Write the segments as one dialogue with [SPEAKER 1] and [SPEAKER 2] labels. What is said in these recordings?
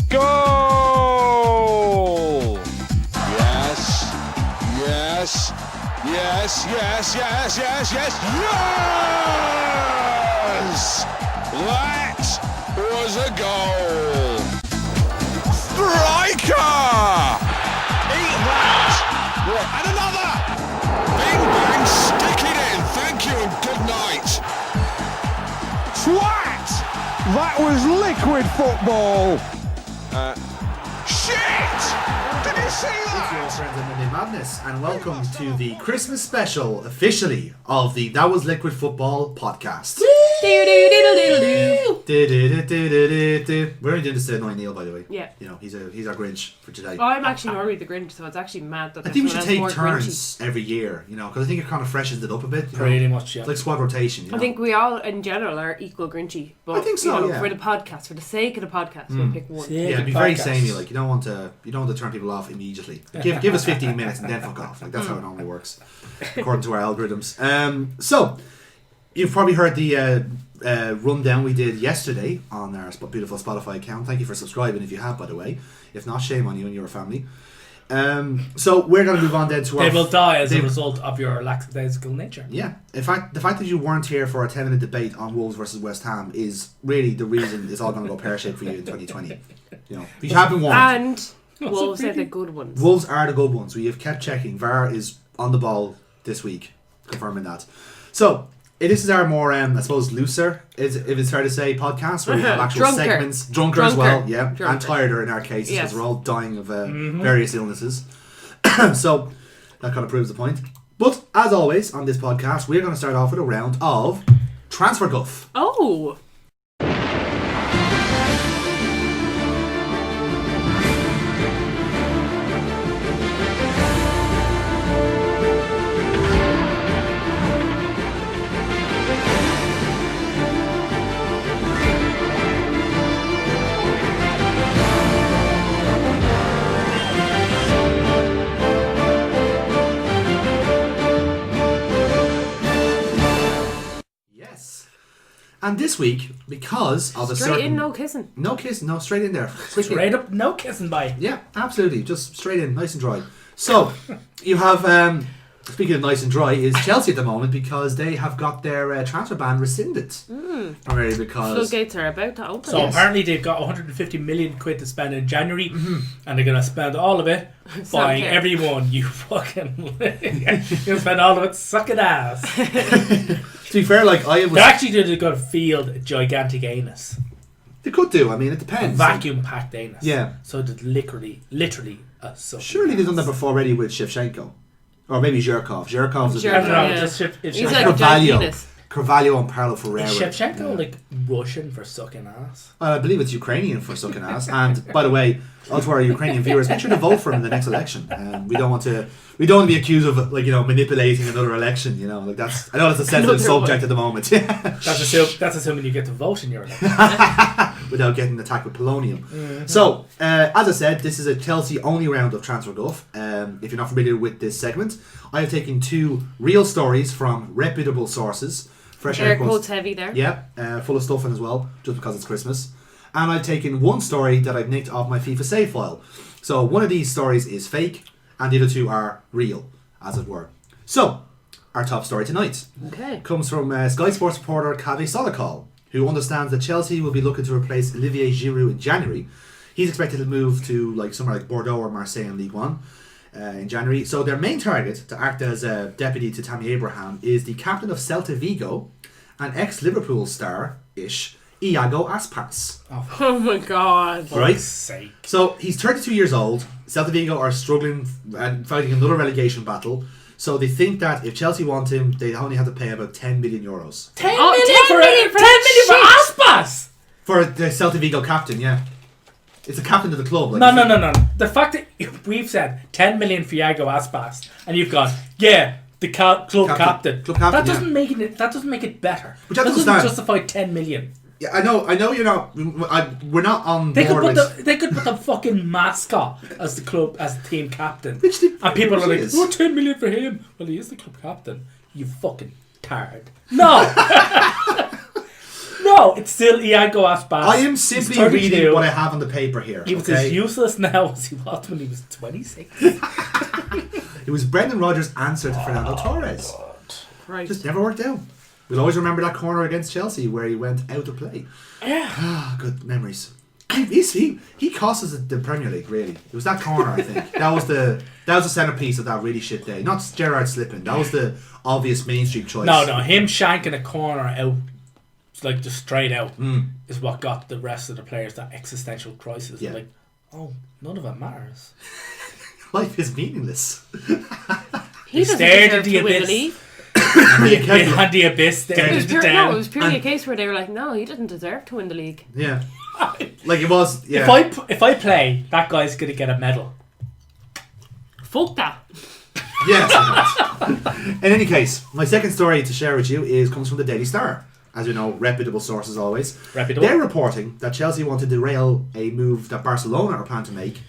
[SPEAKER 1] goal! Yes, yes, yes, yes, yes, yes, yes, yes! That was a goal! Striker! Eat that! And another! Bing bang, stick it in! Thank you and good night!
[SPEAKER 2] Twat! That was liquid football!
[SPEAKER 1] Shit! Did you see
[SPEAKER 3] It's
[SPEAKER 1] that?
[SPEAKER 3] your friends at Monday Madness, and welcome to the Christmas special, officially, of the That Was Liquid Football podcast. We're only doing this to annoy Neil, by the way.
[SPEAKER 4] Yeah.
[SPEAKER 3] You know, he's our Grinch for today.
[SPEAKER 4] Oh, I'm actually normally the Grinch, so it's actually mad that
[SPEAKER 3] I think we should take
[SPEAKER 4] more
[SPEAKER 3] turns every year, you know, because I think it kind of freshens it up a bit. You know?
[SPEAKER 5] Pretty much, yeah.
[SPEAKER 3] It's like squad rotation. You know?
[SPEAKER 4] I think we all, in general, are equal Grinchy. But,
[SPEAKER 3] I think so,
[SPEAKER 4] you know,
[SPEAKER 3] yeah.
[SPEAKER 4] for the podcast, for the sake of the podcast, we'll pick one.
[SPEAKER 3] Yeah, it'd be very samey. Like you don't want to turn people off immediately. Give us 15 minutes and then fuck off. Like that's how it normally works, according to our algorithms. So you've probably heard the rundown we did yesterday on our beautiful Spotify account. Thank you for subscribing if you have, by the way. If not, shame on you and your family. So we're going to move on then to
[SPEAKER 5] They will die as a result of your lackadaisical nature.
[SPEAKER 3] Yeah. In fact, the fact that you weren't here for a 10-minute debate on Wolves versus West Ham is really the reason it's all going to go pear-shaped for you in 2020. You know, if you haven't warned.
[SPEAKER 4] And Wolves are the good ones.
[SPEAKER 3] Wolves are the good ones. We have kept checking. VAR is on the ball this week, confirming that. So, this is our more, I suppose, looser, if it's fair to say, podcast, where we have actual segments. Drunker as well, yeah.
[SPEAKER 4] Drunker.
[SPEAKER 3] And tireder in our cases, because we're all dying of various illnesses. So, that kind of proves the point. But, as always, on this podcast, we're going to start off with a round of Transfer Guff.
[SPEAKER 4] Oh!
[SPEAKER 3] And this week, because of
[SPEAKER 4] Straight in, no kissing.
[SPEAKER 3] No kissing, no, straight in there.
[SPEAKER 5] Straight up, no kissing by.
[SPEAKER 3] Yeah, absolutely. Just straight in, nice and dry. So, you have, speaking of nice and dry, is Chelsea at the moment because they have got their transfer ban rescinded. Primarily because...
[SPEAKER 4] Floodgates are about to open.
[SPEAKER 5] So apparently they've got 150 million quid to spend in January, and they're going to spend all of it buying everyone you fucking... You're going to spend all of it sucking ass.
[SPEAKER 3] To be fair, like I was...
[SPEAKER 5] They're actually going to field a gigantic anus.
[SPEAKER 3] They could do, I mean, it depends.
[SPEAKER 5] A vacuum-packed anus.
[SPEAKER 3] Yeah.
[SPEAKER 5] So it's literally a sucking
[SPEAKER 3] surely they've done that
[SPEAKER 5] ass.
[SPEAKER 3] before already with Shevchenko. Or maybe Zhirkov. Zhirkov's
[SPEAKER 5] I don't know,
[SPEAKER 4] yeah.
[SPEAKER 5] just
[SPEAKER 4] He's like a giant penis.
[SPEAKER 3] Carvalho and Paulo Ferreira.
[SPEAKER 5] Is Shevchenko like Russian for sucking ass?
[SPEAKER 3] I believe it's Ukrainian for sucking ass. And by the way, all to our Ukrainian viewers, make sure to vote for him in the next election. We don't want to be accused of manipulating another election. You know, like that's. I know that's a sensitive subject at the moment.
[SPEAKER 5] That's assuming you get to vote in your election.
[SPEAKER 3] Without getting attacked with polonium. So, as I said, this is a Chelsea only round of Transfer Guff. If you're not familiar with this segment, I have taken two real stories from reputable sources. Fresh
[SPEAKER 4] Air quotes heavy there.
[SPEAKER 3] Yeah, full of stuff in as well, just because it's Christmas. And I've taken one story that I've nicked off my FIFA save file. So one of these stories is fake, and the other two are real, as it were. So, our top story tonight comes from Sky Sports reporter Kaveh Solokal, who understands that Chelsea will be looking to replace Olivier Giroud in January. He's expected to move to somewhere like Bordeaux or Marseille in League One in January. So their main target to act as a deputy to Tammy Abraham is the captain of Celta Vigo and ex-Liverpool star-ish Iago Aspas.
[SPEAKER 4] Oh my god.
[SPEAKER 3] Right?
[SPEAKER 5] Sake.
[SPEAKER 3] So he's 32 years old. Celta Vigo are struggling and fighting another relegation battle. So they think that if Chelsea want him, they only have to pay about 10 million euros.
[SPEAKER 5] 10 million for Aspas?
[SPEAKER 3] For the Celta Vigo captain, yeah. It's a captain of the club.
[SPEAKER 5] No. The fact that we've said 10 million for Iago Aspas, and you've gone, the club captain. That doesn't make it better.
[SPEAKER 3] Which I
[SPEAKER 5] that doesn't
[SPEAKER 3] understand.
[SPEAKER 5] justify 10 million.
[SPEAKER 3] Yeah, I know you're not. We're not on
[SPEAKER 5] They
[SPEAKER 3] board
[SPEAKER 5] they could put the fucking mascot as the team captain.
[SPEAKER 3] Which they
[SPEAKER 5] and people are like,
[SPEAKER 3] is.
[SPEAKER 5] 10 million for him. Well, he is the club captain. You fucking tard. No. No. No, it's still Iago Aspas.
[SPEAKER 3] I am simply reading what I have on the paper here.
[SPEAKER 5] He was as useless now as he was when he was 26.
[SPEAKER 3] It was Brendan Rodgers' answer to Fernando Torres.
[SPEAKER 4] Right.
[SPEAKER 3] Just never worked out. We'll always remember that corner against Chelsea where he went out of play.
[SPEAKER 5] Yeah.
[SPEAKER 3] Good memories. He cost us the Premier League, really. It was that corner, I think. That was the centrepiece of that really shit day. Not Gerrard slipping. That was the obvious mainstream choice.
[SPEAKER 5] No, him shanking a corner out, like just straight out, is what got the rest of the players that existential crisis.
[SPEAKER 3] Yeah.
[SPEAKER 5] Like, oh, none of it matters.
[SPEAKER 3] Life is meaningless.
[SPEAKER 4] He doesn't
[SPEAKER 5] stared
[SPEAKER 4] deserve
[SPEAKER 5] at the
[SPEAKER 4] to win the
[SPEAKER 5] abyss.
[SPEAKER 4] league.
[SPEAKER 5] Behind the abyss.
[SPEAKER 4] It was purely a case where they were like, no, he didn't deserve to win the league.
[SPEAKER 3] Yeah. Like it was, yeah.
[SPEAKER 5] If I play, that guy's going to get a medal.
[SPEAKER 4] Fuck that.
[SPEAKER 3] Yes. In any case, my second story to share with you comes from the Daily Star. As we know, reputable sources always.
[SPEAKER 5] Reputable.
[SPEAKER 3] They're reporting that Chelsea want to derail a move that Barcelona are planning to make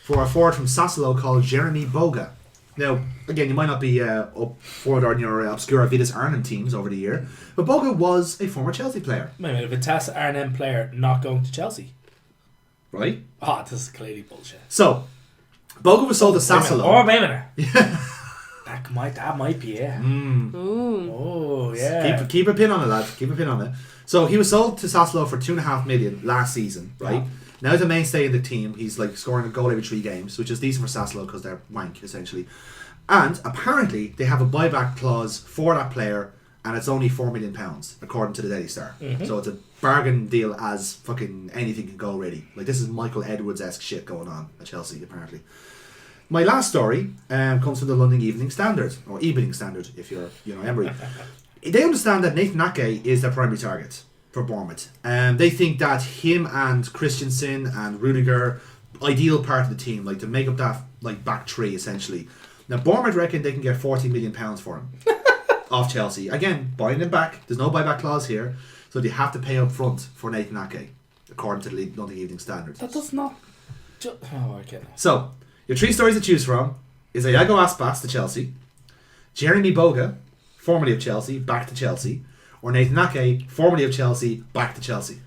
[SPEAKER 3] for a forward from Sassuolo called Jeremy Boga. Now, again, you might not be up further on your obscure Vitas Arnhem teams over the year, but Boga was a former Chelsea player.
[SPEAKER 5] Wait a minute, a Vitesse Arnhem player not going to Chelsea?
[SPEAKER 3] Right?
[SPEAKER 5] Oh, this is clearly bullshit.
[SPEAKER 3] So, Boga was sold to Sassuolo.
[SPEAKER 5] Wait a minute. That might be it. Oh, yeah.
[SPEAKER 3] Keep a pin on it, lad. Keep a pin on it. So, he was sold to Sassuolo for $2.5 million last season, right?
[SPEAKER 5] Yeah.
[SPEAKER 3] Now he's a mainstay in the team. He's like scoring a goal every 3 games, which is decent for Sassuolo because they're wank, essentially. And apparently, they have a buyback clause for that player, and it's only £4 million, according to the Daily Star. So it's a bargain deal as fucking anything can go, really. Like, this is Michael Edwards-esque shit going on at Chelsea, apparently. My last story comes from the London Evening Standard, or Evening Standard, if you're, Emery. They understand that Nathan Ake is their primary target for Bournemouth. They think that him and Christensen and Rudiger, ideal part of the team, like to make up that like back three essentially. Now Bournemouth reckon they can get £40 million for him off Chelsea. Again, buying him back. There's no buyback clause here, so they have to pay up front for Nathan Ake, according to the London Evening Standard.
[SPEAKER 5] That does not. Okay.
[SPEAKER 3] So your 3 stories to choose from is Iago Aspas to Chelsea, Jeremy Boga, formerly of Chelsea, back to Chelsea, or Nathan Ake, formerly of Chelsea, back to Chelsea.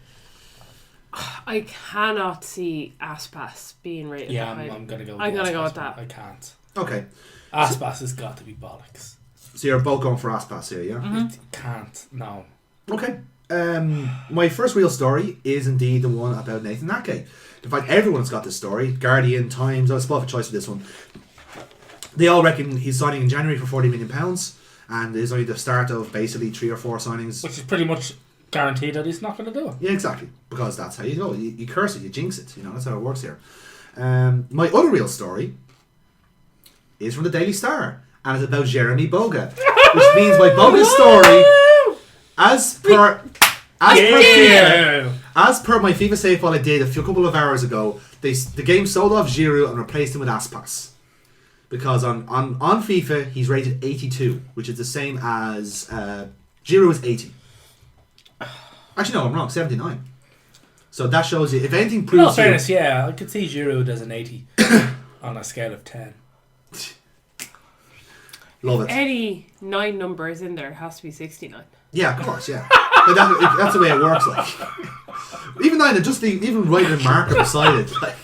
[SPEAKER 4] I cannot see Aspas being rated.
[SPEAKER 5] Yeah,
[SPEAKER 4] high.
[SPEAKER 5] I'm gonna go.
[SPEAKER 4] I'm gonna go
[SPEAKER 5] Aspas,
[SPEAKER 4] with that.
[SPEAKER 5] I can't.
[SPEAKER 3] Okay.
[SPEAKER 5] Aspas has got to be bollocks.
[SPEAKER 3] So you're both going for Aspas here, yeah?
[SPEAKER 5] It can't. No.
[SPEAKER 3] Okay. My first real story is indeed the one about Nathan Ake. In fact, everyone's got this story. Guardian, Times, I was spot for choice for this one. They all reckon he's signing in January for £40 million, and it's only the start of basically 3 or 4 signings.
[SPEAKER 5] Which is pretty much guaranteed that he's not going to do it.
[SPEAKER 3] Yeah, exactly. Because that's how you go. You curse it, you jinx it. That's how it works here. My other real story is from the Daily Star, and it's about Jeremy Boga, which means my Boga story, as per my FIFA save file I did a couple of hours ago, the game sold off Giroud and replaced him with Aspas. Because on FIFA, he's rated 82, which is the same as Giroud is 80. Actually, no, I'm wrong, 79. So that shows you, if anything proves
[SPEAKER 5] No, fairness, yeah, I could see Giroud as an 80 on a scale of 10.
[SPEAKER 3] Love it.
[SPEAKER 4] Any 9 numbers in there has to be 69.
[SPEAKER 3] Yeah, of course, yeah. But that's the way it works, like. Even then, even writing a marker beside it, like.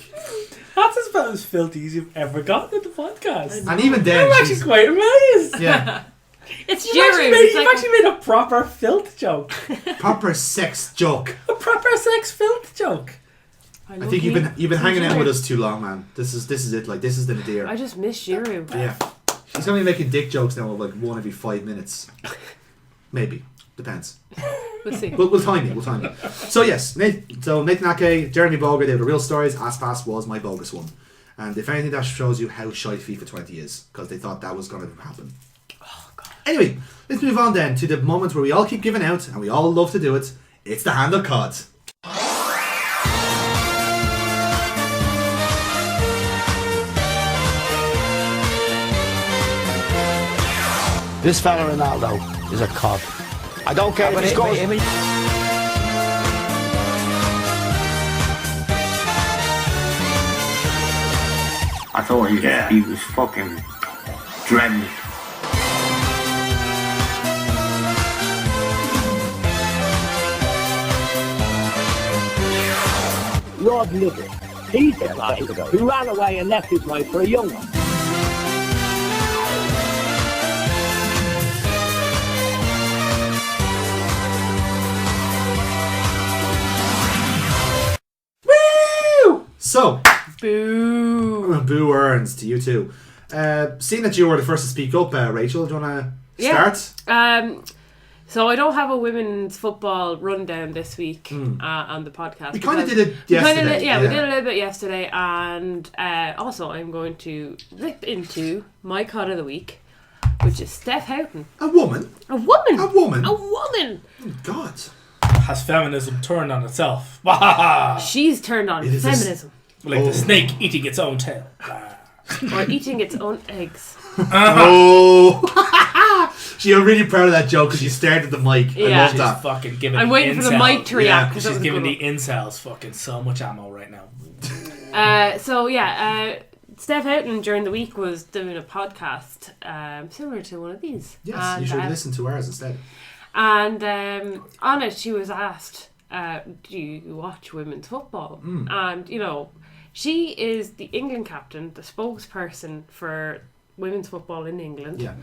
[SPEAKER 5] That's about as filthy as you've ever gotten in the podcast.
[SPEAKER 3] And even then,
[SPEAKER 5] I'm actually quite amazed.
[SPEAKER 3] Yeah.
[SPEAKER 4] It's
[SPEAKER 5] You've
[SPEAKER 4] Giroud.
[SPEAKER 5] actually made a proper filth joke.
[SPEAKER 3] Proper sex joke.
[SPEAKER 5] A proper sex filth joke.
[SPEAKER 3] I think you've been hanging out with us too long, man. This is it. Like, this is the nadir.
[SPEAKER 4] I just miss Giroud.
[SPEAKER 3] Yeah. He's gonna be making dick jokes now of like 1 every 5 minutes. Maybe. Depends.
[SPEAKER 4] We'll see.
[SPEAKER 3] We'll time it. So yes, Nathan Ake, Jeremy Boga, they were the real stories. Aspas was my bogus one. And if anything, that shows you how shite FIFA 20 is, because they thought that was going to happen. Oh, God. Anyway, let's move on then to the moment where we all keep giving out, and we all love to do it. It's the Hand of Cod.
[SPEAKER 6] This fella Ronaldo is a cod. I don't care if he scores.
[SPEAKER 7] I thought he was fucking dreading.
[SPEAKER 8] Rod Little. He's the guy who ran away and left his wife for a young one.
[SPEAKER 3] So,
[SPEAKER 4] Boo.
[SPEAKER 3] boo earns to you too. Seeing that you were the first to speak up, Rachel, do you want to start?
[SPEAKER 4] So I don't have a women's football rundown this week on the podcast.
[SPEAKER 3] We kind of did it yesterday.
[SPEAKER 4] We did a little bit yesterday, and also I'm going to zip into my cod of the week, which is Steph Houghton.
[SPEAKER 3] A woman.
[SPEAKER 4] A woman.
[SPEAKER 3] A woman.
[SPEAKER 4] A woman.
[SPEAKER 3] Oh, God.
[SPEAKER 5] Has feminism turned on itself?
[SPEAKER 4] She's turned on feminism.
[SPEAKER 5] Like the snake eating its own tail.
[SPEAKER 4] Or eating its own eggs.
[SPEAKER 3] Oh. You're really proud of that joke because you stared at the mic.
[SPEAKER 4] Yeah.
[SPEAKER 3] I love
[SPEAKER 5] She's
[SPEAKER 3] that.
[SPEAKER 5] fucking giving
[SPEAKER 4] I'm waiting for the mic to react.
[SPEAKER 5] She's giving the incels fucking so much ammo right now.
[SPEAKER 4] Steph Houghton during the week was doing a podcast similar to one of these.
[SPEAKER 3] Yes,
[SPEAKER 4] and,
[SPEAKER 3] you should listen to ours instead.
[SPEAKER 4] And on it, she was asked, do you watch women's football? And, you know, she is the England captain, the spokesperson for women's football in England.
[SPEAKER 3] Yeah.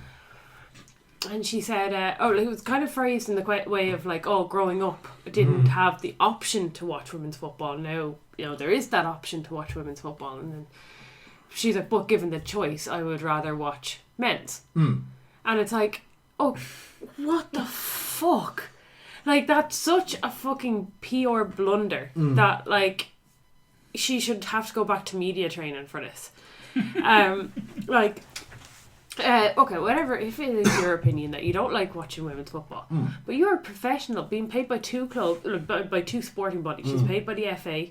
[SPEAKER 4] And she said, it was kind of phrased in the way of like, growing up, I didn't have the option to watch women's football. Now, you know, there is that option to watch women's football. And then she's like, but given the choice, I would rather watch men's. And it's like, oh, what the fuck? Like, that's such a fucking PR blunder that, like, she should have to go back to media training for this. Okay, whatever, if it is your opinion that you don't like watching women's football, but you're a professional being paid by two clubs, by two sporting bodies. She's paid by the FA,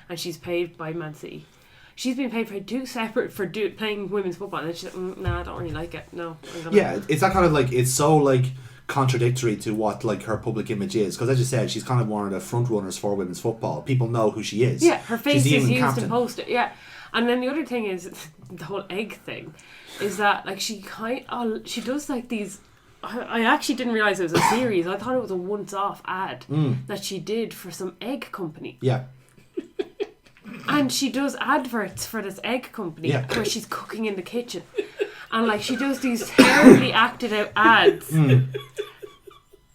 [SPEAKER 4] and she's paid by Man City. She's been paid for two separate for playing women's football, and she's like, I don't really like it. No.
[SPEAKER 3] It's that kind of like, it's so like contradictory to what like her public image is, because as you said, she's kind of one of the front runners for women's football. People know who she is.
[SPEAKER 4] Yeah, her face
[SPEAKER 3] she's
[SPEAKER 4] is used
[SPEAKER 3] captain.
[SPEAKER 4] to post it. Yeah, and then the other thing is the whole egg thing, is that like she does like these. I actually didn't realize it was a series. I thought it was a once-off ad that she did for some egg company.
[SPEAKER 3] Yeah.
[SPEAKER 4] And she does adverts for this egg company where she's cooking in the kitchen. And like she does these terribly acted out ads.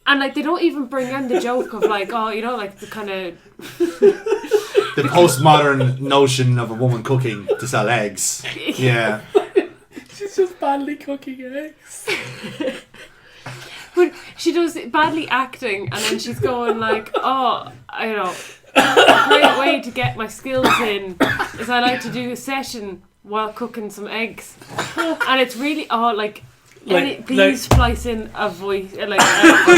[SPEAKER 4] And like they don't even bring in the joke of like, like the kind of
[SPEAKER 3] the postmodern notion of a woman cooking to sell eggs. Yeah.
[SPEAKER 5] She's just badly cooking eggs.
[SPEAKER 4] But she does badly acting, and then she's going like, a great way to get my skills in is I like to do a session while cooking some eggs. And it's really, please splice in a voice.
[SPEAKER 3] I'll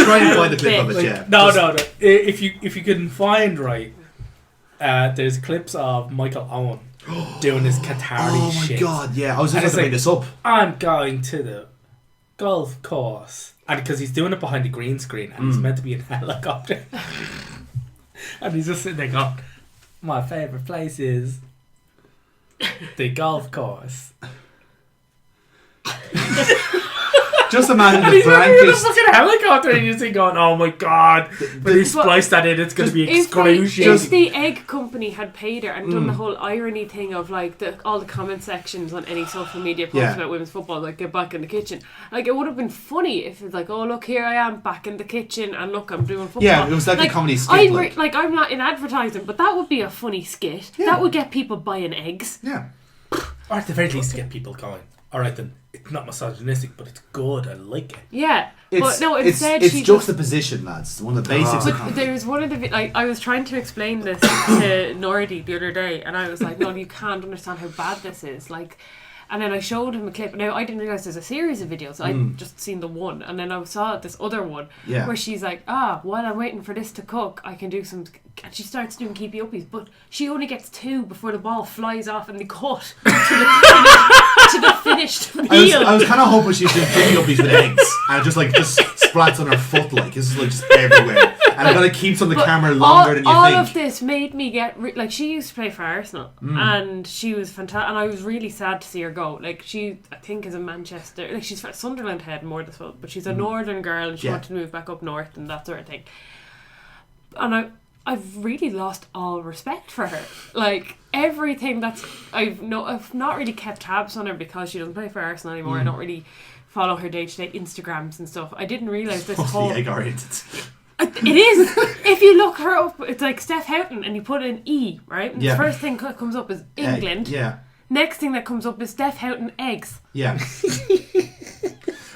[SPEAKER 3] try and find a clip of it, yeah.
[SPEAKER 5] No. If you can find, there's clips of Michael Owen doing his Qatari shit.
[SPEAKER 3] Oh my god, yeah. I was just going to bring this up.
[SPEAKER 5] I'm going to the golf course. And because he's doing it behind the green screen and he's meant to be in a helicopter. And he's just sitting there going, my favourite place is the golf course.
[SPEAKER 3] Just imagine
[SPEAKER 5] and
[SPEAKER 3] the
[SPEAKER 5] he's
[SPEAKER 3] blankest...
[SPEAKER 5] in a fucking helicopter and you're going, oh my god, when you splice that in, it's going to be excruciating.
[SPEAKER 4] If the egg company had paid her and done the whole irony thing of like all the comment sections on any social media post about women's football, like get back in the kitchen, like it would have been funny if it's like, oh look, here I am back in the kitchen and look, I'm doing football.
[SPEAKER 3] Yeah, it was like a comedy skit.
[SPEAKER 4] I'm not in advertising, but that would be a funny skit. Yeah. That would get people buying eggs.
[SPEAKER 3] Yeah.
[SPEAKER 5] Or at the very least to get people going. Alright then, it's not misogynistic, but it's good. I like it.
[SPEAKER 4] Yeah, but no, instead
[SPEAKER 3] it's juxtaposition, lads. One of the basics.
[SPEAKER 4] But there's one of the I was trying to explain this to Nordy the other day, and I was like, "No, you can't understand how bad this is." Like, and then I showed him a clip. Now I didn't realize there's a series of videos. I'd just seen the one, and then I saw this other one where she's like, while I'm waiting for this to cook, I can do some. And she starts doing keepy uppies, but she only gets 2 before the ball flies off and they cut to the finished meal.
[SPEAKER 3] I was kind of hoping she was doing keepy uppies with eggs, and just splats on her foot, this is just everywhere. And it kind of keeps on the camera longer than you think.
[SPEAKER 4] All of this made me get she used to play for Arsenal, and she was fantastic. And I was really sad to see her go. Like she, I think, is a Manchester. She's from Sunderland head more this one, but she's a northern girl, and she wanted to move back up north and that sort of thing. And I've really lost all respect for her. Like, everything I've not really kept tabs on her because she doesn't play for Arsenal anymore. I don't really follow her day-to-day Instagrams and stuff. I didn't realise this whole...
[SPEAKER 3] egg oriented.
[SPEAKER 4] It is. If you look her up, it's like Steph Houghton and you put an E, right? And the first thing that comes up is England.
[SPEAKER 3] Egg. Yeah.
[SPEAKER 4] Next thing that comes up is Steph Houghton eggs.
[SPEAKER 3] Yeah.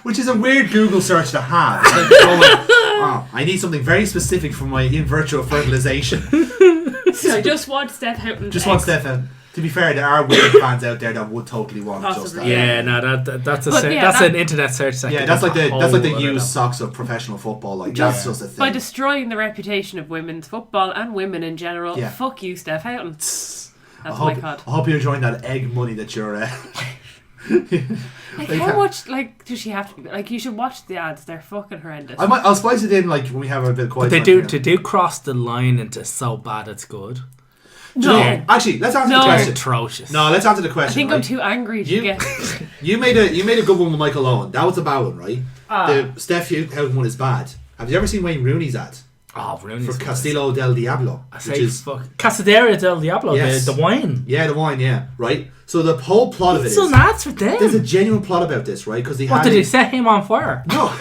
[SPEAKER 3] Which is a weird Google search to have. It's like going, oh, I need something very specific for my in vitro fertilization.
[SPEAKER 4] So I just want Steph Houghton.
[SPEAKER 3] Just want Steph Houghton. To be fair, there are weird fans out there that would totally want just that.
[SPEAKER 5] Yeah, no, that's an internet search.
[SPEAKER 3] Yeah, that's like the used socks of professional football. Like that's just a thing.
[SPEAKER 4] By destroying the reputation of women's football and women in general.
[SPEAKER 3] Yeah.
[SPEAKER 4] Fuck you, Steph Houghton. That's
[SPEAKER 3] my
[SPEAKER 4] cod.
[SPEAKER 3] I hope you're enjoying that egg money that you're.
[SPEAKER 4] Like how much does she have to be? Like, you should watch the ads. They're fucking horrendous.
[SPEAKER 3] I'll splice it in like when we have a bit of quiet.
[SPEAKER 5] But they do cross the line into so bad it's good.
[SPEAKER 4] No.
[SPEAKER 3] Actually, let's answer the question.
[SPEAKER 5] Atrocious.
[SPEAKER 3] No, let's answer the question.
[SPEAKER 4] I think I'm too angry to get.
[SPEAKER 3] You made a good one with Michael Owen. That was a bad one, right? The Steph Houghton one is bad. Have you ever seen Wayne Rooney's ad?
[SPEAKER 5] Oh, Rooney's
[SPEAKER 3] for Castillo del Diablo,
[SPEAKER 5] which is Casadera del Diablo,
[SPEAKER 3] yes.
[SPEAKER 5] the wine.
[SPEAKER 3] Yeah, the wine. Yeah, right. So the whole plot of it is
[SPEAKER 5] some ads for them.
[SPEAKER 3] There's a genuine plot about this, right? Because
[SPEAKER 5] did they set him on fire?
[SPEAKER 3] No,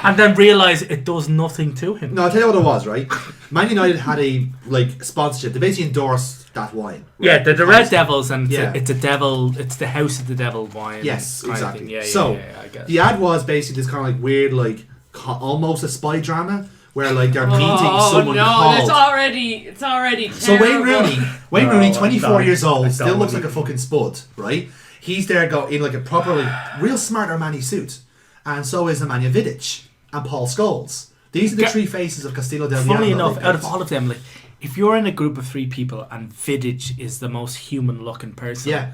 [SPEAKER 5] and then realise it does nothing to him.
[SPEAKER 3] No, I'll tell you what it was, right? Man United had a sponsorship. They basically endorsed that wine. Right?
[SPEAKER 5] Yeah, the Red Devils, and it's a devil. It's the House of the Devil wine.
[SPEAKER 3] Yes, exactly.
[SPEAKER 5] Yeah,
[SPEAKER 3] so
[SPEAKER 5] I guess.
[SPEAKER 3] The ad was basically this kind of like weird, like almost a spy drama where like they're meeting someone called.
[SPEAKER 4] It's already terrible.
[SPEAKER 3] So Wayne Rooney, 24 years old, still looks like a fucking spud, right? He's there in like a proper, like, real smart Armani suit, and so is Nemanja Vidic and Paul Scholes. These are the three faces of Castillo del Diablo.
[SPEAKER 5] Funny enough, out of all of them, like, if you're in a group of three people and Vidic is the most human-looking person,
[SPEAKER 3] yeah,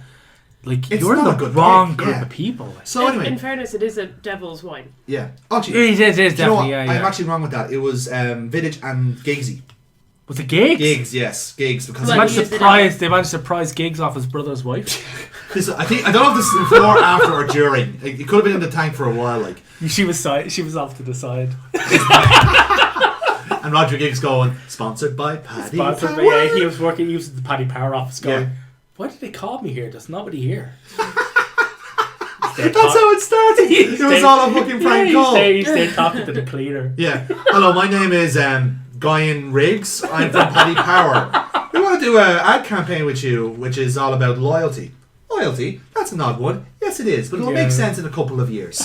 [SPEAKER 5] like,
[SPEAKER 3] it's
[SPEAKER 5] you're in the wrong group of people. Like.
[SPEAKER 4] So anyway, in fairness, it is a devil's wine.
[SPEAKER 3] Yeah, actually,
[SPEAKER 5] it is definitely.
[SPEAKER 3] I'm actually wrong with that. It was Vidic and Giggsy.
[SPEAKER 5] Was it Giggs?
[SPEAKER 3] Giggs, yes, Giggs. Because
[SPEAKER 5] they managed to prize Giggs off his brother's wife.
[SPEAKER 3] I don't know if this is before, after, or during. It could have been in the tank for a while. Like
[SPEAKER 5] she was off to the side.
[SPEAKER 3] And Roger Giggs going, sponsored by Paddy Power.
[SPEAKER 5] Yeah, he was working. He was at the Paddy Power office going. Yeah. Why did they call me here? There's nobody here.
[SPEAKER 3] That's how it started. It was all a fucking prank call.
[SPEAKER 5] He's there talking to the cleaner.
[SPEAKER 3] Yeah. Hello, my name is Guyan Riggs. I'm from Paddy Power. We want to do an ad campaign with you, which is all about loyalty. Loyalty? That's an odd one. Yes, it is, but it'll make sense in a couple of years.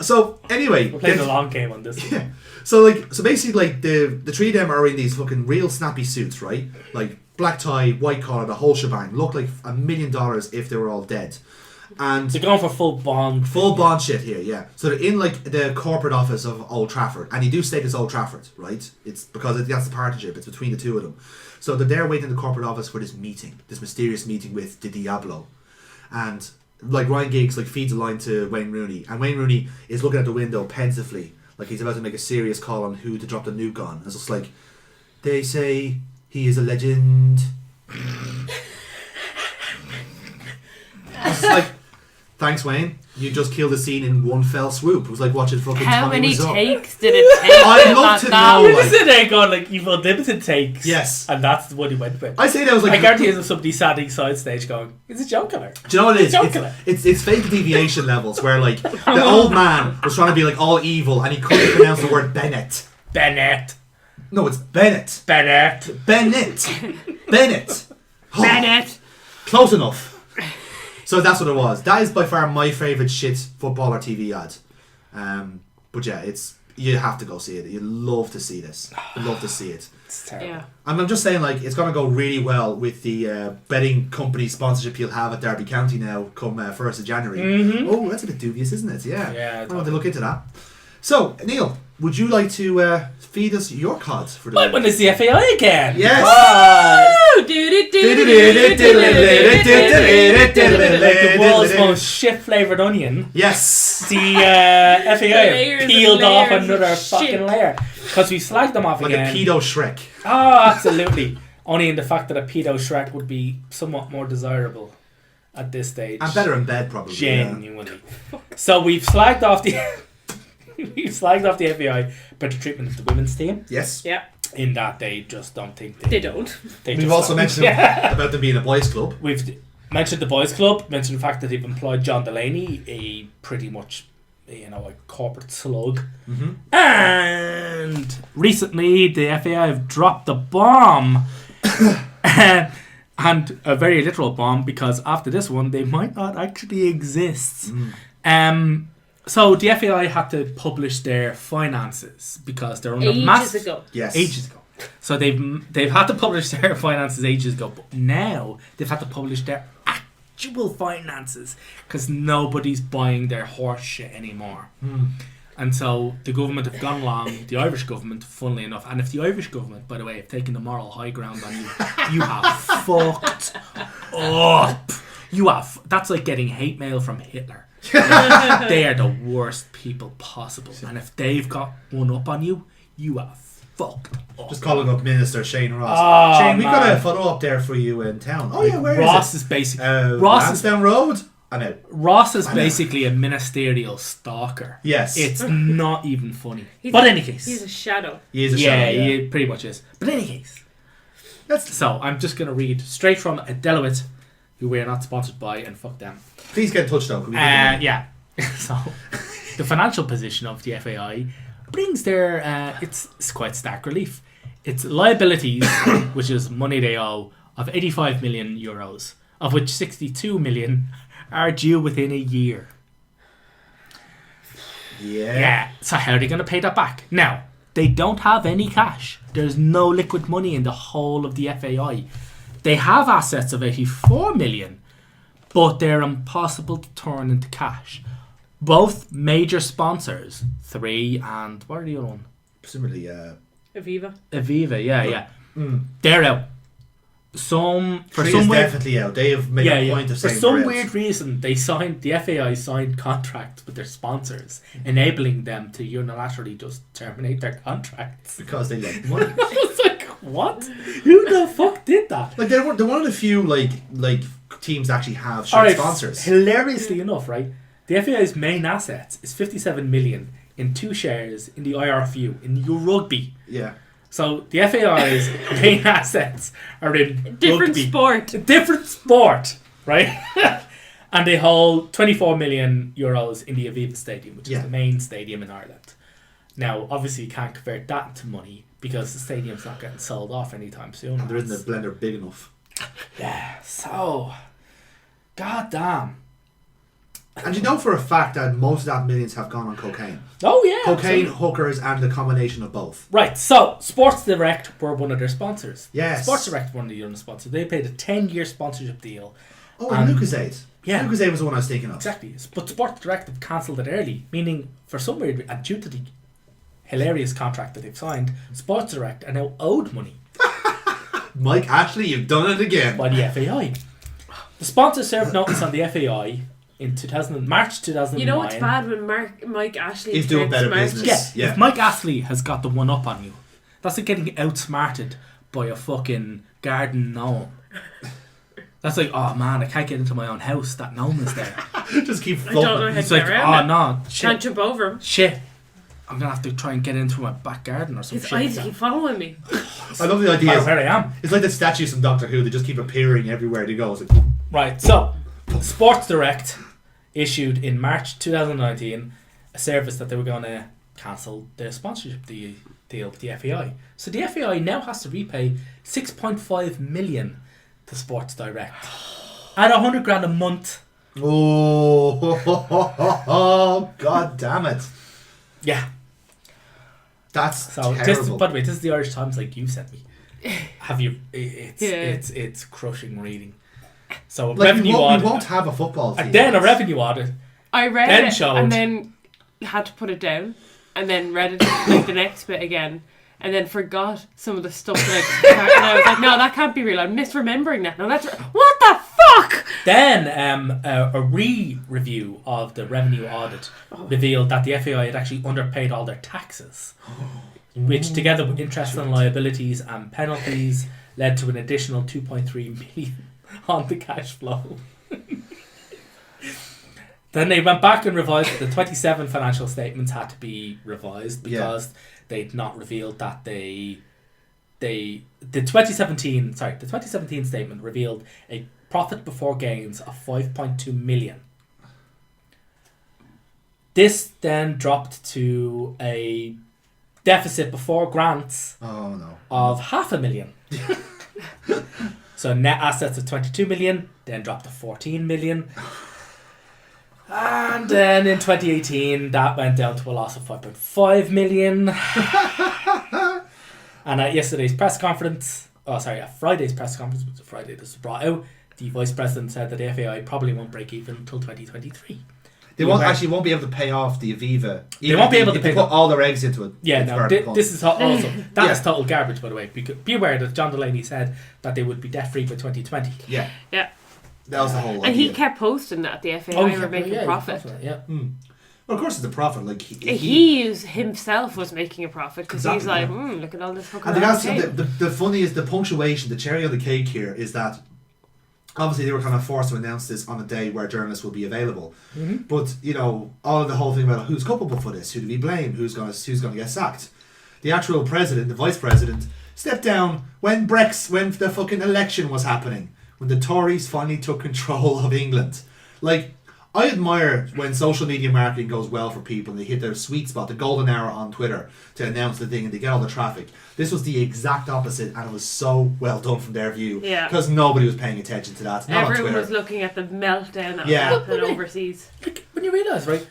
[SPEAKER 3] So anyway,
[SPEAKER 5] we're playing the long game on this.
[SPEAKER 3] Yeah. So basically, like the three of them are in these fucking real snappy suits, right? Like black tie, white collar, the whole shebang. Look like $1 million if they were all dead. And
[SPEAKER 5] they're going for full bond
[SPEAKER 3] shit here, yeah. So they're in like the corporate office of Old Trafford, and you do state it's Old Trafford, right? It's because that's the partnership. It's between the two of them. So they're there waiting in the corporate office for this mysterious meeting with the Diablo, and like Ryan Giggs like feeds a line to Wayne Rooney, and Wayne Rooney is looking at the window pensively, like he's about to make a serious call on who to drop the nuke on. It's just like, they say he is a legend. It's like, thanks, Wayne. You just killed the scene in one fell swoop. It was like watching fucking
[SPEAKER 4] How
[SPEAKER 3] Tommy
[SPEAKER 4] many
[SPEAKER 3] Wiseau.
[SPEAKER 4] takes did it take?
[SPEAKER 3] I'd love to know.
[SPEAKER 5] You're just sitting there going, like, you've unlimited takes.
[SPEAKER 3] Yes.
[SPEAKER 5] And that's the one he went with.
[SPEAKER 3] I say that was like...
[SPEAKER 5] I guarantee there's somebody standing side stage going, it's a joke killer.
[SPEAKER 3] Do you know what it is? It's fake deviation levels where, like, the old man was trying to be, like, all evil and he couldn't pronounce the word Bennett.
[SPEAKER 5] Bennett.
[SPEAKER 3] No, it's Bennett.
[SPEAKER 5] Bennett.
[SPEAKER 3] Bennett. Bennett. Oh,
[SPEAKER 4] Bennett.
[SPEAKER 3] Close enough. So that's what it was. That is by far my favourite shit footballer TV ad. But yeah, you have to go see it. You love to see this. You love to see it.
[SPEAKER 5] It's terrible.
[SPEAKER 4] Yeah.
[SPEAKER 3] I'm just saying, like, it's going to go really well with the betting company sponsorship you'll have at Derby County now come 1st of January.
[SPEAKER 5] Mm-hmm.
[SPEAKER 3] Oh, that's a bit dubious, isn't it? Yeah.
[SPEAKER 5] Yeah.
[SPEAKER 3] I want to look into that. So, Neil, would you like to feed us your cod for the
[SPEAKER 5] When is the FAI again?
[SPEAKER 3] Yes.
[SPEAKER 5] Like the world's most shit-flavoured onion.
[SPEAKER 3] Yes.
[SPEAKER 5] The FAI
[SPEAKER 4] Layers
[SPEAKER 5] peeled
[SPEAKER 4] and
[SPEAKER 5] off
[SPEAKER 4] layers of
[SPEAKER 5] another
[SPEAKER 4] shit.
[SPEAKER 5] fucking layer. Because we slagged them off
[SPEAKER 3] Like
[SPEAKER 5] again.
[SPEAKER 3] a pedo Shrek.
[SPEAKER 5] Oh, absolutely. Only in the fact that a pedo Shrek would be somewhat more desirable at this stage.
[SPEAKER 3] And better in bed, probably.
[SPEAKER 5] Genuinely. So we've slagged off the... We've slagged off the FAI better treatment of the women's team.
[SPEAKER 3] Yes.
[SPEAKER 4] Yeah.
[SPEAKER 5] in that they just don't think
[SPEAKER 4] They don't.
[SPEAKER 3] We've also mentioned about them being a boys' club.
[SPEAKER 5] We've mentioned the boys' club. Mentioned the fact that they've employed John Delaney, a pretty much, a corporate slug.
[SPEAKER 3] Mm-hmm.
[SPEAKER 5] And recently, the FAI have dropped the bomb, and a very literal bomb, because after this one, they might not actually exist. So the FAI had to publish their finances because they're under
[SPEAKER 4] Ages ago.
[SPEAKER 3] Yes.
[SPEAKER 5] Ages ago. So they've had to publish their finances ages ago, but now they've had to publish their actual finances because nobody's buying their horse shit anymore. And so the government have gone along, the Irish government, funnily enough, and if the Irish government, by the way, have taken the moral high ground on you, you have fucked up. You have. That's like getting hate mail from Hitler. They are the worst people possible, and if they've got one up on you, you have fucked up.
[SPEAKER 3] Just calling up Minister Shane Ross.
[SPEAKER 5] Oh,
[SPEAKER 3] Shane, we've got a
[SPEAKER 5] man.
[SPEAKER 3] photo up there for you in town. Oh yeah, where
[SPEAKER 5] Ross
[SPEAKER 3] is
[SPEAKER 5] is basically
[SPEAKER 3] it?
[SPEAKER 5] Ross is
[SPEAKER 3] Lansdowne Road. I know.
[SPEAKER 5] Ross is basically a ministerial stalker.
[SPEAKER 3] Yes.
[SPEAKER 5] It's not even funny. But in any case,
[SPEAKER 4] He's a shadow.
[SPEAKER 3] He is a
[SPEAKER 5] yeah,
[SPEAKER 3] shadow,
[SPEAKER 5] he pretty much is. But in any case, so I'm just going to read straight from Deloitte, who we're not sponsored by, and fuck them.
[SPEAKER 3] Please get in touch though. Can we get
[SPEAKER 5] Yeah. So the financial position of the FAI brings their it's quite stark relief. It's liabilities, which is money they owe, of 85 million euros, of which 62 million are due within a year. Yeah. So how are they going to pay that back? Now, they don't have any cash. There's no liquid money in the whole of the FAI. They have assets of 84 million, but they're impossible to turn into cash. Both major sponsors, 3 and what are the other one?
[SPEAKER 3] Presumably,
[SPEAKER 4] Aviva.
[SPEAKER 5] Aviva, yeah. They're out.
[SPEAKER 3] Three is definitely out. They have made a point of saying
[SPEAKER 5] for some
[SPEAKER 3] they're out.
[SPEAKER 5] weird reason, the FAI signed contracts with their sponsors, enabling them to unilaterally just terminate their contracts.
[SPEAKER 3] Because they like money.
[SPEAKER 5] I was like, what? Who the fuck did that?
[SPEAKER 3] Like they're one of the few like teams that actually have shirt sponsors.
[SPEAKER 5] Hilariously enough, right? The FAI's main assets is 57 million in 2 shares in the IRFU in your rugby.
[SPEAKER 3] Yeah.
[SPEAKER 5] So the FAI's main assets are in
[SPEAKER 4] Different
[SPEAKER 5] rugby.
[SPEAKER 4] sport.
[SPEAKER 5] A different sport, right? And they hold 24 million euros in the Aviva Stadium, which is the main stadium in Ireland. Now, obviously, you can't convert that into money because the stadium's not getting sold off anytime soon.
[SPEAKER 3] And there isn't a blender big enough.
[SPEAKER 5] Yeah, so goddamn.
[SPEAKER 3] And you know for a fact that most of that millions have gone on cocaine.
[SPEAKER 5] Oh yeah,
[SPEAKER 3] cocaine,
[SPEAKER 5] absolutely.
[SPEAKER 3] hookers, and the combination of both.
[SPEAKER 5] Right, so Sports Direct were one of their sponsors.
[SPEAKER 3] Yes.
[SPEAKER 5] Sports Direct were one of the other sponsors. They paid a 10-year sponsorship deal.
[SPEAKER 3] Oh, and Lucasade.
[SPEAKER 5] Yeah.
[SPEAKER 3] Lucasade was the one I was thinking of.
[SPEAKER 5] Exactly. But Sports Direct have cancelled it early, meaning for some weird, and due to the hilarious contract that they've signed, Sports Direct are now owed money.
[SPEAKER 3] Mike Ashley, you've done it again.
[SPEAKER 5] By the FAI. The sponsor served notice on the FAI in March 2009.
[SPEAKER 4] You know what's bad when Mike Ashley
[SPEAKER 3] is doing better
[SPEAKER 4] smart.
[SPEAKER 3] business.
[SPEAKER 5] Yeah. If Mike Astley has got the one up on you, that's like getting outsmarted by a fucking garden gnome. That's like, oh man, I can't get into my own house. That gnome is there.
[SPEAKER 3] Just keep
[SPEAKER 4] I don't know
[SPEAKER 3] floating.
[SPEAKER 4] how
[SPEAKER 5] He's
[SPEAKER 4] to
[SPEAKER 5] like,
[SPEAKER 4] get around
[SPEAKER 5] oh
[SPEAKER 4] it.
[SPEAKER 5] no, shit.
[SPEAKER 4] Can't jump over him.
[SPEAKER 5] Shit. I'm gonna have to try and get into my back garden or some
[SPEAKER 4] His
[SPEAKER 5] shit.
[SPEAKER 4] eyes
[SPEAKER 5] like
[SPEAKER 4] keep
[SPEAKER 5] that.
[SPEAKER 4] following me.
[SPEAKER 3] I love the idea.
[SPEAKER 5] Where I am.
[SPEAKER 3] It's like the statues from Doctor Who. They just keep appearing everywhere they go. It's like,
[SPEAKER 5] Right, so Sports Direct issued in March 2019 a service that they were going to cancel their sponsorship deal with the FAI. So the FAI now has to repay 6.5 million to Sports Direct at 100 grand a month.
[SPEAKER 3] oh, god damn it.
[SPEAKER 5] Yeah.
[SPEAKER 3] That's
[SPEAKER 5] So
[SPEAKER 3] terrible.
[SPEAKER 5] by the way, this is the Irish Times like you sent me. Have you? It's crushing reading. So a
[SPEAKER 3] like,
[SPEAKER 5] revenue
[SPEAKER 3] we
[SPEAKER 5] audit,
[SPEAKER 3] won't have a football team.
[SPEAKER 5] and then a revenue audit.
[SPEAKER 4] I read
[SPEAKER 5] Then
[SPEAKER 4] it
[SPEAKER 5] showed.
[SPEAKER 4] and then had to put it down and then read it like the next bit again and then forgot some of the stuff that and I was like, no, that can't be real. I'm misremembering that. No, that's what the fuck.
[SPEAKER 5] Then a re-review of the revenue audit revealed that the FAI had actually underpaid all their taxes, which together with interest on liabilities and penalties led to an additional 2.3 million on the cash flow. Then they went back and revised the 27 financial statements had to be revised because they'd not revealed that they the 2017 statement revealed a profit before gains of 5.2 million. This then dropped to a deficit before grants of $500,000. So net assets of 22 million, then dropped to 14 million. And then in 2018, that went down to a loss of 5.5 million. And at yesterday's press conference, at Friday's press conference, which was Friday this was brought out, the Vice President said that the FAI probably won't break even until 2023.
[SPEAKER 3] They won't be able to pay off the Aviva.
[SPEAKER 5] They won't be able to pay
[SPEAKER 3] put all their eggs into it.
[SPEAKER 5] Yeah, no, this is also that is total garbage, by the way. Because be aware that John Delaney said that they would be debt free by 2020.
[SPEAKER 3] Yeah,
[SPEAKER 4] yeah,
[SPEAKER 3] that was the whole.
[SPEAKER 4] And
[SPEAKER 3] idea.
[SPEAKER 4] he kept posting that the FAI were making profit.
[SPEAKER 5] Yeah.
[SPEAKER 3] Well, of course, it's a profit. Like
[SPEAKER 4] he himself was making a profit because he's like, look at all this fucking.
[SPEAKER 3] And the funny is the punctuation. The cherry on the cake here is that. Obviously, they were kind of forced to announce this on a day where journalists will be available. Mm-hmm. But all of the whole thing about who's culpable for this, who do we blame, who's going to get sacked. The actual president, the vice president, stepped down when the fucking election was happening, when the Tories finally took control of England. Like, I admire when social media marketing goes well for people and they hit their sweet spot, the golden hour on Twitter to announce the thing and they get all the traffic. This was the exact opposite and it was so well done from their view because nobody was paying attention to that. Not
[SPEAKER 4] Everyone
[SPEAKER 3] on
[SPEAKER 4] was looking at the meltdown that happened overseas.
[SPEAKER 5] Like, when you realise, right,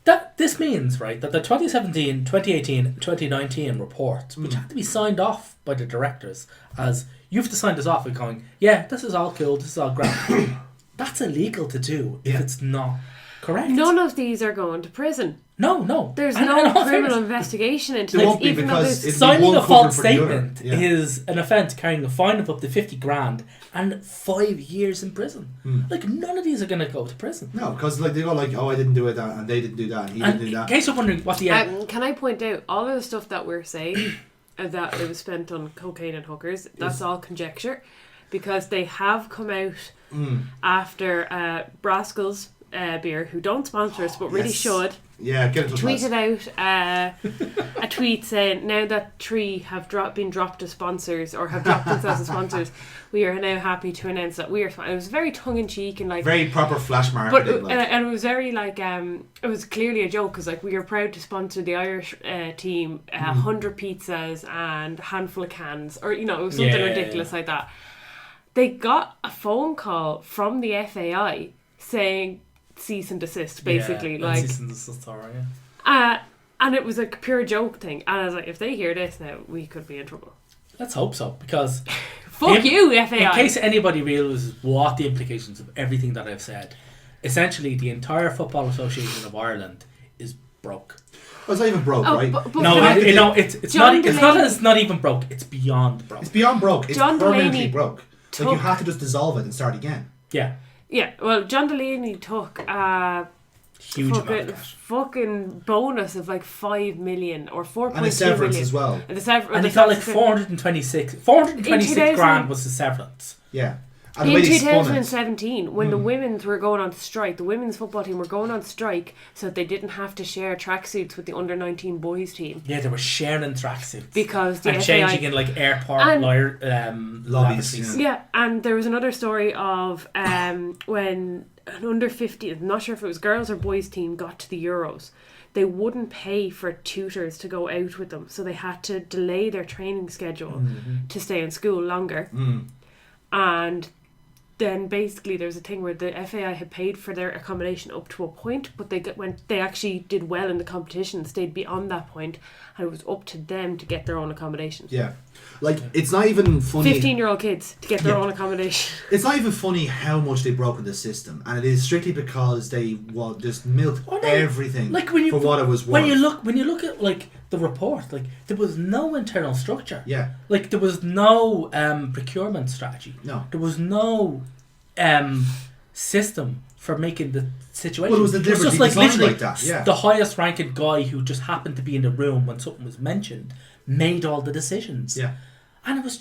[SPEAKER 5] that this means, right, that the 2017, 2018, 2019 reports, which had to be signed off by the directors as, you have to sign this off and going, yeah, this is all cool, this is all grand. That's illegal to do if it's not correct.
[SPEAKER 4] None of these are going to prison.
[SPEAKER 5] No.
[SPEAKER 4] There's no criminal investigation into
[SPEAKER 3] this.
[SPEAKER 4] Won't be because
[SPEAKER 5] signing a false statement is an offence carrying a fine of up to 50 grand and 5 years in prison. Like, none of these are going to go to prison.
[SPEAKER 3] No, because they go like, I didn't do it, and they didn't do that, and he didn't do that.
[SPEAKER 5] In case you're wondering what the
[SPEAKER 4] can I point out all of the stuff that we're saying that it was spent on cocaine and hookers? That's all conjecture, because they have come out after Braskel's beer, who don't sponsor us but really should.
[SPEAKER 3] Yeah, get it
[SPEAKER 4] tweeted out a tweet saying, now that Tree have been dropped as sponsors or have dropped themselves as sponsors, we are now happy to announce that we are. It was very tongue in cheek and like
[SPEAKER 3] very proper flash marketing,
[SPEAKER 4] and it was very like it was clearly a joke because like we are proud to sponsor the Irish team, 100 pizzas and a handful of cans, or it was something ridiculous like that. They got a phone call from the FAI saying cease and desist, basically. Like
[SPEAKER 5] cease and desist, alright.
[SPEAKER 4] And it was like a pure joke thing. And I was like, if they hear this now, we could be in trouble.
[SPEAKER 5] Let's hope so, because
[SPEAKER 4] fuck you, FAI.
[SPEAKER 5] In case anybody realises what the implications of everything that I've said, essentially the entire Football Association of Ireland is broke.
[SPEAKER 3] Well, it's not even broke, right?
[SPEAKER 5] It's not even broke. It's beyond broke.
[SPEAKER 3] It's beyond broke. It's
[SPEAKER 4] John
[SPEAKER 3] permanently
[SPEAKER 4] Delaney
[SPEAKER 3] broke. Like, you have to just dissolve it and start again.
[SPEAKER 5] Yeah.
[SPEAKER 4] Yeah, well, John Delaney took a
[SPEAKER 5] huge amount of cash.
[SPEAKER 4] Fucking bonus of like 5 million or 4.2 million.
[SPEAKER 3] And a severance as well.
[SPEAKER 5] And he got like 426 grand was the severance.
[SPEAKER 3] Yeah.
[SPEAKER 4] And in 2017, when the women's were going on strike, the women's football team were going on strike so that they didn't have to share tracksuits with the under-19 boys team.
[SPEAKER 5] Yeah, they were sharing tracksuits.
[SPEAKER 4] Because the
[SPEAKER 5] FAI changing in like airport lobbies.
[SPEAKER 4] Yeah, and there was another story of when an under-15, I'm not sure if it was girls or boys team, got to the Euros. They wouldn't pay for tutors to go out with them, so they had to delay their training schedule to stay in school longer. And then basically there was a thing where the FAI had paid for their accommodation up to a point, but they actually did well in the competition, stayed beyond that point, and it was up to them to get their own accommodation.
[SPEAKER 3] Yeah. Like, it's not even funny.
[SPEAKER 4] 15-year-old kids to get their own accommodation.
[SPEAKER 3] It's not even funny how much they've broken the system, and it is strictly because they just milked everything
[SPEAKER 5] like
[SPEAKER 3] for what it was worth.
[SPEAKER 5] When you look at like the report, like there was no internal structure.
[SPEAKER 3] Yeah.
[SPEAKER 5] Like there was no procurement strategy.
[SPEAKER 3] No.
[SPEAKER 5] There was no system for making the situation.
[SPEAKER 3] Well, it was deliberately
[SPEAKER 5] just like
[SPEAKER 3] designed
[SPEAKER 5] literally
[SPEAKER 3] like that. Yeah.
[SPEAKER 5] The highest ranking guy who just happened to be in the room when something was mentioned made all the decisions.
[SPEAKER 3] Yeah.
[SPEAKER 5] And it was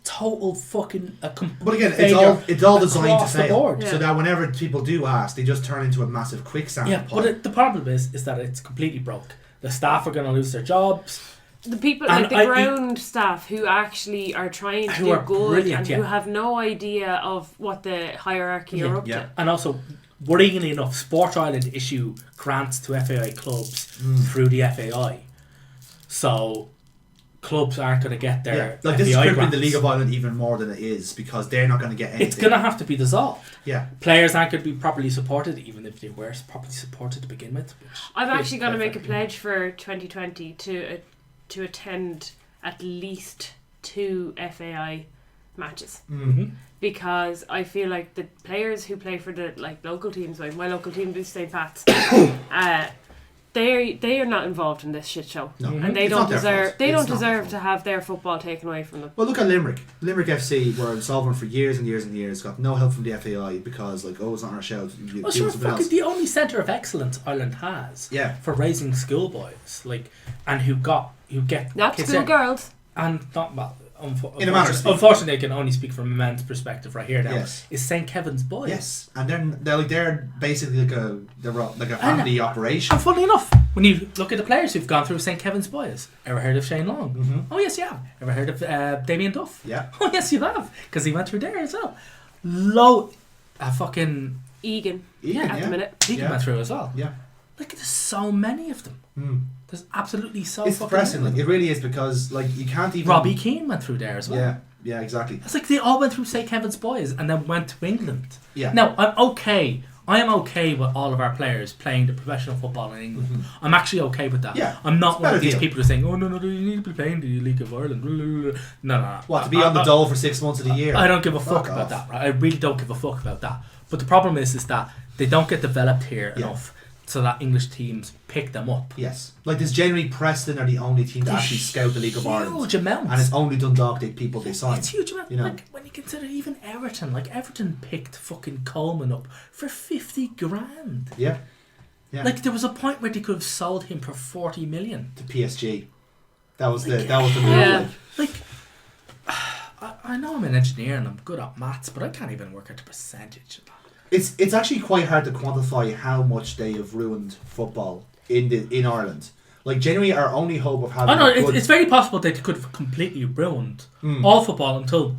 [SPEAKER 5] total fucking
[SPEAKER 3] But again, it's all designed to fail.
[SPEAKER 4] Yeah.
[SPEAKER 3] So that whenever people do ask, they just turn into a massive quicksand.
[SPEAKER 5] Yeah, but the problem is that it's completely broke. The staff are going to lose their jobs.
[SPEAKER 4] the people,
[SPEAKER 5] And
[SPEAKER 4] like the ground staff who actually are trying to do good and who have no idea of what the hierarchy are up to.
[SPEAKER 5] And also, worryingly enough, Sport Ireland issue grants to FAI clubs through the FAI. So clubs aren't going to get their
[SPEAKER 3] like
[SPEAKER 5] FAI
[SPEAKER 3] this is crippling
[SPEAKER 5] grants.
[SPEAKER 3] the League of Ireland even more than it is, because they're not going to get anything.
[SPEAKER 5] It's going to have to be dissolved.
[SPEAKER 3] Yeah.
[SPEAKER 5] Players aren't going to be properly supported, even if they were properly supported to begin with.
[SPEAKER 4] I'm actually going to make a pledge for 2020 to attend at least 2 FAI matches. Because I feel like the players who play for the local teams, like my local team is St. Pat's, they are not involved in this shit show, and they don't deserve to have their football taken away from them.
[SPEAKER 3] Well, look at Limerick. Limerick FC were insolvent for years and years and years. Got no help from the FAI because it's not our show.
[SPEAKER 5] Well, sure, fucking the only centre of excellence Ireland has for raising schoolboys, and who get
[SPEAKER 4] not
[SPEAKER 5] kids
[SPEAKER 4] schoolgirls,
[SPEAKER 5] and not well.
[SPEAKER 3] Unfortunately,
[SPEAKER 5] I can only speak from a men's perspective right here now.
[SPEAKER 3] Yes.
[SPEAKER 5] Is St. Kevin's Boys.
[SPEAKER 3] Yes, and they're basically like a family operation.
[SPEAKER 5] And funnily enough, when you look at the players who've gone through St. Kevin's Boys, ever heard of Shane Long? Oh yes, you have. Ever heard of Damien Duff?
[SPEAKER 3] Yeah.
[SPEAKER 5] Oh yes, you have, because he went through there as well. Fucking
[SPEAKER 4] Egan
[SPEAKER 3] at
[SPEAKER 4] the minute.
[SPEAKER 5] Egan went through as well.
[SPEAKER 3] Yeah.
[SPEAKER 5] Like there's so many of them. There's absolutely so.
[SPEAKER 3] It's depressing. It really is, because you can't even.
[SPEAKER 5] Robbie Keane went through there as well.
[SPEAKER 3] Yeah, exactly.
[SPEAKER 5] It's like they all went through St. Kevin's Boys and then went to England.
[SPEAKER 3] Yeah.
[SPEAKER 5] Now I am okay with all of our players playing the professional football in England. I'm actually okay with that.
[SPEAKER 3] Yeah.
[SPEAKER 5] I'm not one of these
[SPEAKER 3] deal.
[SPEAKER 5] people who are saying, "Oh no, you need to be playing the League of Ireland." No.
[SPEAKER 3] What, to be on the dole for 6 months of the year?
[SPEAKER 5] I don't give a fuck about that. Right? I really don't give a fuck about that. But the problem is that they don't get developed here enough, so that English teams pick them up.
[SPEAKER 3] Yes. Like there's generally Preston are the only team to actually scout the League of Ireland.
[SPEAKER 5] Huge amounts.
[SPEAKER 3] And it's only Dundalk people they sign.
[SPEAKER 5] It's huge amount. Like when you consider even Everton, Everton picked fucking Coleman up for 50 grand.
[SPEAKER 3] Yeah.
[SPEAKER 5] Like there was a point where they could have sold him for 40 million
[SPEAKER 3] to PSG. That was the move.
[SPEAKER 5] I know I'm an engineer and I'm good at maths, but I can't even work out the percentage of that.
[SPEAKER 3] It's actually quite hard to quantify how much they have ruined football in Ireland. Like generally, our only hope of having.
[SPEAKER 5] It's very possible they could have completely ruined all football until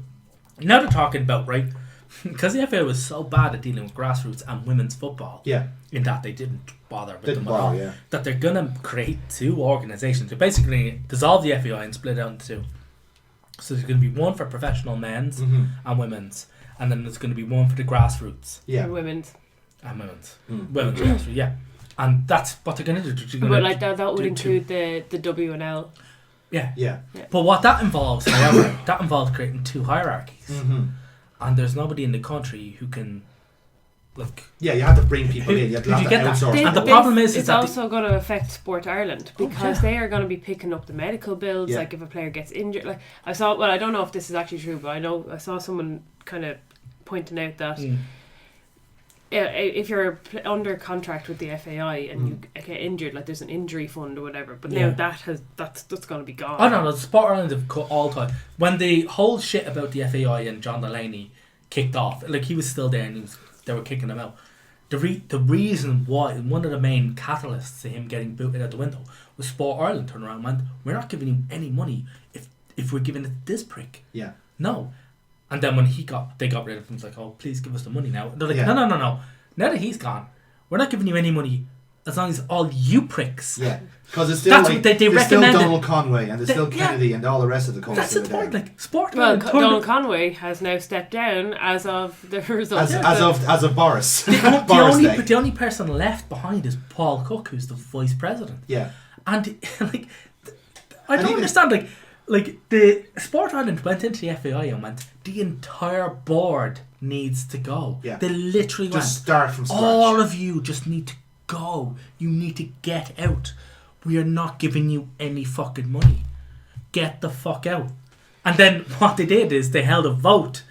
[SPEAKER 5] now they're talking about because the FA was so bad at dealing with grassroots and women's football.
[SPEAKER 3] Yeah.
[SPEAKER 5] In that they didn't bother with them at all. Yeah. That they're gonna create 2 organisations to basically dissolve the FAI and split it out into 2. So there's going to be one for professional men's and women's. And then there's going to be one for the grassroots.
[SPEAKER 3] Yeah.
[SPEAKER 4] Women's.
[SPEAKER 5] And women's. Women's grassroots, yeah. And that's what they're going to do.
[SPEAKER 4] But that would include the WNL.
[SPEAKER 5] Yeah. But what that involves, however, that involves creating 2 hierarchies. And there's nobody in the country who can,
[SPEAKER 3] you have to bring people in. You have to outsource.
[SPEAKER 5] And the problem is
[SPEAKER 4] it's
[SPEAKER 5] that
[SPEAKER 4] also going to affect Sport Ireland, because they are going to be picking up the medical bills.
[SPEAKER 3] Yeah.
[SPEAKER 4] Like if a player gets injured, I don't know if this is actually true, but I saw someone kind of pointing out that if you're under contract with the FAI and you get injured, there's an injury fund or whatever. But now that's going to be gone.
[SPEAKER 5] Oh no, Sport Ireland have cut all time. When the whole shit about the FAI and John Delaney kicked off, he was still there and they were kicking him out. The reason why, one of the main catalysts to him getting booted out the window, was Sport Ireland turned around and went, "We're not giving you any money if we're giving it this prick."
[SPEAKER 3] Yeah.
[SPEAKER 5] No. And then when they got rid of him, it's like, "Oh, please give us the money now." They're like, no. Now that he's gone, we're not giving you any money as long as all you pricks.
[SPEAKER 3] Yeah. Because it's still
[SPEAKER 5] they
[SPEAKER 3] there's still
[SPEAKER 5] recommended.
[SPEAKER 3] Donald Conway and there's still Kennedy and all the rest of the
[SPEAKER 5] That's the
[SPEAKER 3] there.
[SPEAKER 5] point. Sport.
[SPEAKER 4] Well, Donald Conway has now stepped down as of the results.
[SPEAKER 3] As of Boris.
[SPEAKER 5] The only person left behind is Paul Cook, who's the vice president.
[SPEAKER 3] Yeah.
[SPEAKER 5] And I don't understand. The Sport Ireland went into the FAI and went, the entire board needs to go.
[SPEAKER 3] Yeah.
[SPEAKER 5] They literally
[SPEAKER 3] just start from scratch.
[SPEAKER 5] All of you just need to go. You need to get out. We are not giving you any fucking money. Get the fuck out. And then what they did is they held a vote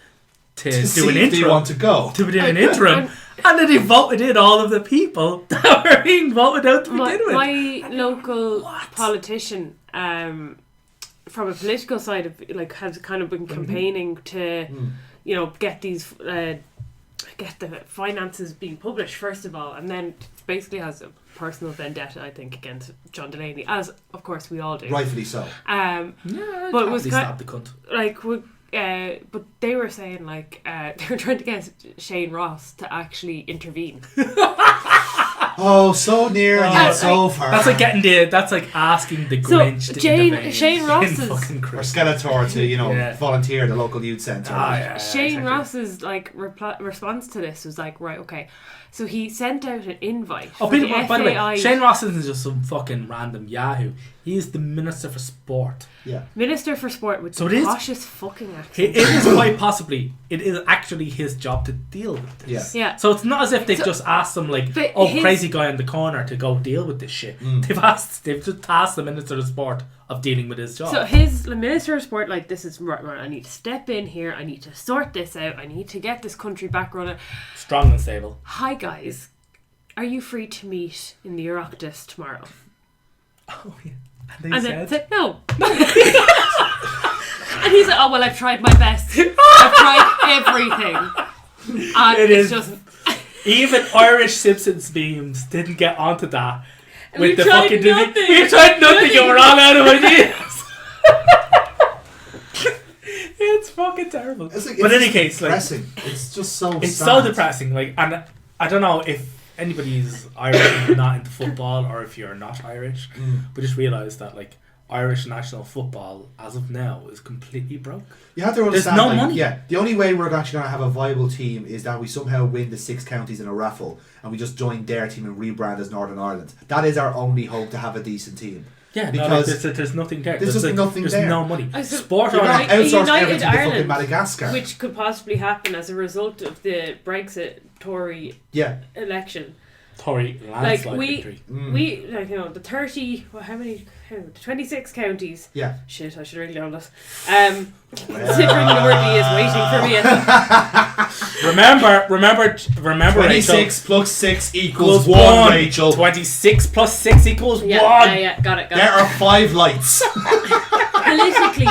[SPEAKER 5] to do an interim.
[SPEAKER 3] They want to go.
[SPEAKER 5] To do an interim. And then they voted in all of the people that were being voted out to begin with.
[SPEAKER 4] My local politician, from a political side, has kind of been campaigning to, get these get the finances being published first of all, and then basically has a personal vendetta, I think, against John Delaney, as of course we all do.
[SPEAKER 3] Rightfully so.
[SPEAKER 4] But it was
[SPEAKER 5] stop the cunt.
[SPEAKER 4] like, but they were saying like they were trying to get Shane Ross to actually intervene.
[SPEAKER 3] Oh, so near and yet so far.
[SPEAKER 5] That's like asking the Grinch to intervene
[SPEAKER 4] Shane Ross's
[SPEAKER 5] in fucking
[SPEAKER 3] Or
[SPEAKER 5] Christmas.
[SPEAKER 3] Skeletor to,
[SPEAKER 5] Yeah.
[SPEAKER 3] volunteer at the local youth centre.
[SPEAKER 4] Shane
[SPEAKER 5] exactly.
[SPEAKER 4] Ross's like response to this was like, right, okay, so he sent out an invite.
[SPEAKER 5] Oh,
[SPEAKER 4] for the
[SPEAKER 5] by the way,
[SPEAKER 4] FAI.
[SPEAKER 5] Shane Ross isn't just some fucking random Yahoo. He is the Minister for Sport.
[SPEAKER 3] Yeah.
[SPEAKER 4] Minister for Sport with
[SPEAKER 5] So
[SPEAKER 4] the
[SPEAKER 5] it is-
[SPEAKER 4] poshest fucking accent.
[SPEAKER 5] It is quite possibly, it is actually his job to deal with this.
[SPEAKER 3] Yeah.
[SPEAKER 4] Yeah.
[SPEAKER 5] So it's not as if they've just asked him like,
[SPEAKER 4] But
[SPEAKER 5] crazy guy in the corner to go deal with this shit. They've just tasked the Minister of Sport of dealing with his job.
[SPEAKER 4] So the Minister of Sport, like, this is right, I need to step in here, I need to sort this out, I need to get this country back running.
[SPEAKER 5] Strong and stable.
[SPEAKER 4] Hi guys, are you free to meet in the Oireachtas tomorrow?
[SPEAKER 5] Oh yeah.
[SPEAKER 4] And then said no. And he's like, oh well, I've tried my best. I've tried everything. And
[SPEAKER 5] It
[SPEAKER 4] it's
[SPEAKER 5] is-
[SPEAKER 4] just
[SPEAKER 5] Even Irish Simpsons memes didn't get onto that.
[SPEAKER 4] We've tried nothing.
[SPEAKER 5] We've tried nothing and we're all out of ideas. It's fucking terrible.
[SPEAKER 3] But
[SPEAKER 5] But in any case,
[SPEAKER 3] depressing. It's just so
[SPEAKER 5] it's
[SPEAKER 3] sad.
[SPEAKER 5] so depressing. Like, and I don't know if anybody's Irish and not into football, or if you're not Irish, but just realise that like Irish national football as of now is completely broke.
[SPEAKER 3] You have to understand.
[SPEAKER 5] no money.
[SPEAKER 3] Yeah, the only way we're actually going to have a viable team is that we somehow win the 6 counties in a raffle, and we just join their team and rebrand as Northern Ireland. That is our only hope to have a decent team.
[SPEAKER 5] Yeah,
[SPEAKER 3] because
[SPEAKER 5] there's nothing there.
[SPEAKER 3] there's just nothing
[SPEAKER 5] there's
[SPEAKER 3] there.
[SPEAKER 5] no money.
[SPEAKER 4] I said-
[SPEAKER 5] Sport
[SPEAKER 3] You're
[SPEAKER 5] on
[SPEAKER 3] going to
[SPEAKER 4] Right,
[SPEAKER 3] outsource
[SPEAKER 4] United
[SPEAKER 3] everything to fucking
[SPEAKER 4] Ireland,
[SPEAKER 3] Madagascar.
[SPEAKER 4] which could possibly happen as a result of the Brexit Tory
[SPEAKER 3] Yeah.
[SPEAKER 4] election.
[SPEAKER 5] Tory
[SPEAKER 4] Like
[SPEAKER 5] landslide
[SPEAKER 4] we,
[SPEAKER 5] victory.
[SPEAKER 4] we like the 30. Well, how many? 26 counties.
[SPEAKER 3] Yeah.
[SPEAKER 4] Shit, I should really know this. Considering the word is waiting for me.
[SPEAKER 5] Remember,
[SPEAKER 3] 26 plus 6 equals
[SPEAKER 5] equals
[SPEAKER 3] 1, Rachel.
[SPEAKER 5] 26 plus 6 equals 1.
[SPEAKER 4] Yeah, got it.
[SPEAKER 3] There are 5 lights.
[SPEAKER 4] Politically,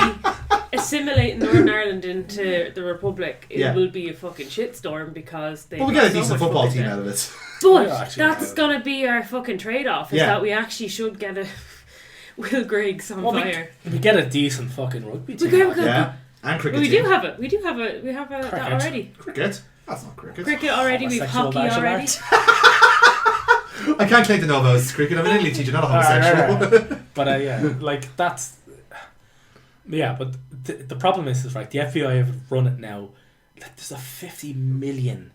[SPEAKER 4] assimilating Northern Ireland into the Republic, it will be a fucking shitstorm because they.
[SPEAKER 3] Well, we get a decent football team out of it.
[SPEAKER 4] But
[SPEAKER 5] Yeah, actually,
[SPEAKER 4] that's gonna be our fucking trade-off. Is
[SPEAKER 3] Yeah.
[SPEAKER 4] that we actually should get a Will Griggs on fire.
[SPEAKER 5] We get a decent fucking rugby team.
[SPEAKER 4] get-
[SPEAKER 3] Yeah. And cricket
[SPEAKER 4] We
[SPEAKER 3] team.
[SPEAKER 4] do have it. We have that
[SPEAKER 5] Cricket.
[SPEAKER 4] already.
[SPEAKER 3] Cricket? That's not cricket.
[SPEAKER 4] Cricket already. We've
[SPEAKER 5] Homosexual
[SPEAKER 4] hockey
[SPEAKER 5] martial
[SPEAKER 4] already.
[SPEAKER 5] arts.
[SPEAKER 3] I can't claim to know about cricket. I'm an English teacher, not a homosexual.
[SPEAKER 5] But yeah, like that's. Yeah, but the problem is right. The FBI have run it now. Like, there's a 50 million.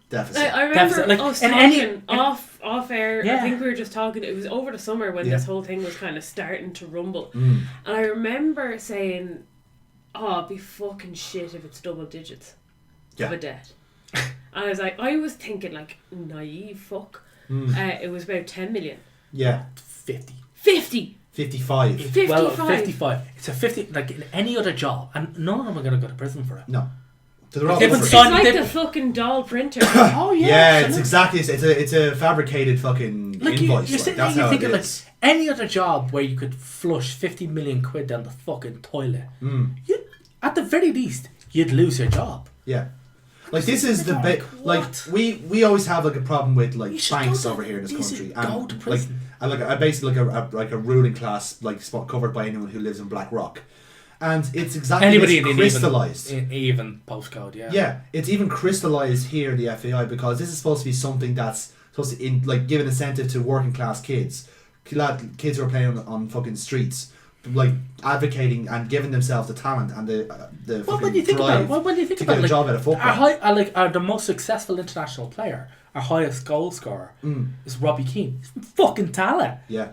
[SPEAKER 3] Deficit.
[SPEAKER 4] I remember
[SPEAKER 5] Deficit, like,
[SPEAKER 4] us
[SPEAKER 5] in
[SPEAKER 4] talking
[SPEAKER 5] any-
[SPEAKER 4] off air. I
[SPEAKER 5] Yeah.
[SPEAKER 4] think we were just talking. It was over the summer when
[SPEAKER 3] Yeah.
[SPEAKER 4] this whole thing was kind of starting to rumble,
[SPEAKER 3] Mm.
[SPEAKER 4] and I remember saying, "Oh, it'd be fucking shit if it's double digits of a debt." And I was like, I was thinking like naive fuck. It was about 10 million.
[SPEAKER 3] Yeah.
[SPEAKER 5] 50.
[SPEAKER 4] 50.
[SPEAKER 3] 55.
[SPEAKER 5] Well,
[SPEAKER 4] 55.
[SPEAKER 5] 55. It's a 50. Like in any other job, and none of them are going to go to prison for it.
[SPEAKER 3] No. So they're all
[SPEAKER 5] They've been
[SPEAKER 3] over it.
[SPEAKER 4] It's
[SPEAKER 5] signed-
[SPEAKER 4] like
[SPEAKER 5] they-
[SPEAKER 4] the fucking doll printer.
[SPEAKER 5] Oh
[SPEAKER 3] Yeah, it's
[SPEAKER 5] absolutely.
[SPEAKER 3] exactly. It's a fabricated fucking
[SPEAKER 5] Like
[SPEAKER 3] invoice.
[SPEAKER 5] you're
[SPEAKER 3] like,
[SPEAKER 5] sitting
[SPEAKER 3] that's
[SPEAKER 5] there,
[SPEAKER 3] how
[SPEAKER 5] you
[SPEAKER 3] it
[SPEAKER 5] think of like
[SPEAKER 3] is.
[SPEAKER 5] any other job where you could flush 50 million quid down the fucking toilet. You'd, at the very least, you'd lose your job.
[SPEAKER 3] Yeah. Like this is the like
[SPEAKER 5] what?
[SPEAKER 3] we always have like a problem with like
[SPEAKER 5] You should
[SPEAKER 3] banks
[SPEAKER 5] go to
[SPEAKER 3] over here in this
[SPEAKER 5] prison.
[SPEAKER 3] country,
[SPEAKER 5] Go
[SPEAKER 3] and
[SPEAKER 5] to
[SPEAKER 3] like
[SPEAKER 5] prison.
[SPEAKER 3] and like I basically like a ruling class like spot covered by anyone who lives in Blackrock, and it's exactly
[SPEAKER 5] Anybody in
[SPEAKER 3] crystallized.
[SPEAKER 5] even postcode, yeah.
[SPEAKER 3] Yeah, it's even crystallized here in the FAI because this is supposed to be something that's supposed to give an incentive to working class kids, kids who are playing on fucking streets, like advocating and giving themselves the talent and the
[SPEAKER 5] Well,
[SPEAKER 3] fucking
[SPEAKER 5] when you think about
[SPEAKER 3] drive
[SPEAKER 5] it, when you think
[SPEAKER 3] to
[SPEAKER 5] about
[SPEAKER 3] get a
[SPEAKER 5] like,
[SPEAKER 3] job out of football.
[SPEAKER 5] our the most successful international player, our highest goal scorer, is Robbie Keane. He's from fucking Tala.
[SPEAKER 3] Yeah.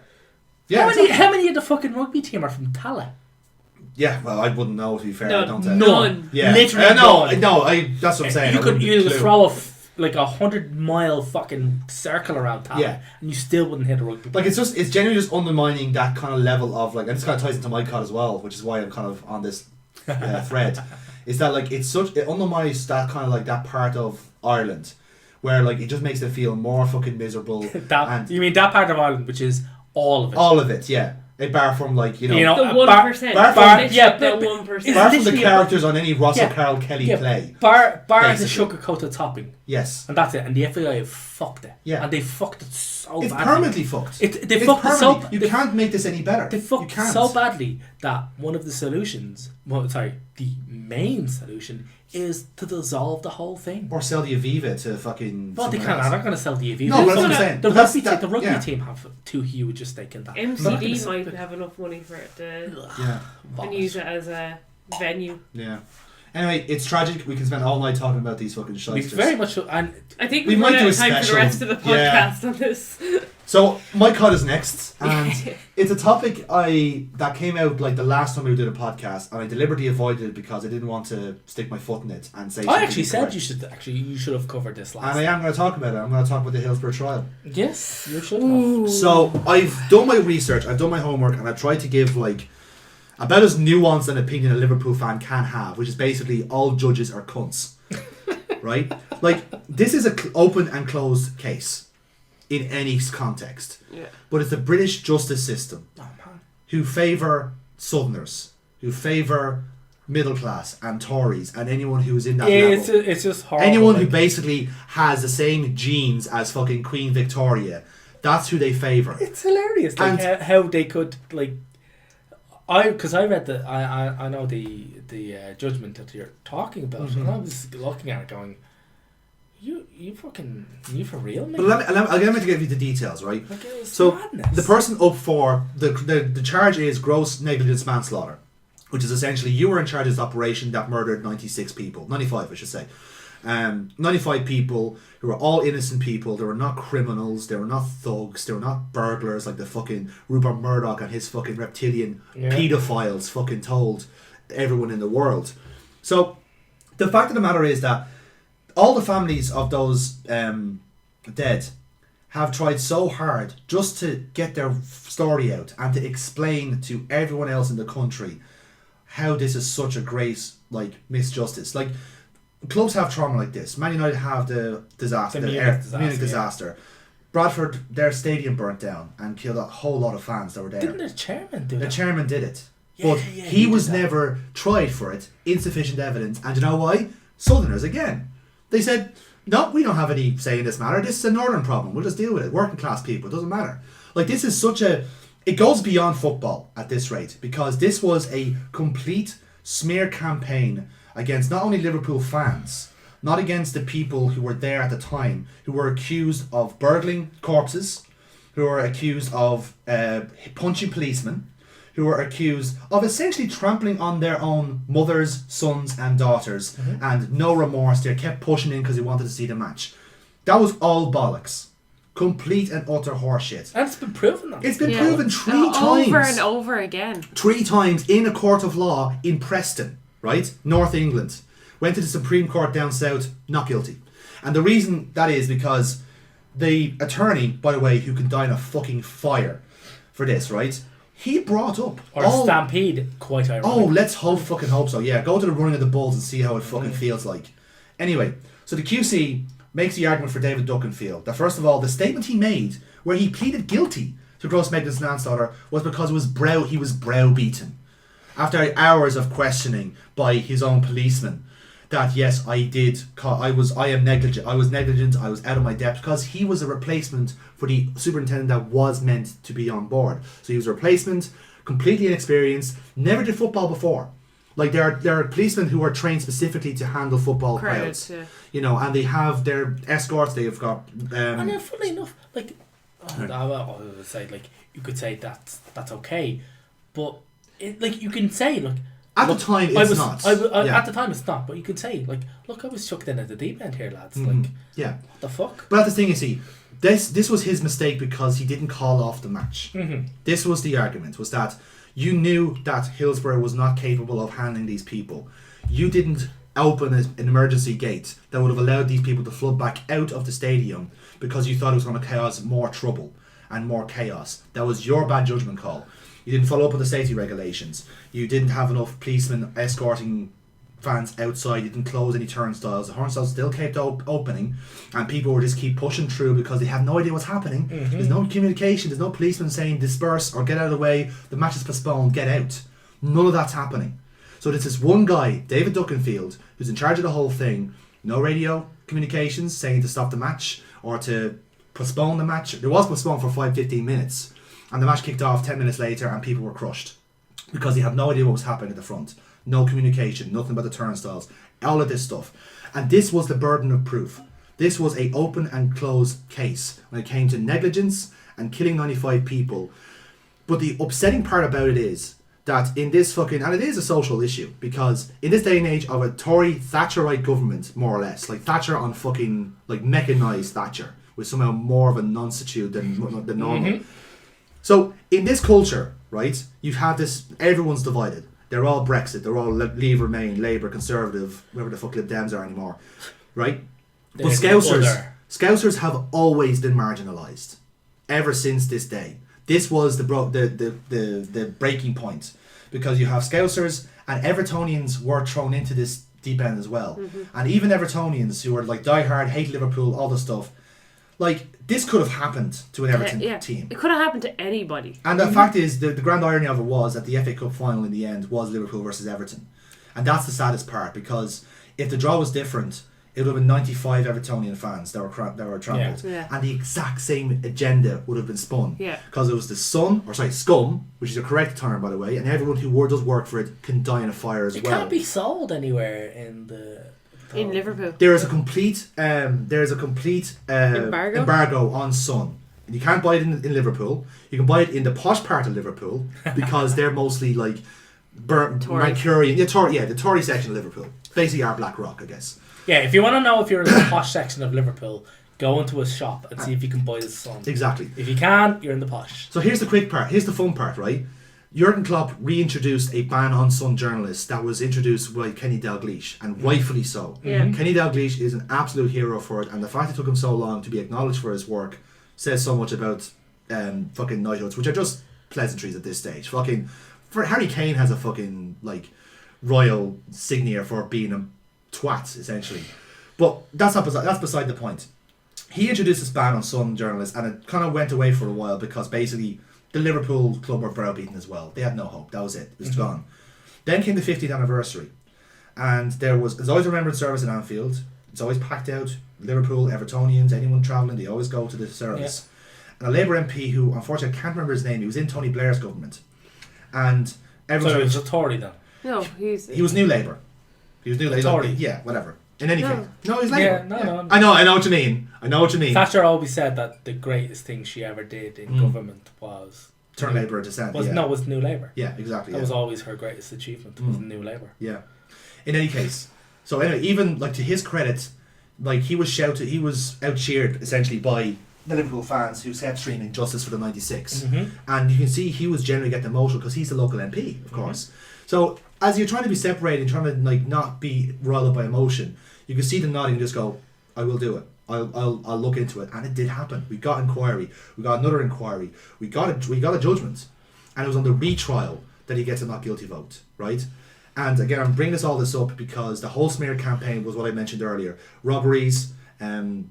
[SPEAKER 3] Yeah.
[SPEAKER 5] How many of the fucking rugby team are from Tala?
[SPEAKER 3] Yeah, well, I wouldn't know, to be fair. I don't.
[SPEAKER 4] None.
[SPEAKER 3] Yeah,
[SPEAKER 5] Literally
[SPEAKER 3] no,
[SPEAKER 5] none.
[SPEAKER 3] no. That's what I'm saying.
[SPEAKER 5] You
[SPEAKER 3] I
[SPEAKER 5] could
[SPEAKER 3] wouldn't
[SPEAKER 5] you
[SPEAKER 3] clue.
[SPEAKER 5] throw like 100-mile fucking circle around Tala,
[SPEAKER 3] Yeah.
[SPEAKER 5] and you still wouldn't hit a rugby.
[SPEAKER 3] Like it's genuinely just undermining that kind of level of like, and this kind of ties into my cod as well, which is why I'm kind of on this thread. Is that like it undermines that kind of like that part of Ireland, where like it just makes it feel more fucking miserable.
[SPEAKER 5] that
[SPEAKER 3] and
[SPEAKER 5] you mean that part of Ireland, which is all of it.
[SPEAKER 3] all of it, yeah. A bar from like
[SPEAKER 4] the
[SPEAKER 5] 1%.
[SPEAKER 3] bar
[SPEAKER 4] from
[SPEAKER 5] yeah,
[SPEAKER 4] the
[SPEAKER 5] but-
[SPEAKER 4] 1%.
[SPEAKER 3] bar from the
[SPEAKER 5] literally
[SPEAKER 3] characters on any Russell
[SPEAKER 5] Yeah.
[SPEAKER 3] Carroll Kelly play.
[SPEAKER 5] Bar is a
[SPEAKER 3] basically.
[SPEAKER 5] sugar-coated topping.
[SPEAKER 3] Yes.
[SPEAKER 5] And that's it. And the FAI have fucked it.
[SPEAKER 3] Yeah.
[SPEAKER 5] And they fucked it so
[SPEAKER 3] It's
[SPEAKER 5] badly.
[SPEAKER 3] permanently fucked.
[SPEAKER 5] They
[SPEAKER 3] It's
[SPEAKER 5] fucked it so...
[SPEAKER 3] permanently. You can't make this any better.
[SPEAKER 5] They
[SPEAKER 3] You
[SPEAKER 5] fucked
[SPEAKER 3] can't.
[SPEAKER 5] so badly that one of the solutions... the main solution is to dissolve the whole thing.
[SPEAKER 3] Or sell the Aviva to fucking.
[SPEAKER 5] Well, they
[SPEAKER 3] someone
[SPEAKER 5] can't.
[SPEAKER 3] else.
[SPEAKER 5] I'm not going to sell the Aviva.
[SPEAKER 3] No, but that's what I'm saying.
[SPEAKER 5] The
[SPEAKER 3] But that's-
[SPEAKER 5] rugby
[SPEAKER 3] yeah.
[SPEAKER 5] team have too huge a stake in that.
[SPEAKER 4] MCD might have enough money for it to
[SPEAKER 3] Yeah.
[SPEAKER 4] and use it as a venue.
[SPEAKER 3] Yeah. Anyway, it's tragic. We can spend all night talking about these fucking
[SPEAKER 5] We
[SPEAKER 3] shysters.
[SPEAKER 5] very much... And
[SPEAKER 4] I think
[SPEAKER 3] We
[SPEAKER 4] we've
[SPEAKER 3] might
[SPEAKER 4] run
[SPEAKER 3] do
[SPEAKER 4] out
[SPEAKER 3] a
[SPEAKER 4] of time for the
[SPEAKER 3] special.
[SPEAKER 4] rest of the
[SPEAKER 3] Yeah.
[SPEAKER 4] podcast on this.
[SPEAKER 3] So my cut is next, and it's a topic that came out like the last time we did a podcast, and I deliberately avoided it because I didn't want to stick my foot in it and say.
[SPEAKER 5] I
[SPEAKER 3] something
[SPEAKER 5] actually said
[SPEAKER 3] incorrect.
[SPEAKER 5] you should have covered this last.
[SPEAKER 3] And I am going to talk about it. I'm going to talk about the Hillsborough trial.
[SPEAKER 5] Yes, you should have.
[SPEAKER 3] So I've done my research, I've done my homework, and I've tried to give like about as nuanced an opinion a Liverpool fan can have, which is basically all judges are cunts, right? Like this is a open and closed case in any context, but it's the British justice system who favour Southerners, who favour middle class and Tories and anyone who is in that level.
[SPEAKER 5] It's just horrible.
[SPEAKER 3] Anyone who basically has the same genes as fucking Queen Victoria, that's who they favour.
[SPEAKER 5] It's hilarious, like how they could like. Because I read I know the judgment that you're talking about, and I was looking at it going, you for real, mate?
[SPEAKER 3] But I'll get to give you the details, right?
[SPEAKER 5] Like, it was
[SPEAKER 3] So
[SPEAKER 5] madness.
[SPEAKER 3] the person up for the charge is gross negligence manslaughter, which is essentially you were in charge of this operation that murdered 95 I should say. 95 people who were all innocent people. They were not criminals, they were not thugs, they were not burglars like the fucking Rupert Murdoch and his fucking reptilian paedophiles fucking told everyone in the world. So the fact of the matter is that all the families of those dead have tried so hard just to get their story out and to explain to everyone else in the country how this is such a great like misjustice. Like clubs have trauma like this. Man United have the disaster, Munich disaster. Bradford, their stadium burnt down and killed a whole lot of fans that were there.
[SPEAKER 5] Didn't the chairman do
[SPEAKER 3] The
[SPEAKER 5] that?
[SPEAKER 3] chairman did it.
[SPEAKER 5] Yeah,
[SPEAKER 3] But
[SPEAKER 5] yeah,
[SPEAKER 3] he was
[SPEAKER 5] did that.
[SPEAKER 3] never tried for it. Insufficient evidence. And you know why? Southerners again. They said, no, we don't have any say in this matter. This is a northern problem. We'll just deal with it. Working class people. It doesn't matter. Like this is such a... It goes beyond football at this rate because this was a complete smear campaign against not only Liverpool fans, not against the people who were there at the time, who were accused of burgling corpses, who were accused of punching policemen, who were accused of essentially trampling on their own mothers, sons and daughters, and no remorse. They kept pushing in because they wanted to see the match. That was all bollocks. Complete and utter horseshit.
[SPEAKER 5] And it's been proven that.
[SPEAKER 3] It's been proven three times.
[SPEAKER 4] Over and over again.
[SPEAKER 3] 3 times in a court of law in Preston, right? North England. Went to the Supreme Court down south, not guilty. And the reason that is because the attorney, by the way, who can die in a fucking fire for this, right? He brought up...
[SPEAKER 5] Or a stampede, quite ironic.
[SPEAKER 3] Let's fucking hope so. Yeah, go to the running of the Bulls and see how it fucking feels like. Anyway, so the QC makes the argument for David Duckenfield that first of all, the statement he made where he pleaded guilty to gross negligence manslaughter was because he was browbeaten after hours of questioning by his own policeman. That yes, I am negligent. I was negligent. I was out of my depth because he was a replacement for the superintendent that was meant to be on board. So he was a replacement, completely inexperienced, never did football before. Like there are policemen who are trained specifically to handle football crowds.
[SPEAKER 4] Yeah.
[SPEAKER 3] You know, and they have their escorts. They've got.
[SPEAKER 5] And then, funnily enough, like I would say, like you could say that's okay, but you can say like.
[SPEAKER 3] At the time, it's not.
[SPEAKER 5] At the time, it's not. But you could say, like, look, I was chucked in at the deep end here, lads. Like,
[SPEAKER 3] yeah,
[SPEAKER 5] what the fuck?
[SPEAKER 3] But the thing is, this was his mistake because he didn't call off the match. This was the argument: was that you knew that Hillsborough was not capable of handling these people. You didn't open an emergency gate that would have allowed these people to flood back out of the stadium because you thought it was going to cause more trouble and more chaos. That was your bad judgment call. You didn't follow up with the safety regulations. You didn't have enough policemen escorting fans outside. You didn't close any turnstiles. The turnstiles still kept opening, and people were just keep pushing through because they have no idea what's happening. There's no communication. There's no policeman saying disperse or get out of the way. The match is postponed. Get out. None of that's happening. So there's this one guy, David Duckenfield, who's in charge of the whole thing. No radio communications saying to stop the match or to postpone the match. It was postponed for 15 minutes, and the match kicked off 10 minutes later, and people were crushed because they had no idea what was happening at the front. No communication, nothing about the turnstiles, all of this stuff. And this was the burden of proof. This was a open and closed case when it came to negligence and killing 95 people. But the upsetting part about it is that in this fucking, and it is a social issue, because in this day and age of a Tory Thatcherite government, more or less, like Thatcher on fucking, like mechanised Thatcher, with somehow more of a non-stitute than normal. So in this culture, right, you have this, everyone's divided. They're all Brexit, they're all Leave, Remain, Labour, Conservative, whatever the fuck Lib Dems are anymore, right? But Scousers have always been marginalised, ever since this day. This was the breaking point, because you have Scousers and Evertonians were thrown into this deep end as well. And even Evertonians who were like diehard, hate Liverpool, all the stuff, like this could have happened to an Everton team.
[SPEAKER 4] It could have happened to anybody.
[SPEAKER 3] And the fact is, the grand irony of it was that the FA Cup final in the end was Liverpool versus Everton. And that's the saddest part, because if the draw was different, it would have been 95 Evertonian fans that were trampled. And the exact same agenda would have been spun. Because it was the scum, which is a correct term, by the way, and everyone who does work for it can die in a fire as well.
[SPEAKER 5] It can't be sold anywhere in
[SPEAKER 4] Liverpool.
[SPEAKER 3] There is a complete embargo on Sun. You can't buy it in Liverpool. You can buy it in the posh part of Liverpool because they're mostly like Mercurian. The Tory section of Liverpool. Basically our Black Rock, I guess.
[SPEAKER 5] Yeah, if you want to know if you're in the posh section of Liverpool, go into a shop and see if you can buy the Sun.
[SPEAKER 3] Exactly.
[SPEAKER 5] If you can, you're in the posh.
[SPEAKER 3] So here's the quick part. Here's the fun part, right? Jurgen Klopp reintroduced a ban on Sun journalists that was introduced by Kenny Dalglish, and rightfully so. Kenny Dalglish is an absolute hero for it, and the fact it took him so long to be acknowledged for his work says so much about fucking knighthoods, which are just pleasantries at this stage. Fucking, for Harry Kane has a fucking like royal signia for being a twat, essentially. But that's beside the point. He introduced this ban on Sun journalists, and it kind of went away for a while because basically the Liverpool club were browbeaten as well. They had no hope. That was it. It was gone. Then came the 50th anniversary, and there's always a remembrance service in Anfield. It's always packed out. Liverpool, Evertonians, anyone travelling, they always go to the service. And a Labour MP who, unfortunately, I can't remember his name. He was in Tony Blair's government, and everyone.
[SPEAKER 5] So he was a Tory then?
[SPEAKER 4] No, he
[SPEAKER 3] was New Labour. He was New Labour.
[SPEAKER 5] Tory.
[SPEAKER 3] Yeah, whatever. In any case, no, he's
[SPEAKER 5] Labour.
[SPEAKER 3] No. I know what you mean.
[SPEAKER 5] Thatcher always said that the greatest thing she ever did in government was
[SPEAKER 3] turn Labour into dissent.
[SPEAKER 5] Was New Labour.
[SPEAKER 3] Yeah, exactly.
[SPEAKER 5] That was always her greatest achievement. Was New Labour.
[SPEAKER 3] Yeah. In any case, so anyway, even like to his credit, like he was out cheered essentially by the Liverpool fans who kept screaming justice for the 96, and you can see he was generally getting emotional because he's the local MP, of course. So as you're trying to be separated, trying to like not be riled up by emotion, you can see them nodding and just go, I will do it. I'll look into it. And it did happen. We got inquiry. We got another inquiry. We got a judgment. And it was on the retrial that he gets a not guilty vote, right? And again, I'm bringing this up because the whole smear campaign was what I mentioned earlier. Robberies,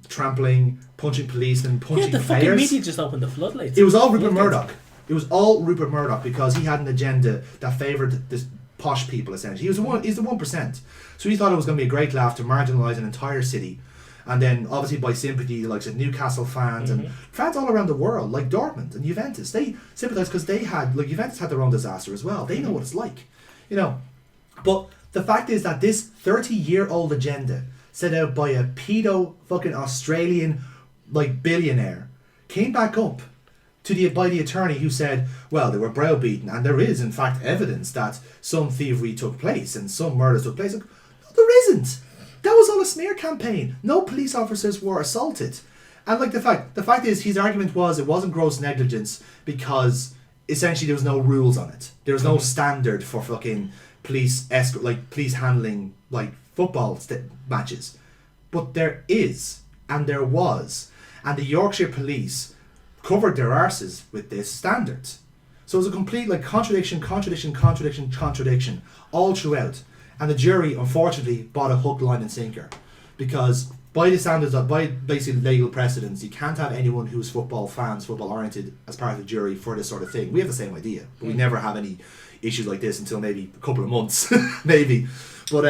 [SPEAKER 3] trampling, punching policemen, punching
[SPEAKER 5] the
[SPEAKER 3] players.
[SPEAKER 5] fucking media just opened the floodlights.
[SPEAKER 3] It was all Rupert Murdoch. It was all Rupert Murdoch because he had an agenda that favoured this posh people, essentially. He's the 1%. So he thought it was going to be a great laugh to marginalise an entire city. And then, obviously, by sympathy, the likes of Newcastle fans and fans all around the world, like Dortmund and Juventus, they sympathised because Juventus had their own disaster as well. They know what it's like, you know. But the fact is that this 30-year-old agenda set out by a pedo fucking Australian, like, billionaire came back up by the attorney who said, well, they were browbeaten and there is, in fact, evidence that some thievery took place and some murders took place. Like, no, there isn't. That was all a smear campaign. No police officers were assaulted. And like the fact is his argument was it wasn't gross negligence because essentially there was no rules on it. There was no standard for fucking police handling like football matches. But there is, and there was. And the Yorkshire police covered their arses with this standard. So it was a complete like contradiction all throughout. And the jury, unfortunately, bought a hook, line and sinker. Because by the standards of, by basically legal precedents, you can't have anyone who's football fans, football oriented, as part of the jury for this sort of thing. We have the same idea, but we never have any issues like this until maybe a couple of months, maybe. But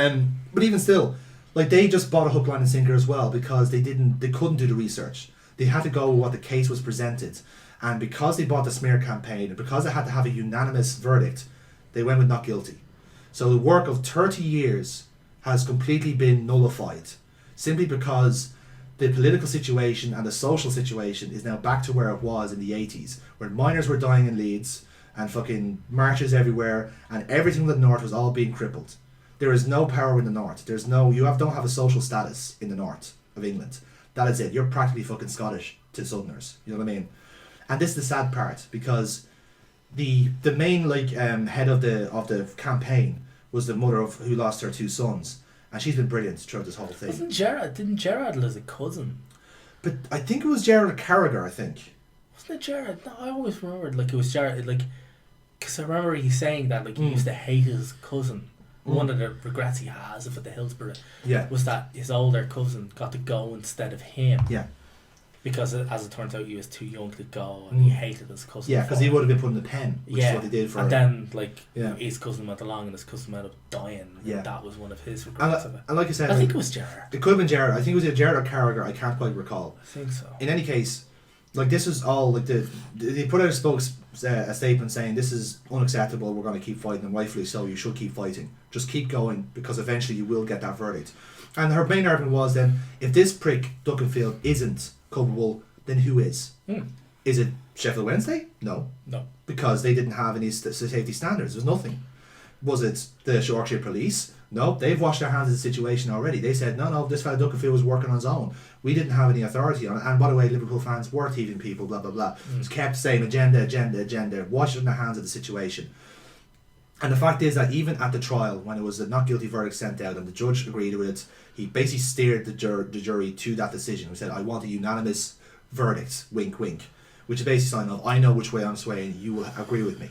[SPEAKER 3] even still, like, they just bought a hook, line and sinker as well, because they couldn't do the research. They had to go with what the case was presented. And because they bought the smear campaign, and because they had to have a unanimous verdict, they went with not guilty. So the work of 30 years has completely been nullified, simply because the political situation and the social situation is now back to where it was in the 80s, where miners were dying in Leeds, and fucking marches everywhere, and everything in the north was all being crippled. There is no power in the north. Don't have a social status in the north of England. That is it. You're practically fucking Scottish to Southerners. You know what I mean? And this is the sad part, because the main head of the campaign was the mother of who lost her 2 sons, and she's been brilliant throughout this whole thing.
[SPEAKER 5] Didn't Gerard lose a cousin?
[SPEAKER 3] But I think it was Gerard Carragher. I think
[SPEAKER 5] wasn't it Gerard? No, I always remembered it was Gerard. Because I remember he saying that he used to hate his cousin. One of the regrets he has for the Hillsborough was that his older cousin got to go instead of him.
[SPEAKER 3] Yeah.
[SPEAKER 5] Because as it turns out, he was too young to go, and he hated his cousin.
[SPEAKER 3] Yeah, because he would have been put in the pen, which is what they did for.
[SPEAKER 5] And then his cousin went along, and his cousin ended up dying.
[SPEAKER 3] Yeah,
[SPEAKER 5] and that was one of his regrets of it.
[SPEAKER 3] And like I said,
[SPEAKER 5] I think it was Gerard.
[SPEAKER 3] It could have been Gerard. I think it was either Gerard or Carragher. I can't quite recall.
[SPEAKER 5] I think so.
[SPEAKER 3] In any case, this was all they put out a statement saying this is unacceptable. We're going to keep fighting, and rightfully so. You should keep fighting. Just keep going, because eventually you will get that verdict. And her main argument was then, if this prick Duckenfield isn't culpable, then who is? Is it Sheffield Wednesday? No. Because they didn't have any safety standards. There's nothing. Was it the Yorkshire Police? No. They've washed their hands of the situation already. They said, no, this fella Duckenfield was working on his own. We didn't have any authority on it. And by the way, Liverpool fans were thieving people, blah, blah, blah. Just kept saying agenda, washing their hands of the situation. And the fact is that even at the trial, when it was a not guilty verdict sent out and the judge agreed with it, he basically steered the jury to that decision. He said, I want a unanimous verdict, wink, wink, which is basically sign off. I know which way I'm swaying. You will agree with me.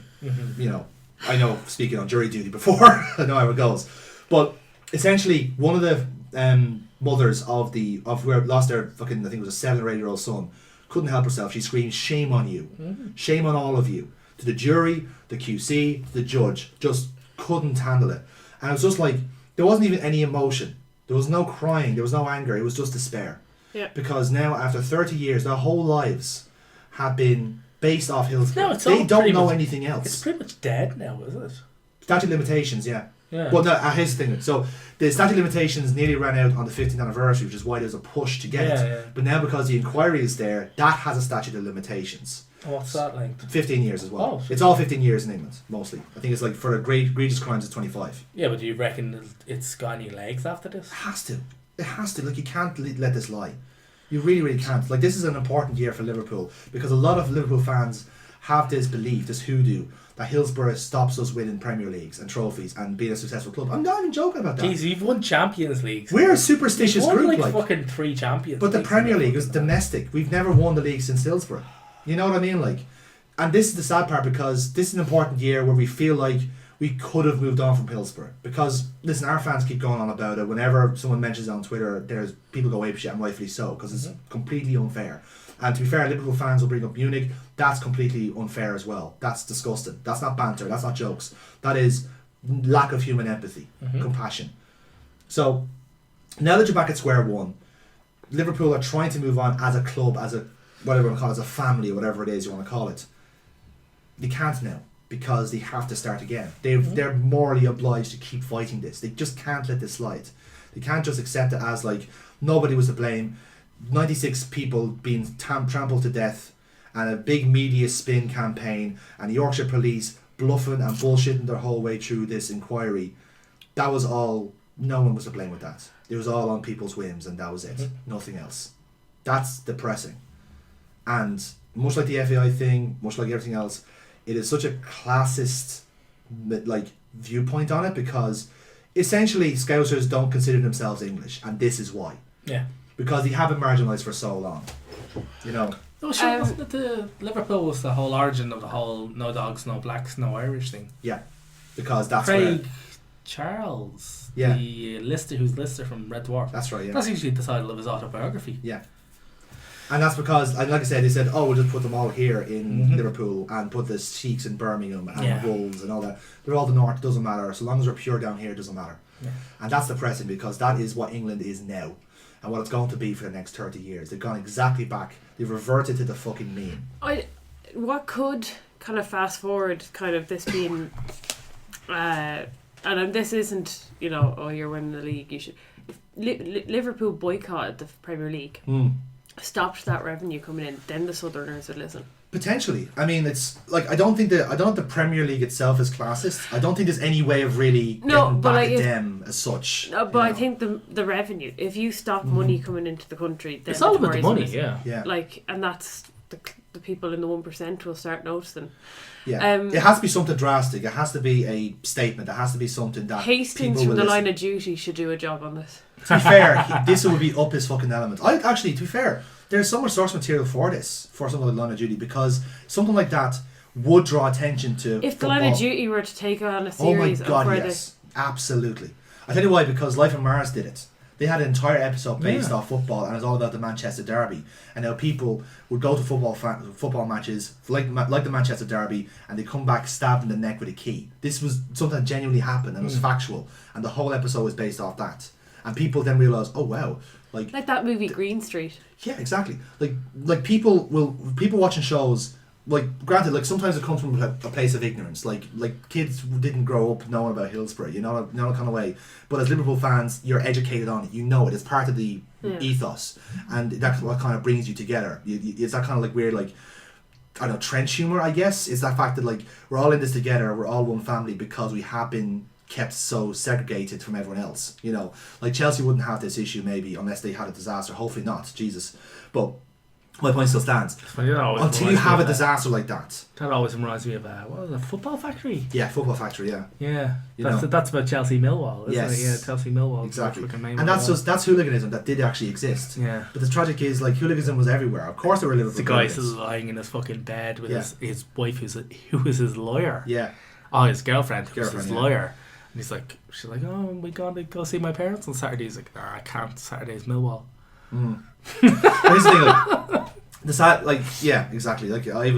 [SPEAKER 3] You know, I know, speaking on jury duty before, I know how it goes. But essentially, one of the mothers of who lost their fucking, I think it was a 7 or 8 year old son, couldn't help herself. She screamed, "Shame on you! Shame on all of you!" To the jury, the QC, the judge, just couldn't handle it. And it was just like, there wasn't even any emotion. There was no crying. There was no anger. It was just despair.
[SPEAKER 4] Yeah.
[SPEAKER 3] Because now, after 30 years, their whole lives have been based off Hillsborough.
[SPEAKER 5] No, it's
[SPEAKER 3] they
[SPEAKER 5] all
[SPEAKER 3] don't know
[SPEAKER 5] much,
[SPEAKER 3] anything else.
[SPEAKER 5] It's pretty much dead now, is it?
[SPEAKER 3] Statute of limitations, yeah.
[SPEAKER 5] Yeah.
[SPEAKER 3] Well, no, here's the thing. So, the statute of limitations nearly ran out on the 15th anniversary, which is why there's a push to get it.
[SPEAKER 5] Yeah.
[SPEAKER 3] But now, because the inquiry is there, that has a statute of limitations.
[SPEAKER 5] What's that length?
[SPEAKER 3] 15 years as well.
[SPEAKER 5] Oh,
[SPEAKER 3] it's all 15 years in England, mostly. I think it's for egregious crimes, it's 25.
[SPEAKER 5] Yeah, but do you reckon it's got any legs after this?
[SPEAKER 3] It has to. It has to. You can't let this lie. You really, really can't. This is an important year for Liverpool, because a lot of Liverpool fans have this belief, this hoodoo, that Hillsborough stops us winning Premier Leagues and trophies and being a successful club. I'm not even joking about that.
[SPEAKER 5] Jeez, you've won Champions Leagues.
[SPEAKER 3] We're a superstitious
[SPEAKER 5] won
[SPEAKER 3] group.
[SPEAKER 5] Fucking 3 Champions
[SPEAKER 3] But the
[SPEAKER 5] Leagues
[SPEAKER 3] Premier League is domestic. We've never won the league since Hillsborough. You know what I mean? And this is the sad part, because this is an important year where we feel like we could have moved on from Hillsborough. Because, listen, our fans keep going on about it. Whenever someone mentions it on Twitter, there's people go apeshit, and rightfully so, because it's completely unfair. And to be fair, Liverpool fans will bring up Munich. That's completely unfair as well. That's disgusting. That's not banter. That's not jokes. That is lack of human empathy, compassion. So, now that you're back at square one, Liverpool are trying to move on as a club, as a, whatever you want to call it, as a family, whatever it is you want to call it. They can't now, because they have to start again. They're morally obliged to keep fighting this. They just can't let this slide. They can't just accept it as nobody was to blame. 96 people being trampled to death, and a big media spin campaign, and the Yorkshire Police bluffing and bullshitting their whole way through this inquiry. That was all. No one was to blame with that. It was all on people's whims, and that was it. Nothing else. That's depressing. And much like the FAI thing, much like everything else, it is such a classist viewpoint on it, because essentially Scousers don't consider themselves English, and this is why.
[SPEAKER 5] Yeah.
[SPEAKER 3] Because they have been marginalised for so long. You know.
[SPEAKER 5] No, sure, wasn't it the Liverpool was the whole origin of the whole no dogs, no blacks, no Irish thing?
[SPEAKER 3] Yeah. Because that's
[SPEAKER 5] Craig Charles,
[SPEAKER 3] Yeah.
[SPEAKER 5] the Lister, who's Lister from Red Dwarf.
[SPEAKER 3] That's right, yeah.
[SPEAKER 5] That's usually the title of his autobiography.
[SPEAKER 3] Yeah. And that's because, like I said, they said, oh, we'll just put them all here in Liverpool and put the Sheiks in Birmingham and Wolves and all that. They're all the north, doesn't matter. So long as we're pure down here, it doesn't matter. Yeah. And that's depressing because that is what England is now and what it's going to be for the next 30 years. They've gone exactly back. They've reverted to the fucking mean.
[SPEAKER 4] What could kind of fast forward kind of this being... and this isn't, you're winning the league, you should... If Liverpool boycotted the Premier League... stopped that revenue coming in, then the Southerners would listen. Potentially.
[SPEAKER 3] I mean, it's like I don't think the Premier League itself is classist. I don't think there's any way of really getting back at them as such.
[SPEAKER 4] No, but I think the revenue. If you stop money coming into the country, then
[SPEAKER 5] it's all about the money. Yeah.
[SPEAKER 4] Like, and that's the people in the 1% will start noticing.
[SPEAKER 3] Yeah. It has to be something drastic. It has to be a statement. It has to be something that
[SPEAKER 4] Hastings from the Line of Duty should do a job on this.
[SPEAKER 3] To be fair, this would be up his fucking element. To be fair, there's so much source material for this, for something like Line of Duty, because something like that would draw attention to
[SPEAKER 4] if the Line of Duty were to take on a series
[SPEAKER 3] oh my God, yes. Absolutely. I tell you why, because Life on Mars did it. They had an entire episode based off football, and it's all about the Manchester Derby. And how people would go to football matches like the Manchester Derby, and they come back stabbed in the neck with a key. This was something that genuinely happened, and it was factual. And the whole episode was based off that. And people then realise, oh wow, like
[SPEAKER 4] that movie Green Street.
[SPEAKER 3] Yeah, exactly. Like people watching shows. Like, granted, like sometimes it comes from a place of ignorance. Like kids didn't grow up knowing about Hillsborough, in a kind of way. But as Liverpool fans, you're educated on it. You know it. It's part of the ethos, and that's what kind of brings you together. It's that kind of like weird, like I don't know, trench humor. I guess it's that fact that like we're all in this together. We're all one family because we have been kept so segregated from everyone else. Like Chelsea wouldn't have this issue maybe unless they had a disaster. Hopefully not, Jesus. But my point still stands. Until you have a disaster like that.
[SPEAKER 5] That always reminds me of what was it, Football Factory?
[SPEAKER 3] Yeah, Football Factory. Yeah.
[SPEAKER 5] Yeah. That's about Chelsea Millwall, isn't it? Yeah, Chelsea Millwall.
[SPEAKER 3] Exactly. And that's hooliganism that did actually exist.
[SPEAKER 5] Yeah.
[SPEAKER 3] But the tragic is like hooliganism was everywhere. Of course there were Liverpool.
[SPEAKER 5] The guy still lying in his fucking bed with his wife who was his lawyer.
[SPEAKER 3] Yeah.
[SPEAKER 5] Oh, his girlfriend who was his lawyer. And she's like, oh, we gotta go see my parents on Saturday. He's like, I can't. Saturday's Millwall.
[SPEAKER 3] Here's the thing, exactly. Like I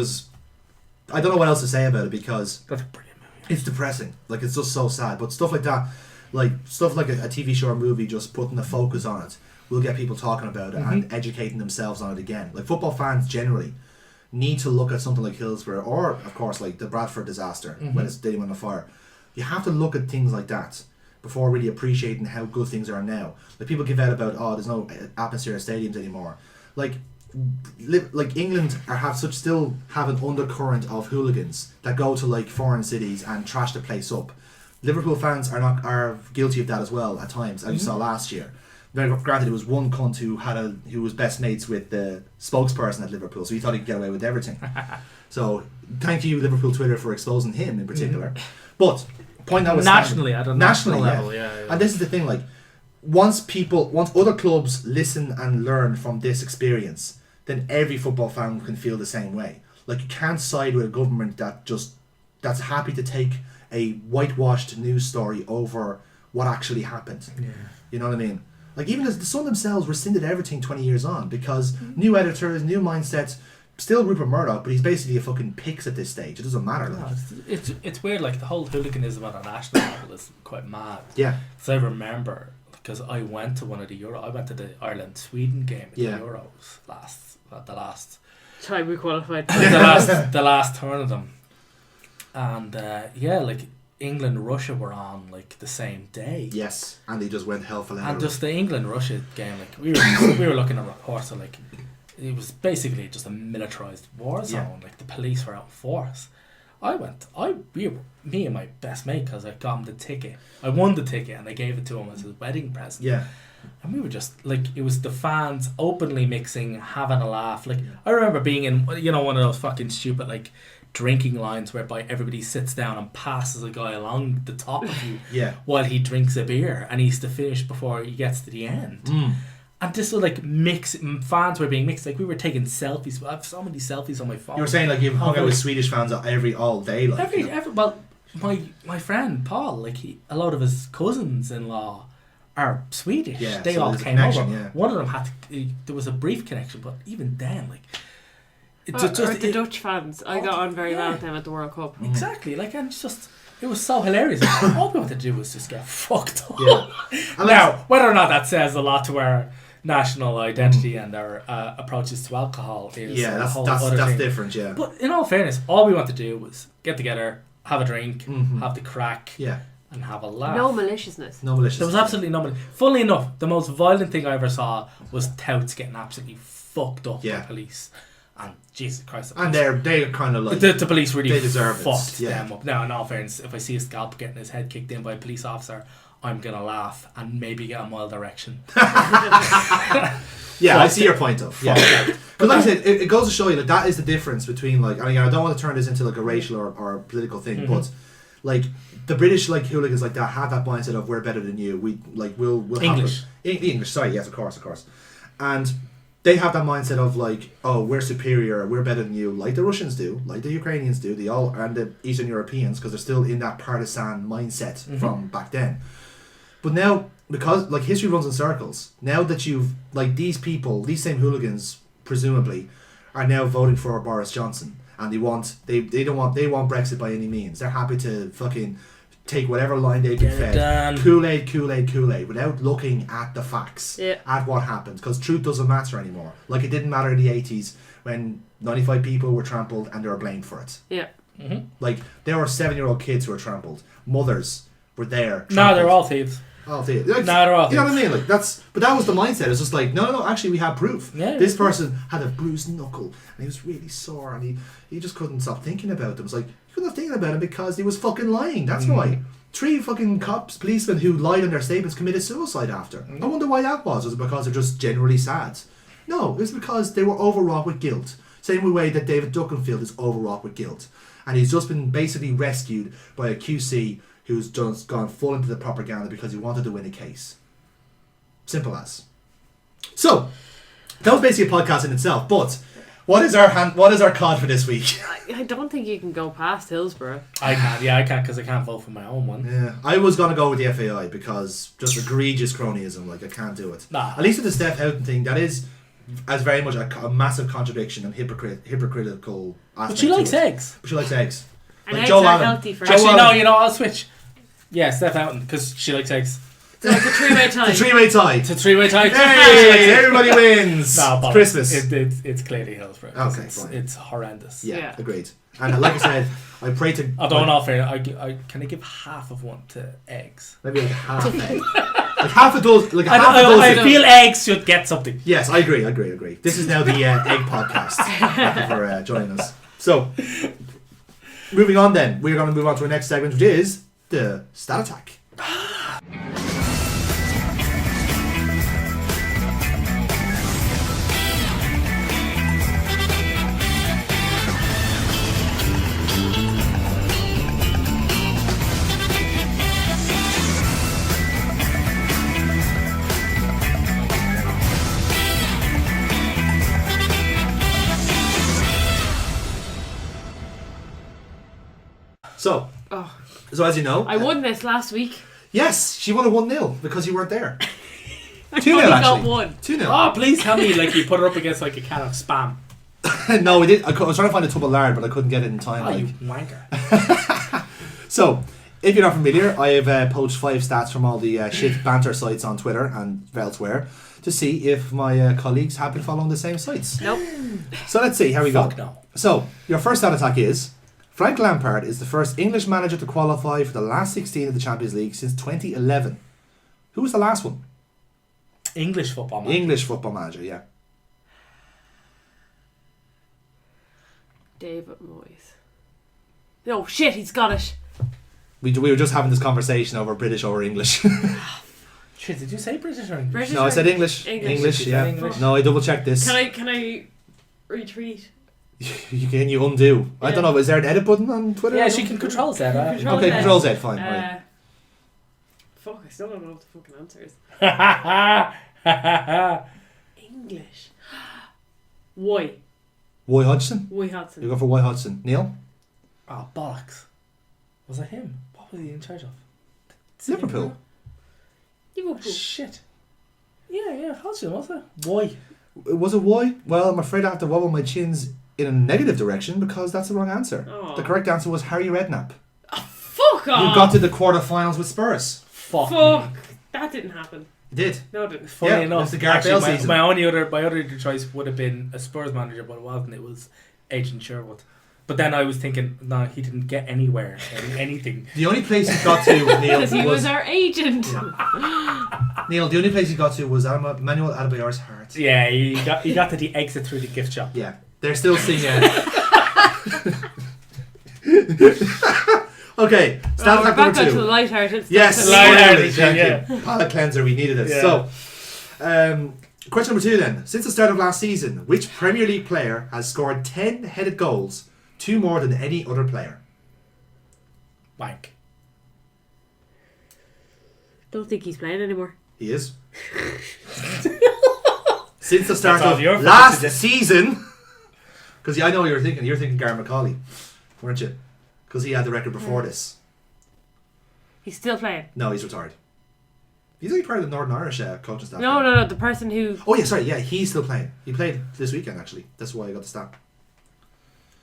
[SPEAKER 3] don't know what else to say about it because
[SPEAKER 5] that's a brilliant movie.
[SPEAKER 3] It's depressing. Like it's just so sad. But stuff like that, like stuff like a TV show or movie, just putting the focus on it will get people talking about it and educating themselves on it again. Like football fans generally need to look at something like Hillsborough or, of course, like the Bradford disaster when it's Stadium on the Fire. You have to look at things like that before really appreciating how good things are now. Like people give out about, there's no atmosphere at stadiums anymore. Like England still have an undercurrent of hooligans that go to like foreign cities and trash the place up. Liverpool fans are guilty of that as well at times, as you saw last year. Granted, it was one cunt who was best mates with the spokesperson at Liverpool, so he thought he could get away with everything. So thank you, Liverpool Twitter, for exposing him in particular. But point that was
[SPEAKER 5] nationally at a national level, yeah.
[SPEAKER 3] And this is the thing, like once other clubs listen and learn from this experience, then every football fan can feel the same way. Like you can't side with a government that's happy to take a whitewashed news story over what actually happened.
[SPEAKER 5] Yeah.
[SPEAKER 3] You know what I mean? Like even as the Sun themselves rescinded everything 20 years on because new editors, new mindsets. Still Rupert Murdoch, but he's basically a fucking pix at this stage. It doesn't matter.
[SPEAKER 5] No, it's weird. Like the whole hooliganism at a national level is quite mad.
[SPEAKER 3] Yeah.
[SPEAKER 5] So I remember because I went to one of the I went to the Ireland-Sweden game at the Euros the last
[SPEAKER 4] time we qualified.
[SPEAKER 5] the last turn of them, and like England-Russia were on like the same day.
[SPEAKER 3] Yes, and they just went hell for leather.
[SPEAKER 5] And just the England-Russia game, like we were looking at reports of like. It was basically just a militarised war zone.
[SPEAKER 3] Yeah.
[SPEAKER 5] Like the police were out in force. Me and my best mate, because I got him the ticket. I won the ticket and I gave it to him as his wedding present.
[SPEAKER 3] Yeah.
[SPEAKER 5] And we were just like, it was the fans openly mixing, having a laugh. Like I remember being in, one of those fucking stupid like drinking lines whereby everybody sits down and passes a guy along the top of you while he drinks a beer and he's to finish before he gets to the end. And this was like fans were being mixed. Like we were taking selfies. I have so many selfies on my phone.
[SPEAKER 3] You were saying like you've hung out with Swedish fans all day, like
[SPEAKER 5] every well, my friend Paul, like a lot of his cousins-in-law are Swedish.
[SPEAKER 3] Yeah,
[SPEAKER 5] they
[SPEAKER 3] so
[SPEAKER 5] all
[SPEAKER 3] there's a
[SPEAKER 5] came over.
[SPEAKER 3] connection, yeah.
[SPEAKER 5] One of them had to, there was a brief connection, but even then, like
[SPEAKER 4] Or the Dutch fans. I got on very well with them at the World Cup.
[SPEAKER 5] Exactly, like, and just it was so hilarious. All we wanted to do was just get fucked up.
[SPEAKER 3] Yeah.
[SPEAKER 5] Now, whether or not that says a lot to our national identity and our approaches to alcohol is a whole other
[SPEAKER 3] that's
[SPEAKER 5] thing.
[SPEAKER 3] different, yeah.
[SPEAKER 5] But in all fairness, all we wanted to do was get together, have a drink, have the crack,
[SPEAKER 3] Yeah.
[SPEAKER 5] and have a laugh.
[SPEAKER 4] No maliciousness.
[SPEAKER 3] No malicious.
[SPEAKER 5] There was absolutely no money. Funnily enough, the most violent thing I ever saw was touts getting absolutely fucked up by police. And Jesus Christ.
[SPEAKER 3] And they're kind of like...
[SPEAKER 5] The police really
[SPEAKER 3] they deserve
[SPEAKER 5] fucked
[SPEAKER 3] it. Yeah.
[SPEAKER 5] them up. Now, in all fairness, if I see a scalp getting his head kicked in by a police officer, I'm going to laugh and maybe get a mild erection.
[SPEAKER 3] Yeah, I see your point though. Yeah. But like I said, it goes to show you that that is the difference between, like, and again, I don't want to turn this into like a racial or political thing, but like the British like hooligans like that have that mindset of we're better than you. We'll
[SPEAKER 5] English.
[SPEAKER 3] English, sorry, yes, of course. And they have that mindset of like, oh, we're superior, we're better than you, like the Russians do, like the Ukrainians do, and the Eastern Europeans, because they're still in that partisan mindset from back then. But now, because like history runs in circles, now that you've like these people, these same hooligans, presumably, are now voting for Boris Johnson, and they want Brexit by any means. They're happy to fucking take whatever line they've been fed, Kool-Aid, without looking at the facts, at what happened, because truth doesn't matter anymore. Like it didn't matter in the 80s when 95 people were trampled and they were blamed for it.
[SPEAKER 4] Yeah.
[SPEAKER 3] Like there were 7-year-old kids who were trampled. Mothers were there.
[SPEAKER 5] No, they're all thieves.
[SPEAKER 3] Oh, like, no,
[SPEAKER 5] they're all
[SPEAKER 3] you know what I mean? Like but that was the mindset. It's just like, no, actually we have proof.
[SPEAKER 5] Yeah,
[SPEAKER 3] this person had a bruised knuckle and he was really sore and he just couldn't stop thinking about them. It's like, you couldn't have thinking about him because he was fucking lying. That's why. 3 fucking policemen who lied on their statements committed suicide after. I wonder why that was. Was it because they're just generally sad? No, it was because they were overwrought with guilt. Same way that David Duckenfield is overwrought with guilt. And he's just been basically rescued by a QC who's just gone full into the propaganda because he wanted to win a case. Simple as. So, that was basically a podcast in itself, but what is our cod for this week?
[SPEAKER 4] I don't think you can go past Hillsborough.
[SPEAKER 5] I can't because I can't vote for my own one.
[SPEAKER 3] Yeah, I was going to go with the FAI because just egregious cronyism, like I can't do it.
[SPEAKER 5] Nah.
[SPEAKER 3] At least with the Steph Houghton thing, that is as very much a massive contradiction and hypocritical aspect.
[SPEAKER 5] But she likes eggs.
[SPEAKER 3] But she likes eggs.
[SPEAKER 4] And
[SPEAKER 3] like
[SPEAKER 4] eggs
[SPEAKER 3] Joe
[SPEAKER 4] are
[SPEAKER 3] Allen.
[SPEAKER 4] healthy for
[SPEAKER 5] Actually,
[SPEAKER 4] everyone.
[SPEAKER 5] no, I'll switch. Yeah, Steph Houghton, because she likes eggs.
[SPEAKER 4] So it's a three-way tie.
[SPEAKER 3] It's a three-way tie.
[SPEAKER 5] It's a three-way tie.
[SPEAKER 3] Hey, everybody wins.
[SPEAKER 5] No,
[SPEAKER 3] It's Christmas.
[SPEAKER 5] It's clearly Hillsborough.
[SPEAKER 3] Okay,
[SPEAKER 5] it's,
[SPEAKER 3] fine.
[SPEAKER 5] it's horrendous.
[SPEAKER 3] Yeah, agreed. And like I said, I pray to...
[SPEAKER 5] I don't know if can I give half of one to eggs?
[SPEAKER 3] Maybe like half egg. Like half of those... Like half of those...
[SPEAKER 5] I feel eggs should get something.
[SPEAKER 3] Yes, I agree. This is now the egg podcast. Thank you for joining us. So, moving on then. We're going to move on to our next segment, which is the Stat Attack. So as you know...
[SPEAKER 4] I won this last week.
[SPEAKER 3] Yes, she won a 1-0 because you weren't there. 2-0
[SPEAKER 4] only got
[SPEAKER 3] actually.
[SPEAKER 4] one.
[SPEAKER 3] 2-0.
[SPEAKER 5] Oh, please tell me like you put her up against like a can of spam.
[SPEAKER 3] No, we did. I was trying to find a tub of lard, but I couldn't get it in time.
[SPEAKER 5] Oh,
[SPEAKER 3] like.
[SPEAKER 5] you wanker.
[SPEAKER 3] So, if you're not familiar, I have poached 5 stats from all the shit banter sites on Twitter and elsewhere to see if my colleagues have been following the same sites.
[SPEAKER 4] Nope.
[SPEAKER 3] So let's see. Here we go.
[SPEAKER 5] Fuck no.
[SPEAKER 3] So, your first stat attack is... Frank Lampard is the first English manager to qualify for the last 16 of the Champions League since 2011. Who was the last one?
[SPEAKER 5] English football manager.
[SPEAKER 3] English football manager, yeah.
[SPEAKER 4] David Moyes. No, shit, he's got it.
[SPEAKER 3] We were just having this conversation over British over English.
[SPEAKER 5] Shit, did you say British or English?
[SPEAKER 4] British
[SPEAKER 3] No, I said English.
[SPEAKER 4] English,
[SPEAKER 3] yeah.
[SPEAKER 5] English.
[SPEAKER 3] No, I double checked this.
[SPEAKER 4] Can I retweet?
[SPEAKER 3] You undo. I don't know. Is there an edit button on Twitter?
[SPEAKER 5] Yeah, she can control Z.
[SPEAKER 4] Control
[SPEAKER 3] Okay,
[SPEAKER 4] Z.
[SPEAKER 3] Control Z. Fine. Right.
[SPEAKER 4] Fuck, I still don't know what the fucking answer is. English.
[SPEAKER 3] Roy Hodgson.
[SPEAKER 4] Roy Hodgson.
[SPEAKER 3] You go for Roy Hodgson. Neil.
[SPEAKER 5] Oh, bollocks. Was it him? What was he in charge of?
[SPEAKER 3] Liverpool.
[SPEAKER 4] Liverpool.
[SPEAKER 5] Shit. Yeah, Hodgson, was it? Why?
[SPEAKER 3] Was it why? Well, I'm afraid I have to wobble my chins in a negative direction because that's the wrong answer.
[SPEAKER 4] Oh.
[SPEAKER 3] The correct answer was Harry Redknapp.
[SPEAKER 4] Fuck off!
[SPEAKER 3] You got to the quarterfinals with Spurs.
[SPEAKER 5] Fuck.
[SPEAKER 4] That didn't happen.
[SPEAKER 3] You did.
[SPEAKER 4] No, it didn't.
[SPEAKER 5] Funny
[SPEAKER 3] Yeah,
[SPEAKER 5] enough,
[SPEAKER 3] it's the Gareth
[SPEAKER 5] actually,
[SPEAKER 3] Bale season.
[SPEAKER 5] my other choice would have been a Spurs manager, but it wasn't. It was Agent Sherwood. But then I was thinking, no, he didn't get anywhere in anything.
[SPEAKER 3] The only place he got to, Neil,
[SPEAKER 4] Because he was our agent.
[SPEAKER 3] Neil, the only place he got to was Manuel Adebayor's heart.
[SPEAKER 5] Yeah, he got to the exit through the gift shop.
[SPEAKER 3] Yeah, they're still singing. Okay, stand
[SPEAKER 4] We're
[SPEAKER 3] back
[SPEAKER 4] back
[SPEAKER 3] number
[SPEAKER 4] onto
[SPEAKER 3] 2.
[SPEAKER 4] the light-hearted stuff.
[SPEAKER 3] Yes,
[SPEAKER 5] Light-hearted,
[SPEAKER 3] thank
[SPEAKER 5] yeah.
[SPEAKER 3] you. Palate cleanser, we needed it.
[SPEAKER 5] Yeah.
[SPEAKER 3] So, question number 2 then. Since the start of last season, which Premier League player has scored 10 headed goals, 2 more than any other player?
[SPEAKER 5] Bank.
[SPEAKER 4] Don't think he's playing anymore.
[SPEAKER 3] He is. Since the start
[SPEAKER 5] That's all your
[SPEAKER 3] of
[SPEAKER 5] fault,
[SPEAKER 3] last
[SPEAKER 5] is it?
[SPEAKER 3] season, because I know what you're thinking. You're thinking Gary McCauley, weren't you? Because he had the record before this.
[SPEAKER 4] He's still playing.
[SPEAKER 3] No, he's retired. He's only part of the Northern Irish coaching staff.
[SPEAKER 4] No. The person who...
[SPEAKER 3] Oh yeah, sorry. Yeah, he's still playing. He played this weekend actually. That's why I got the stat.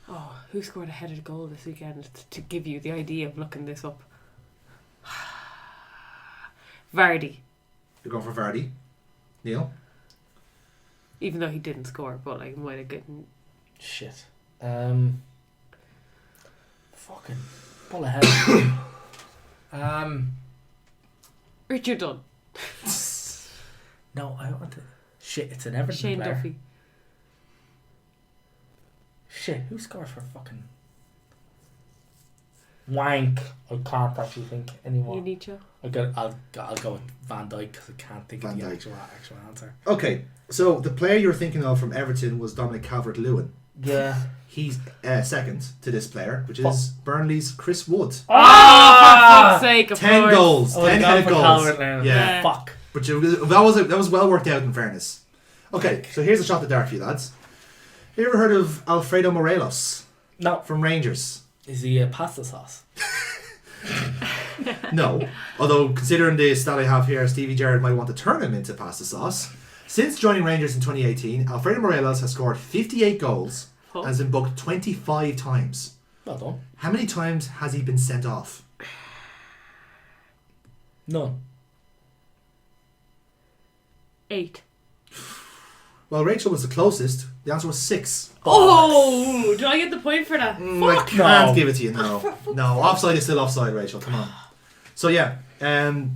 [SPEAKER 4] Oh, who scored a headed goal this weekend? To give you the idea of looking this up. Vardy.
[SPEAKER 3] You're going for Vardy, Neil.
[SPEAKER 4] Even though he didn't score, but like might have gotten...
[SPEAKER 5] Shit. Fucking pull ahead.
[SPEAKER 4] Richard Dunn.
[SPEAKER 5] No, I want to. Shit, it's an Everton
[SPEAKER 4] Shane
[SPEAKER 5] player.
[SPEAKER 4] Duffy.
[SPEAKER 5] Shit, who scored for fucking wank? I can't actually think anymore.
[SPEAKER 4] Unicho.
[SPEAKER 5] I'll go with Van Dijk because I can't think of the
[SPEAKER 3] Van Dijk.
[SPEAKER 5] actual answer.
[SPEAKER 3] Okay, so the player you're thinking of from Everton was Dominic Calvert-Lewin.
[SPEAKER 5] Yeah.
[SPEAKER 3] He's second to this player, which is Burnley's Chris Wood.
[SPEAKER 4] Oh, for fuck's sake, of
[SPEAKER 3] 10
[SPEAKER 4] course.
[SPEAKER 3] goals,
[SPEAKER 5] Oh,
[SPEAKER 3] 10
[SPEAKER 5] gone
[SPEAKER 3] headed
[SPEAKER 5] for
[SPEAKER 3] goals.
[SPEAKER 5] Calvert-Lewin.
[SPEAKER 3] Yeah,
[SPEAKER 5] Fuck.
[SPEAKER 3] but that was well worked out in fairness. Okay, so here's a shot at the dark for you lads. Have you ever heard of Alfredo Morelos
[SPEAKER 5] No.
[SPEAKER 3] from Rangers?
[SPEAKER 5] Is he a pasta sauce?
[SPEAKER 3] No, although considering the stat I have here, Stevie Gerrard might want to turn him into pasta sauce. Since joining Rangers in 2018, Alfredo Morelos has scored 58 goals and has been booked 25 times.
[SPEAKER 5] Well done.
[SPEAKER 3] How many times has he been sent off?
[SPEAKER 5] None.
[SPEAKER 4] 8.
[SPEAKER 3] Well, Rachel was the closest. The answer was 6.
[SPEAKER 4] Oh, do I get the point for that?
[SPEAKER 3] I can't
[SPEAKER 5] No.
[SPEAKER 3] give it to you, no. No, offside is still offside, Rachel. Come on. So yeah,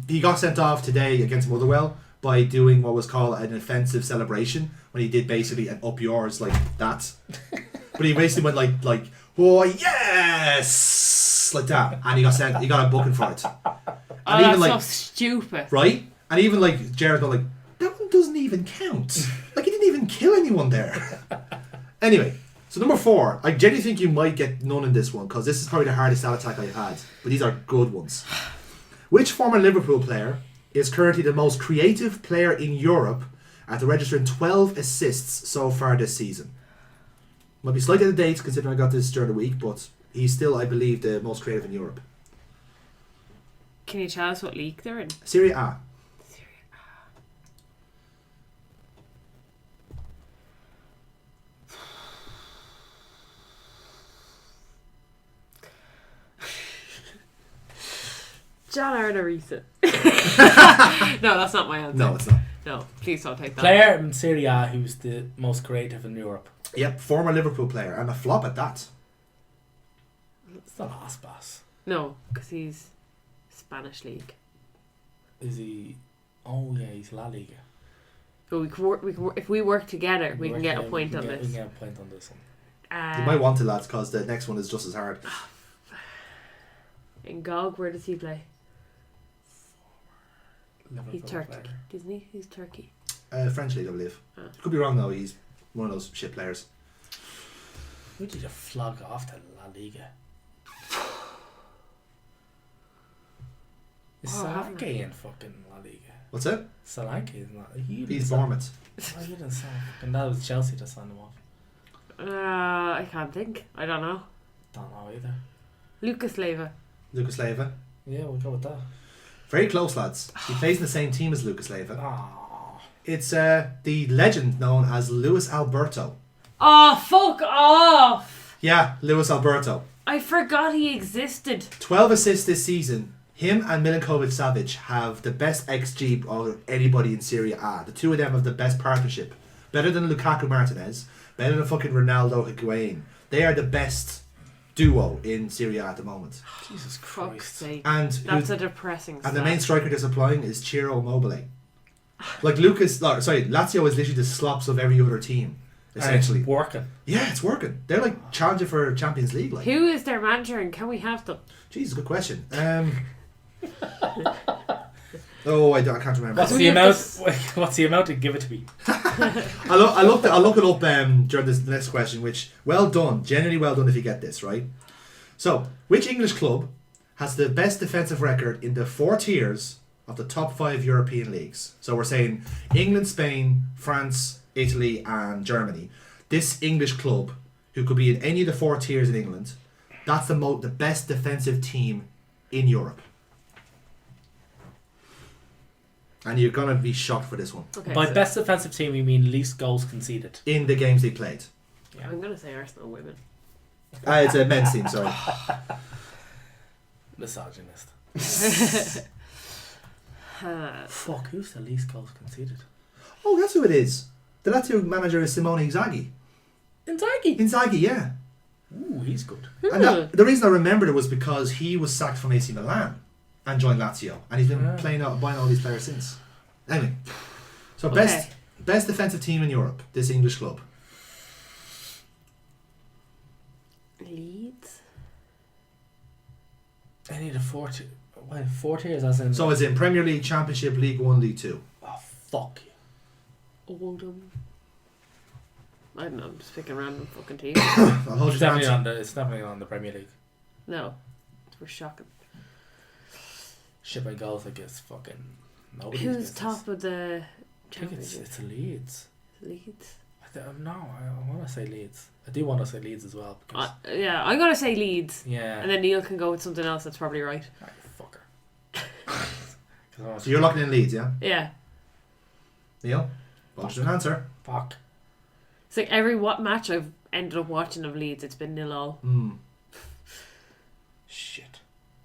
[SPEAKER 3] he got sent off today against Motherwell by doing what was called an offensive celebration, when he did basically an up yours like that. But he basically went like, oh yes, like that, and he got a booking for it.
[SPEAKER 4] Oh,
[SPEAKER 3] And
[SPEAKER 4] that's so stupid.
[SPEAKER 3] right, and even like Jared got like, that one doesn't even count. Like he didn't even kill anyone there. Anyway, so number 4, I genuinely think you might get none in this one because this is probably the hardest stat attack I've had, but these are good ones. Which former Liverpool player is currently the most creative player in Europe after registering 12 assists so far this season? Might be slightly out of date considering I got this during the week, but he's still, I believe, the most creative in Europe.
[SPEAKER 4] Can you tell us what league they're in?
[SPEAKER 3] Serie A.
[SPEAKER 4] John Arnorisa. No, that's not my answer.
[SPEAKER 3] No, it's not.
[SPEAKER 4] No, please don't take that.
[SPEAKER 5] Player in Serie A who's the most creative in Europe.
[SPEAKER 3] Yep, former Liverpool player, and a flop at that.
[SPEAKER 5] It's not Aspas.
[SPEAKER 4] No, because he's Spanish league.
[SPEAKER 5] Is he? Oh yeah, he's La Liga.
[SPEAKER 4] So if we work together, we can get a point on
[SPEAKER 5] We
[SPEAKER 4] this.
[SPEAKER 5] can get a point on this one.
[SPEAKER 3] You might want to, lads, because the next one is just as hard.
[SPEAKER 4] In Gog, where does he play?
[SPEAKER 5] Liverpool
[SPEAKER 4] He's Turkey,
[SPEAKER 5] player.
[SPEAKER 4] isn't he? He's Turkey.
[SPEAKER 3] French league, I believe.
[SPEAKER 4] Oh.
[SPEAKER 3] Could be wrong though. He's one of those shit players.
[SPEAKER 5] Who did you flog off to La Liga? Is Solanke in fucking La Liga?
[SPEAKER 3] What's it?
[SPEAKER 5] Solanke is not.
[SPEAKER 3] He's Bournemouth.
[SPEAKER 5] Oh, you didn't say. And that was Chelsea that signed him off.
[SPEAKER 4] I can't think. I don't know.
[SPEAKER 5] Don't know either.
[SPEAKER 4] Lucas Leiva.
[SPEAKER 3] Lucas Leiva.
[SPEAKER 5] Yeah, we'll go with that.
[SPEAKER 3] Very close, lads. He plays in the same team as Lucas Leiva.
[SPEAKER 5] Oh.
[SPEAKER 3] It's the legend known as Luis Alberto.
[SPEAKER 4] Oh, fuck off!
[SPEAKER 3] Yeah, Luis Alberto.
[SPEAKER 4] I forgot he existed.
[SPEAKER 3] 12 assists this season. Him and Milinkovic-Savic have the best XG of anybody in Serie A. The two of them have the best partnership. Better than Lukaku Martinez. Better than fucking Ronaldo Higuain. They are the best duo in Serie A at the moment.
[SPEAKER 5] Jesus
[SPEAKER 4] Fuck's
[SPEAKER 5] Christ.
[SPEAKER 4] sake.
[SPEAKER 3] And
[SPEAKER 4] That's a depressing
[SPEAKER 3] And the
[SPEAKER 4] stat.
[SPEAKER 3] main striker they're supplying is Ciro Immobile. Like Lazio is literally the slops of every other team, essentially.
[SPEAKER 5] And it's working.
[SPEAKER 3] Yeah, it's working. They're like challenging for Champions League. Like,
[SPEAKER 4] Who is their manager and can we have them?
[SPEAKER 3] Jesus, good question. I can't remember.
[SPEAKER 5] What's the amount? What's the amount to give it to me?
[SPEAKER 3] I'll look it up during this next question. Which, well done, genuinely well done if you get this right. So, which English club has the best defensive record in the 4 tiers of the top 5 European leagues? So we're saying England, Spain, France, Italy, and Germany. This English club, who could be in any of the 4 tiers in England, that's the best defensive team in Europe. And you're gonna be shocked for this one.
[SPEAKER 4] Okay,
[SPEAKER 5] By
[SPEAKER 4] so
[SPEAKER 5] best defensive team, you mean least goals conceded.
[SPEAKER 3] In the games they played.
[SPEAKER 4] I'm going to say Arsenal women.
[SPEAKER 3] It's a men's team, sorry.
[SPEAKER 5] Misogynist.
[SPEAKER 4] Uh,
[SPEAKER 5] Fuck, who's the least goals conceded?
[SPEAKER 3] Oh, that's who it is. The Lazio manager is Simone Inzaghi. Inzaghi, yeah.
[SPEAKER 5] Ooh, he's good.
[SPEAKER 3] And the reason I remembered it was because he was sacked from AC Milan and joined Lazio, and he's been buying all these players since. Anyway, so best defensive team in Europe, this English club.
[SPEAKER 4] Leeds?
[SPEAKER 5] Any of the 4 tiers? Wait, 4 tiers as in...
[SPEAKER 3] So it's in Premier League, Championship, League 1, League 2.
[SPEAKER 5] Oh, fuck you.
[SPEAKER 4] Oldham? I don't know, I'm just picking random fucking teams.
[SPEAKER 3] I'll hold
[SPEAKER 5] It's
[SPEAKER 3] you to
[SPEAKER 5] definitely,
[SPEAKER 3] answer.
[SPEAKER 5] it's definitely on the Premier League.
[SPEAKER 4] No. We're shocking.
[SPEAKER 5] Shit by goals, I guess, fucking... Nobody's
[SPEAKER 4] Who's
[SPEAKER 5] business.
[SPEAKER 4] top of the
[SPEAKER 5] I think
[SPEAKER 4] championship?
[SPEAKER 5] it's Leeds.
[SPEAKER 4] Leeds?
[SPEAKER 5] No, I want to say Leeds. I do want to say Leeds as well. Because,
[SPEAKER 4] Yeah, I'm going to say Leeds.
[SPEAKER 5] yeah.
[SPEAKER 4] And then Neil can go with something else that's probably right.
[SPEAKER 5] Ah, you fucker.
[SPEAKER 3] So you're locking in Leeds, yeah?
[SPEAKER 4] Yeah.
[SPEAKER 3] Neil? What's your answer?
[SPEAKER 5] Fuck.
[SPEAKER 4] It's like every match I've ended up watching of Leeds, it's been 0-0.
[SPEAKER 5] Shit.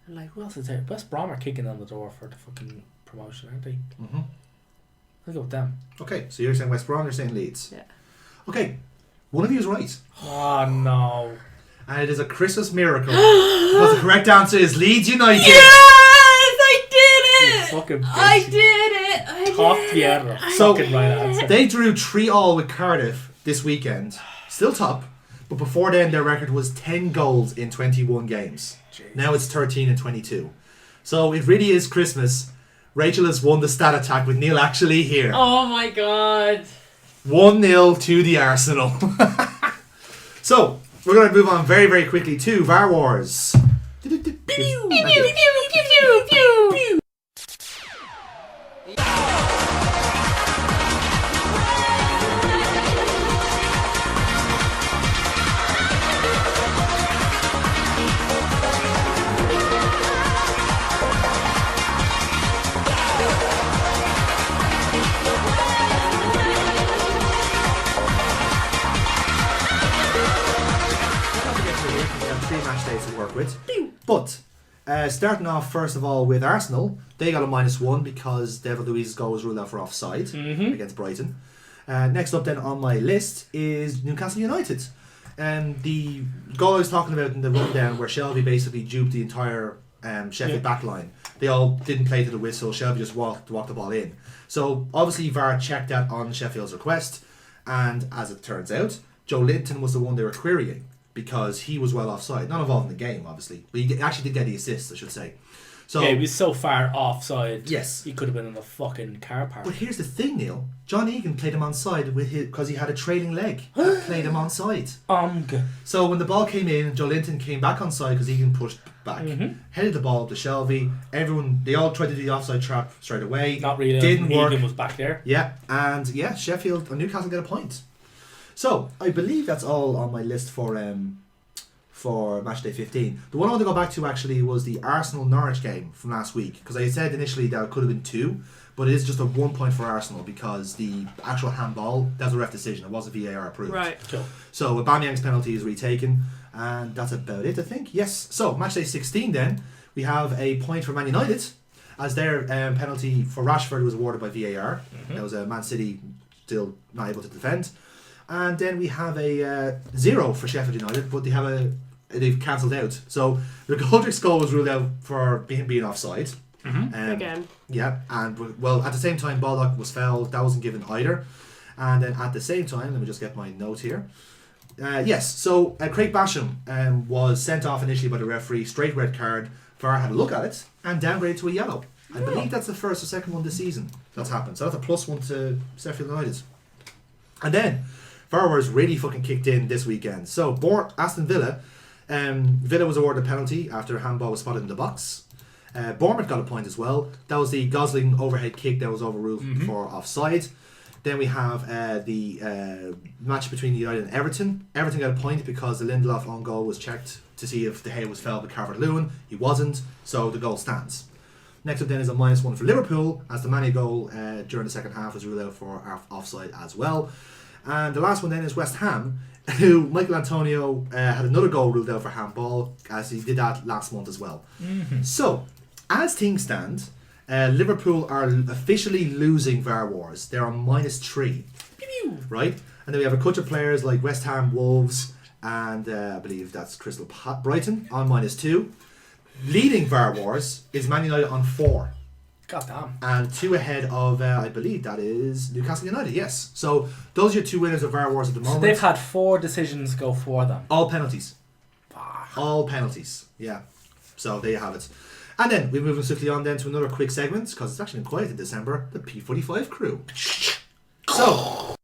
[SPEAKER 4] I'm like,
[SPEAKER 5] Who else is there? West Brom are kicking on the door for the fucking promotion, aren't they?
[SPEAKER 3] Mm-hmm.
[SPEAKER 5] I'll go with them.
[SPEAKER 3] Okay, so you're saying West Brom, you're saying Leeds.
[SPEAKER 4] Yeah.
[SPEAKER 3] Okay, one of you is right.
[SPEAKER 5] Oh, no.
[SPEAKER 3] And it is a Christmas miracle. Because the correct answer is Leeds United.
[SPEAKER 4] yes! I did it!
[SPEAKER 5] Fucking
[SPEAKER 4] I
[SPEAKER 5] bitch.
[SPEAKER 4] did it! I
[SPEAKER 5] Top
[SPEAKER 4] did
[SPEAKER 5] Tierra.
[SPEAKER 4] it!
[SPEAKER 3] So-
[SPEAKER 5] Fucking right answer.
[SPEAKER 3] They drew 3-3 with Cardiff this weekend. Still top. But before then, their record was 10 goals in 21 games.
[SPEAKER 5] Jesus.
[SPEAKER 3] Now it's 13 and 22. So it really is Christmas. Rachel has won the stat attack with Neil actually here.
[SPEAKER 4] Oh my god.
[SPEAKER 3] 1-0 to the Arsenal. So, we're going to move on very, very quickly to VAR Wars.
[SPEAKER 4] Pew, pew, pew, pew, pew, pew, pew.
[SPEAKER 3] To work with. But starting off first of all with Arsenal, they got a -1 because David Luiz's goal was ruled out for offside against Brighton. Next up then on my list is Newcastle United. And the goal I was talking about in the rundown where Shelby basically duped the entire Sheffield backline. They all didn't play to the whistle. Shelby just walked the ball in. So obviously VAR checked that on Sheffield's request, and as it turns out, Joe Linton was the one they were querying, because he was well offside. Not involved in the game, obviously. But he actually did get the assist, I should say. So,
[SPEAKER 5] yeah, he was so far offside.
[SPEAKER 3] Yes.
[SPEAKER 5] He could have been in the fucking car park.
[SPEAKER 3] but here's the thing, Neil. John Egan played him onside because he had a trailing leg. Played him onside. So when the ball came in, Joe Linton came back onside because Egan pushed back. Headed the ball up to Shelby. They all tried to do the offside trap straight away.
[SPEAKER 5] Not really.
[SPEAKER 3] Didn't work.
[SPEAKER 5] Egan was back there.
[SPEAKER 3] Yeah, and Sheffield and Newcastle get a point. So I believe that's all on my list for for matchday 15. The one I want to go back to actually was the Arsenal-Norwich game from last week, because I said initially that it could have been 2, but it is just a 1 point for Arsenal because the actual handball, that was a ref decision. It wasn't VAR approved.
[SPEAKER 4] Right.
[SPEAKER 5] Cool.
[SPEAKER 3] So Aubameyang's penalty is retaken, and that's about it, I think. Yes. So matchday 16 then, we have a point for Man United, as their penalty for Rashford was awarded by VAR. That was a Man City still not able to defend. And then we have a 0 for Sheffield United, but they've cancelled out. So the Goldrick's goal was ruled out for being offside.
[SPEAKER 4] Again.
[SPEAKER 3] Yeah, and well, at the same time, Baldock was fouled. That wasn't given either. And then at the same time, let me just get my note here. Yes, so Craig Basham was sent off initially by the referee, straight red card. VAR had a look at it and downgraded to a yellow. I believe that's the first or second one this season that's happened. So that's a +1 to Sheffield United. And then VAR Wars really fucking kicked in this weekend. So Aston Villa, Villa was awarded a penalty after a handball was spotted in the box. Bournemouth got a point as well. That was the Gosling overhead kick that was overruled for offside. Then we have the match between United and Everton. Everton got a point because the Lindelof on goal was checked to see if De Gea was fouled by Calvert-Lewin. He wasn't, so the goal stands. Next up then is a -1 for Liverpool, as the Mane goal during the second half was ruled out for offside as well. And the last one then is West Ham, who Michael Antonio had another goal ruled out for handball, as he did that last month as well. So, as things stand, Liverpool are officially losing VAR Wars. They're on -3. Right? And then we have a couple of players like West Ham, Wolves, and I believe that's Brighton on -2. Leading VAR Wars is Man United on 4.
[SPEAKER 5] God damn.
[SPEAKER 3] And 2 ahead of, I believe that is Newcastle United, yes. So those are your 2 winners of VAR Wars at the moment.
[SPEAKER 5] So they've had 4 decisions go for them.
[SPEAKER 3] All penalties. All penalties, yeah. So there you have it. And then we're moving swiftly on then to another quick segment, because it's actually been quiet in December, the P45 crew. So...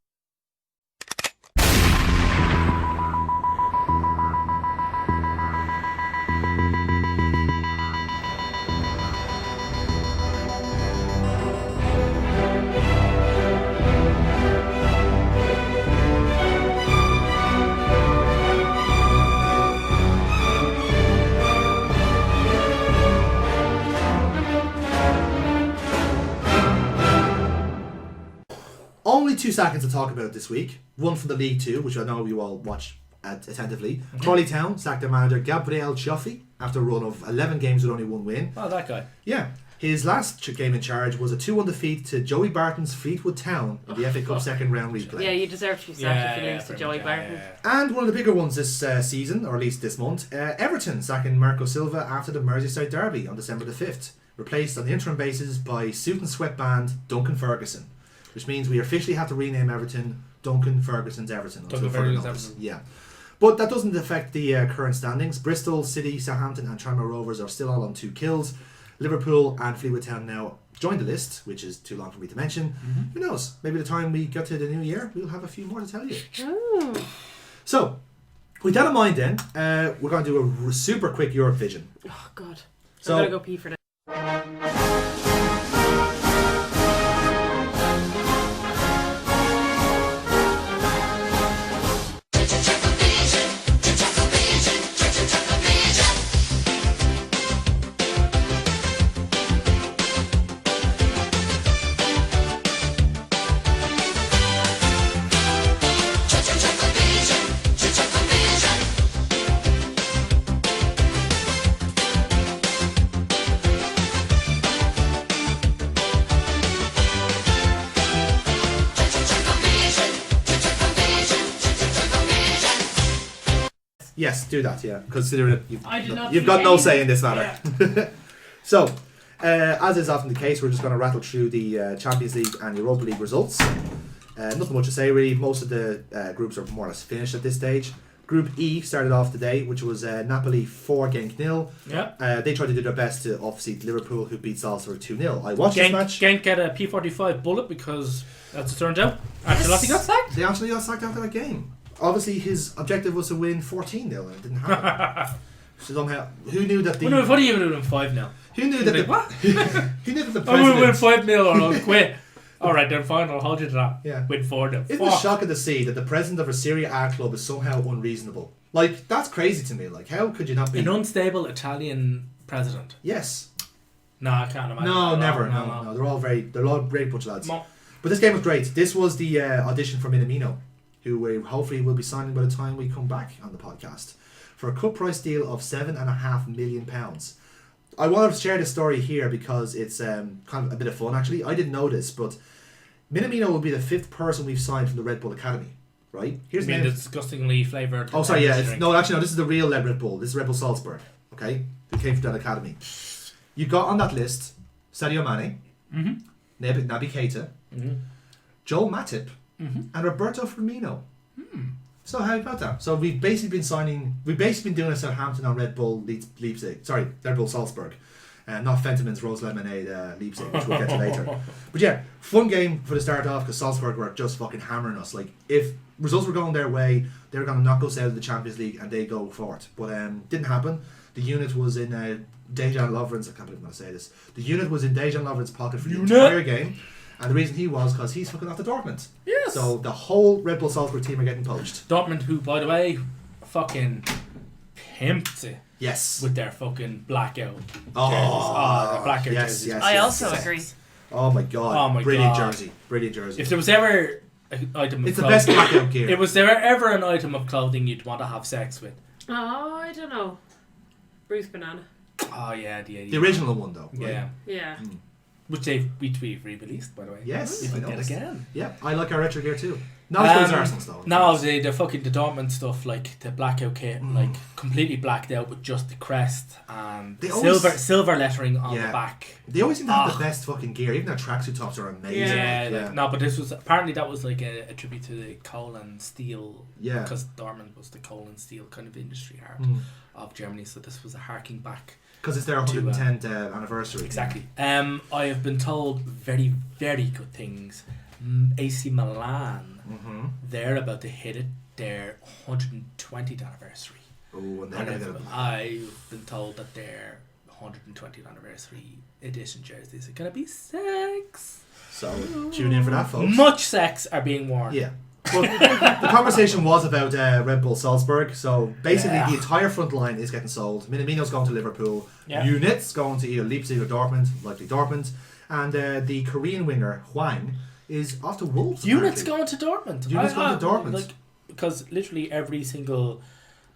[SPEAKER 3] Only 2 seconds to talk about this week. One from the League 2, which I know you all watch attentively. Crawley Town sacked their manager Gabriel Cioffi after a run of 11 games with only 1 win.
[SPEAKER 5] Oh, that guy.
[SPEAKER 3] Yeah. His last game in charge was a 2-1 defeat to Joey Barton's Fleetwood Town in the FA Cup second round replay.
[SPEAKER 4] Yeah, you deserve to be sacked if you lose to Joey Barton.
[SPEAKER 3] And one of the bigger ones this season, or at least this month, Everton sacking Marco Silva after the Merseyside derby on December the 5th. Replaced on the interim basis by suit and sweatband Duncan Ferguson. Which means we officially have to rename Everton Duncan Ferguson's Everton.
[SPEAKER 5] Duncan Ferguson's Everton.
[SPEAKER 3] Yeah. But that doesn't affect the current standings. Bristol, City, Southampton and Tranmere Rovers are still all on 2 kills. Liverpool and Fleetwood Town now join the list, which is too long for me to mention. Who knows? Maybe the time we get to the new year, we'll have a few more to tell you. So, with that in mind then, we're going to do a super quick Eurovision.
[SPEAKER 4] Oh, God.
[SPEAKER 3] So,
[SPEAKER 4] I'm going to go pee for that.
[SPEAKER 3] Yes, do that, yeah. Considering
[SPEAKER 4] I
[SPEAKER 3] you've got no say in this matter. Yeah. So, as is often the case, we're just going to rattle through the Champions League and Europa League results. Nothing much to say really. Most of the groups are more or less finished at this stage. Group E started off today, which was Napoli 4 Genk 0.
[SPEAKER 5] Yeah.
[SPEAKER 3] They tried to do their best to offseat Liverpool, who beat Salzburg 2-0. I watched this match.
[SPEAKER 5] Genk get a P45 bullet because, as it turned out, Ancelotti got sacked.
[SPEAKER 3] They actually got sacked after that game. Obviously, his objective was to win 14-0, and it didn't happen. So somehow, who knew that the...
[SPEAKER 5] What do you even do 5-0?
[SPEAKER 3] Who knew that the...
[SPEAKER 5] What?
[SPEAKER 3] Who knew that the
[SPEAKER 5] I'm going to win
[SPEAKER 3] president...
[SPEAKER 5] 5-0 or I'll quit. Alright, then fine, I'll hold you to that.
[SPEAKER 3] Yeah.
[SPEAKER 5] Win 4-0.
[SPEAKER 3] Isn't it shocking to see that the president of a Serie A club is somehow unreasonable? Like, that's crazy to me. Like, how could you not be?
[SPEAKER 5] An unstable Italian president.
[SPEAKER 3] Yes.
[SPEAKER 5] No, I can't imagine.
[SPEAKER 3] No,
[SPEAKER 5] that.
[SPEAKER 3] never. No. They're all great bunch of lads.
[SPEAKER 5] Mo-
[SPEAKER 3] But this game was great. This was the audition for Minamino, who hopefully will be signing by the time we come back on the podcast, for a cut price deal of £7.5 million. I wanted to share this story here because it's kind of a bit of fun actually. I didn't know this, but Minamino will be the 5th person we've signed from the Red Bull Academy. Right? Here's
[SPEAKER 5] You mean
[SPEAKER 3] the
[SPEAKER 5] the
[SPEAKER 3] name.
[SPEAKER 5] disgustingly flavoured...
[SPEAKER 3] Oh, sorry, yeah.
[SPEAKER 5] drink?
[SPEAKER 3] No, this is the real Red Bull. This is Red Bull Salzburg. Okay? Who came from that academy. You got on that list Sadio Mane, Naby Keita, Joel Matip, and Roberto Firmino. So how about that? So we've basically been doing a Southampton on Red Bull Leipzig. Sorry, Red Bull Salzburg. Not Fentimann's Rose Lemonade Leipzig, which we'll get to later. But yeah, fun game for the start off because Salzburg were just fucking hammering us. Like, if results were going their way, they were going to knock us out of the Champions League and they go for it. But didn't happen. The unit was in Dejan Lovren's, I can't believe I'm going to say this. The unit was in Dejan Lovren's pocket for the entire game. And the reason he was because he's fucking off to Dortmund.
[SPEAKER 5] Yes.
[SPEAKER 3] So the whole Red Bull Salzburg team are getting poached.
[SPEAKER 5] Dortmund, who, by the way, fucking pimped it
[SPEAKER 3] Yes.
[SPEAKER 5] with their fucking blackout jerseys.
[SPEAKER 3] Oh,
[SPEAKER 5] The blackout
[SPEAKER 3] yes,
[SPEAKER 5] jerseys.
[SPEAKER 3] yes,
[SPEAKER 4] I
[SPEAKER 3] yes.
[SPEAKER 4] also agree.
[SPEAKER 3] Oh my god.
[SPEAKER 5] Oh my
[SPEAKER 3] Brilliant
[SPEAKER 5] God.
[SPEAKER 3] jersey. Brilliant jersey.
[SPEAKER 5] If there was ever an item of
[SPEAKER 3] It's the
[SPEAKER 5] clothing,
[SPEAKER 3] best blackout gear.
[SPEAKER 5] If was there ever an item of clothing you'd want to have sex with?
[SPEAKER 4] Oh, I don't know. Bruce Banana.
[SPEAKER 5] Oh yeah, the
[SPEAKER 3] The original one though. Right?
[SPEAKER 5] Yeah.
[SPEAKER 4] Yeah.
[SPEAKER 5] Which they've re-released, by the way.
[SPEAKER 3] Yes,
[SPEAKER 5] If
[SPEAKER 3] I
[SPEAKER 5] we did
[SPEAKER 3] noticed.
[SPEAKER 5] again.
[SPEAKER 3] Yeah, I like our retro gear too. Not as good as Arsenal's though.
[SPEAKER 5] No, the fucking the Dortmund stuff, like the blackout kit, like completely blacked out with just the crest and
[SPEAKER 3] They always-
[SPEAKER 5] silver lettering on
[SPEAKER 3] Yeah.
[SPEAKER 5] the back.
[SPEAKER 3] They always seem to have the best fucking gear. Even their tracksuit tops are amazing.
[SPEAKER 5] Yeah,
[SPEAKER 3] Yeah.
[SPEAKER 5] like, no, but this was apparently that was like a tribute to the coal and steel.
[SPEAKER 3] Yeah.
[SPEAKER 5] Because Dortmund was the coal and steel kind of industry heart of Germany, so this was a harking back.
[SPEAKER 3] Because it's their 110th anniversary.
[SPEAKER 5] Exactly. I have been told very, very good things. AC Milan, they're about to hit it their 120th anniversage.
[SPEAKER 3] Oh, and they're
[SPEAKER 5] And
[SPEAKER 3] going to get a...
[SPEAKER 5] I've been told that their 120th anniversary edition jerseys are going to be sex.
[SPEAKER 3] So, tune in for that, folks.
[SPEAKER 5] Much sex are being worn.
[SPEAKER 3] Yeah. Well, the conversation was about Red Bull Salzburg. So basically, the entire front line is getting sold. Minamino's going to Liverpool.
[SPEAKER 5] Yeah.
[SPEAKER 3] Unit's going to either Leipzig or Dortmund, likely Dortmund. And the Korean winger Hwang is off to Wolves.
[SPEAKER 5] Unit's
[SPEAKER 3] apparently.
[SPEAKER 5] going to Dortmund.
[SPEAKER 3] Unit's going to Dortmund.
[SPEAKER 5] Like, because literally every single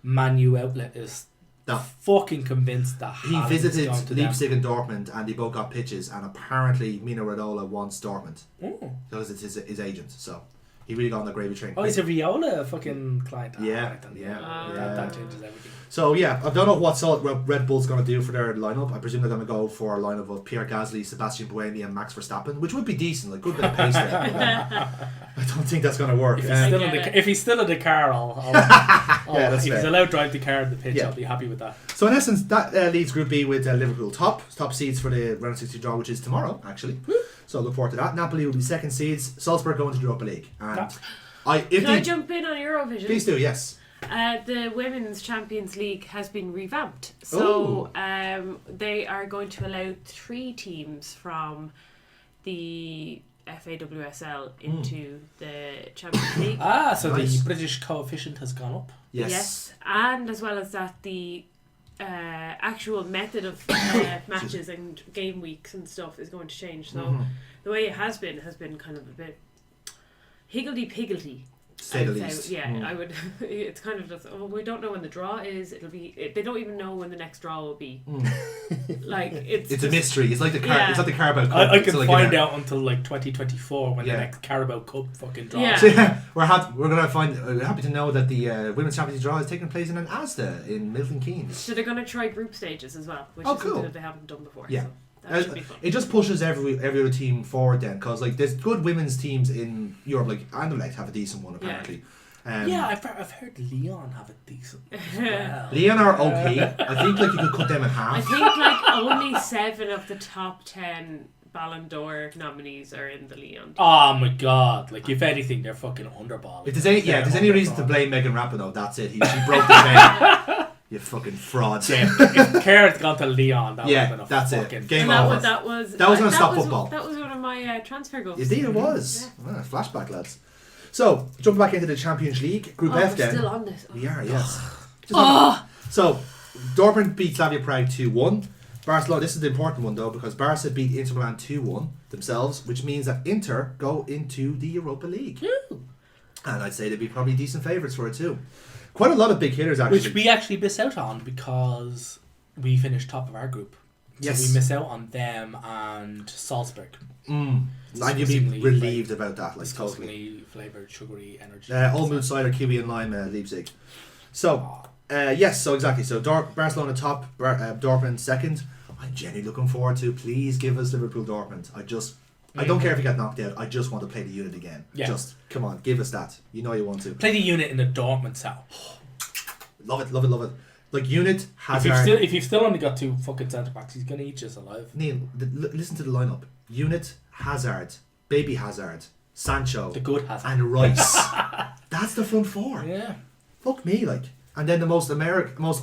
[SPEAKER 5] Man U outlet is
[SPEAKER 3] No.
[SPEAKER 5] fucking convinced that
[SPEAKER 3] He
[SPEAKER 5] Haaland's
[SPEAKER 3] visited
[SPEAKER 5] going to them.
[SPEAKER 3] Leipzig and Dortmund, and they both got pitches. And apparently, Mino Raiola wants Dortmund
[SPEAKER 5] Oh.
[SPEAKER 3] because it's his agent. So he really got on the gravy train.
[SPEAKER 5] Oh, he's a Viola fucking client.
[SPEAKER 3] Yeah,
[SPEAKER 5] right then.
[SPEAKER 3] yeah,
[SPEAKER 5] That changes everything.
[SPEAKER 3] So yeah, I don't know what Red Bull's going to do for their lineup. I presume they're going to go for a lineup of Pierre Gasly, Sebastian Buemi, and Max Verstappen, which would be decent, like good bit of pace there. I don't think that's going to work.
[SPEAKER 5] If he's still in the car,
[SPEAKER 3] Yeah, that's
[SPEAKER 5] if he's
[SPEAKER 3] fair.
[SPEAKER 5] allowed to drive the car in the pitch,
[SPEAKER 3] Yeah.
[SPEAKER 5] I'll be happy with that.
[SPEAKER 3] So in essence, that leads Group B with Liverpool top seeds for the round of 16 draw, which is tomorrow actually. So look forward to that. Napoli will be second seeds. Salzburg going to the Europa League. And
[SPEAKER 4] Can I jump in on Eurovision?
[SPEAKER 3] Please do, yes.
[SPEAKER 4] The Women's Champions League has been revamped. So they are going to allow 3 teams from the FAWSL into the Champions League.
[SPEAKER 5] So
[SPEAKER 3] Nice.
[SPEAKER 5] the British coefficient has gone up.
[SPEAKER 3] Yes.
[SPEAKER 4] And as well as that, the actual method of matches and game weeks and stuff is going to change. So the way it has been kind of a bit higgledy-piggledy.
[SPEAKER 3] Say the least.
[SPEAKER 4] Yeah, I would. It's kind of just. Oh, we don't know when the draw is. It'll be. They don't even know when the next draw will be. Like it's.
[SPEAKER 3] It's a mystery. It's like the car.
[SPEAKER 4] Yeah.
[SPEAKER 3] It's like the Carabao Cup.
[SPEAKER 5] I can
[SPEAKER 3] So, like,
[SPEAKER 5] find out until like 2024 when
[SPEAKER 3] Yeah.
[SPEAKER 5] the next Carabao Cup fucking draws.
[SPEAKER 4] Yeah.
[SPEAKER 3] So, yeah, we're gonna find. We're happy to know that the Women's Champions League draw is taking place in an Asda in Milton Keynes.
[SPEAKER 4] So they're going to try group stages as well, which
[SPEAKER 3] Oh,
[SPEAKER 4] is
[SPEAKER 3] cool.
[SPEAKER 4] something that they haven't done before.
[SPEAKER 3] Yeah.
[SPEAKER 4] So that should be fun.
[SPEAKER 3] It just pushes every other team forward then, because like there's good women's teams in Europe. Like Anderlecht have a decent one apparently.
[SPEAKER 5] I've heard Leon have a decent as well.
[SPEAKER 3] Leon are okay. I think like you could cut them in half.
[SPEAKER 4] I think like only 7 of the top 10 Ballon d'Or nominees are in the Leon team.
[SPEAKER 5] Oh my god! Like if anything, they're fucking underballing.
[SPEAKER 3] If there's any reason to blame Megan Rapinoe, that's it. She broke the chain. You fucking frauds.
[SPEAKER 5] Yeah, if Kerr had gone to Leon, that would have been a
[SPEAKER 3] that's
[SPEAKER 5] fucking...
[SPEAKER 3] it. Game
[SPEAKER 4] And
[SPEAKER 3] over.
[SPEAKER 4] that was
[SPEAKER 3] gonna stop football.
[SPEAKER 4] That was one of my transfer goals.
[SPEAKER 3] Indeed it was. Ah, flashback, lads. So, jumping back into the Champions League, Group F
[SPEAKER 4] we're
[SPEAKER 3] then.
[SPEAKER 4] still on this.
[SPEAKER 3] We are, yes. So, Dortmund beat Slavia Prague 2-1. Barcelona, this is the important one though, because Barca beat Inter Milan 2-1 themselves, which means that Inter go into the Europa League. And I'd say they'd be probably decent favourites for it too. Quite a lot of big hitters actually.
[SPEAKER 5] Which we actually miss out on because we finished top of our group.
[SPEAKER 3] Yes.
[SPEAKER 5] So we miss out on them and Salzburg.
[SPEAKER 3] And you'd be relieved about that, like totally.
[SPEAKER 5] Disgustingly flavoured, sugary energy.
[SPEAKER 3] Old Mood Cider, Kiwi and Lime, Leipzig. So, yes, so exactly. So Barcelona top, Dortmund second. I'm genuinely looking forward to. Please give us Liverpool Dortmund. I don't care if you get knocked out. I just want to play the unit again.
[SPEAKER 5] Yeah.
[SPEAKER 3] Just come on, give us that. You know you want to.
[SPEAKER 5] Play the unit in the Dortmund style.
[SPEAKER 3] Love it, love it, love it. Like unit has
[SPEAKER 5] If you've still only got 2 fucking centre backs, he's gonna eat you alive.
[SPEAKER 3] Neil, listen to the lineup. Unit, Hazard, Baby Hazard, Sancho,
[SPEAKER 5] The good Hazard.
[SPEAKER 3] and Rice. That's the front four.
[SPEAKER 5] Yeah.
[SPEAKER 3] Fuck me, like. And then the most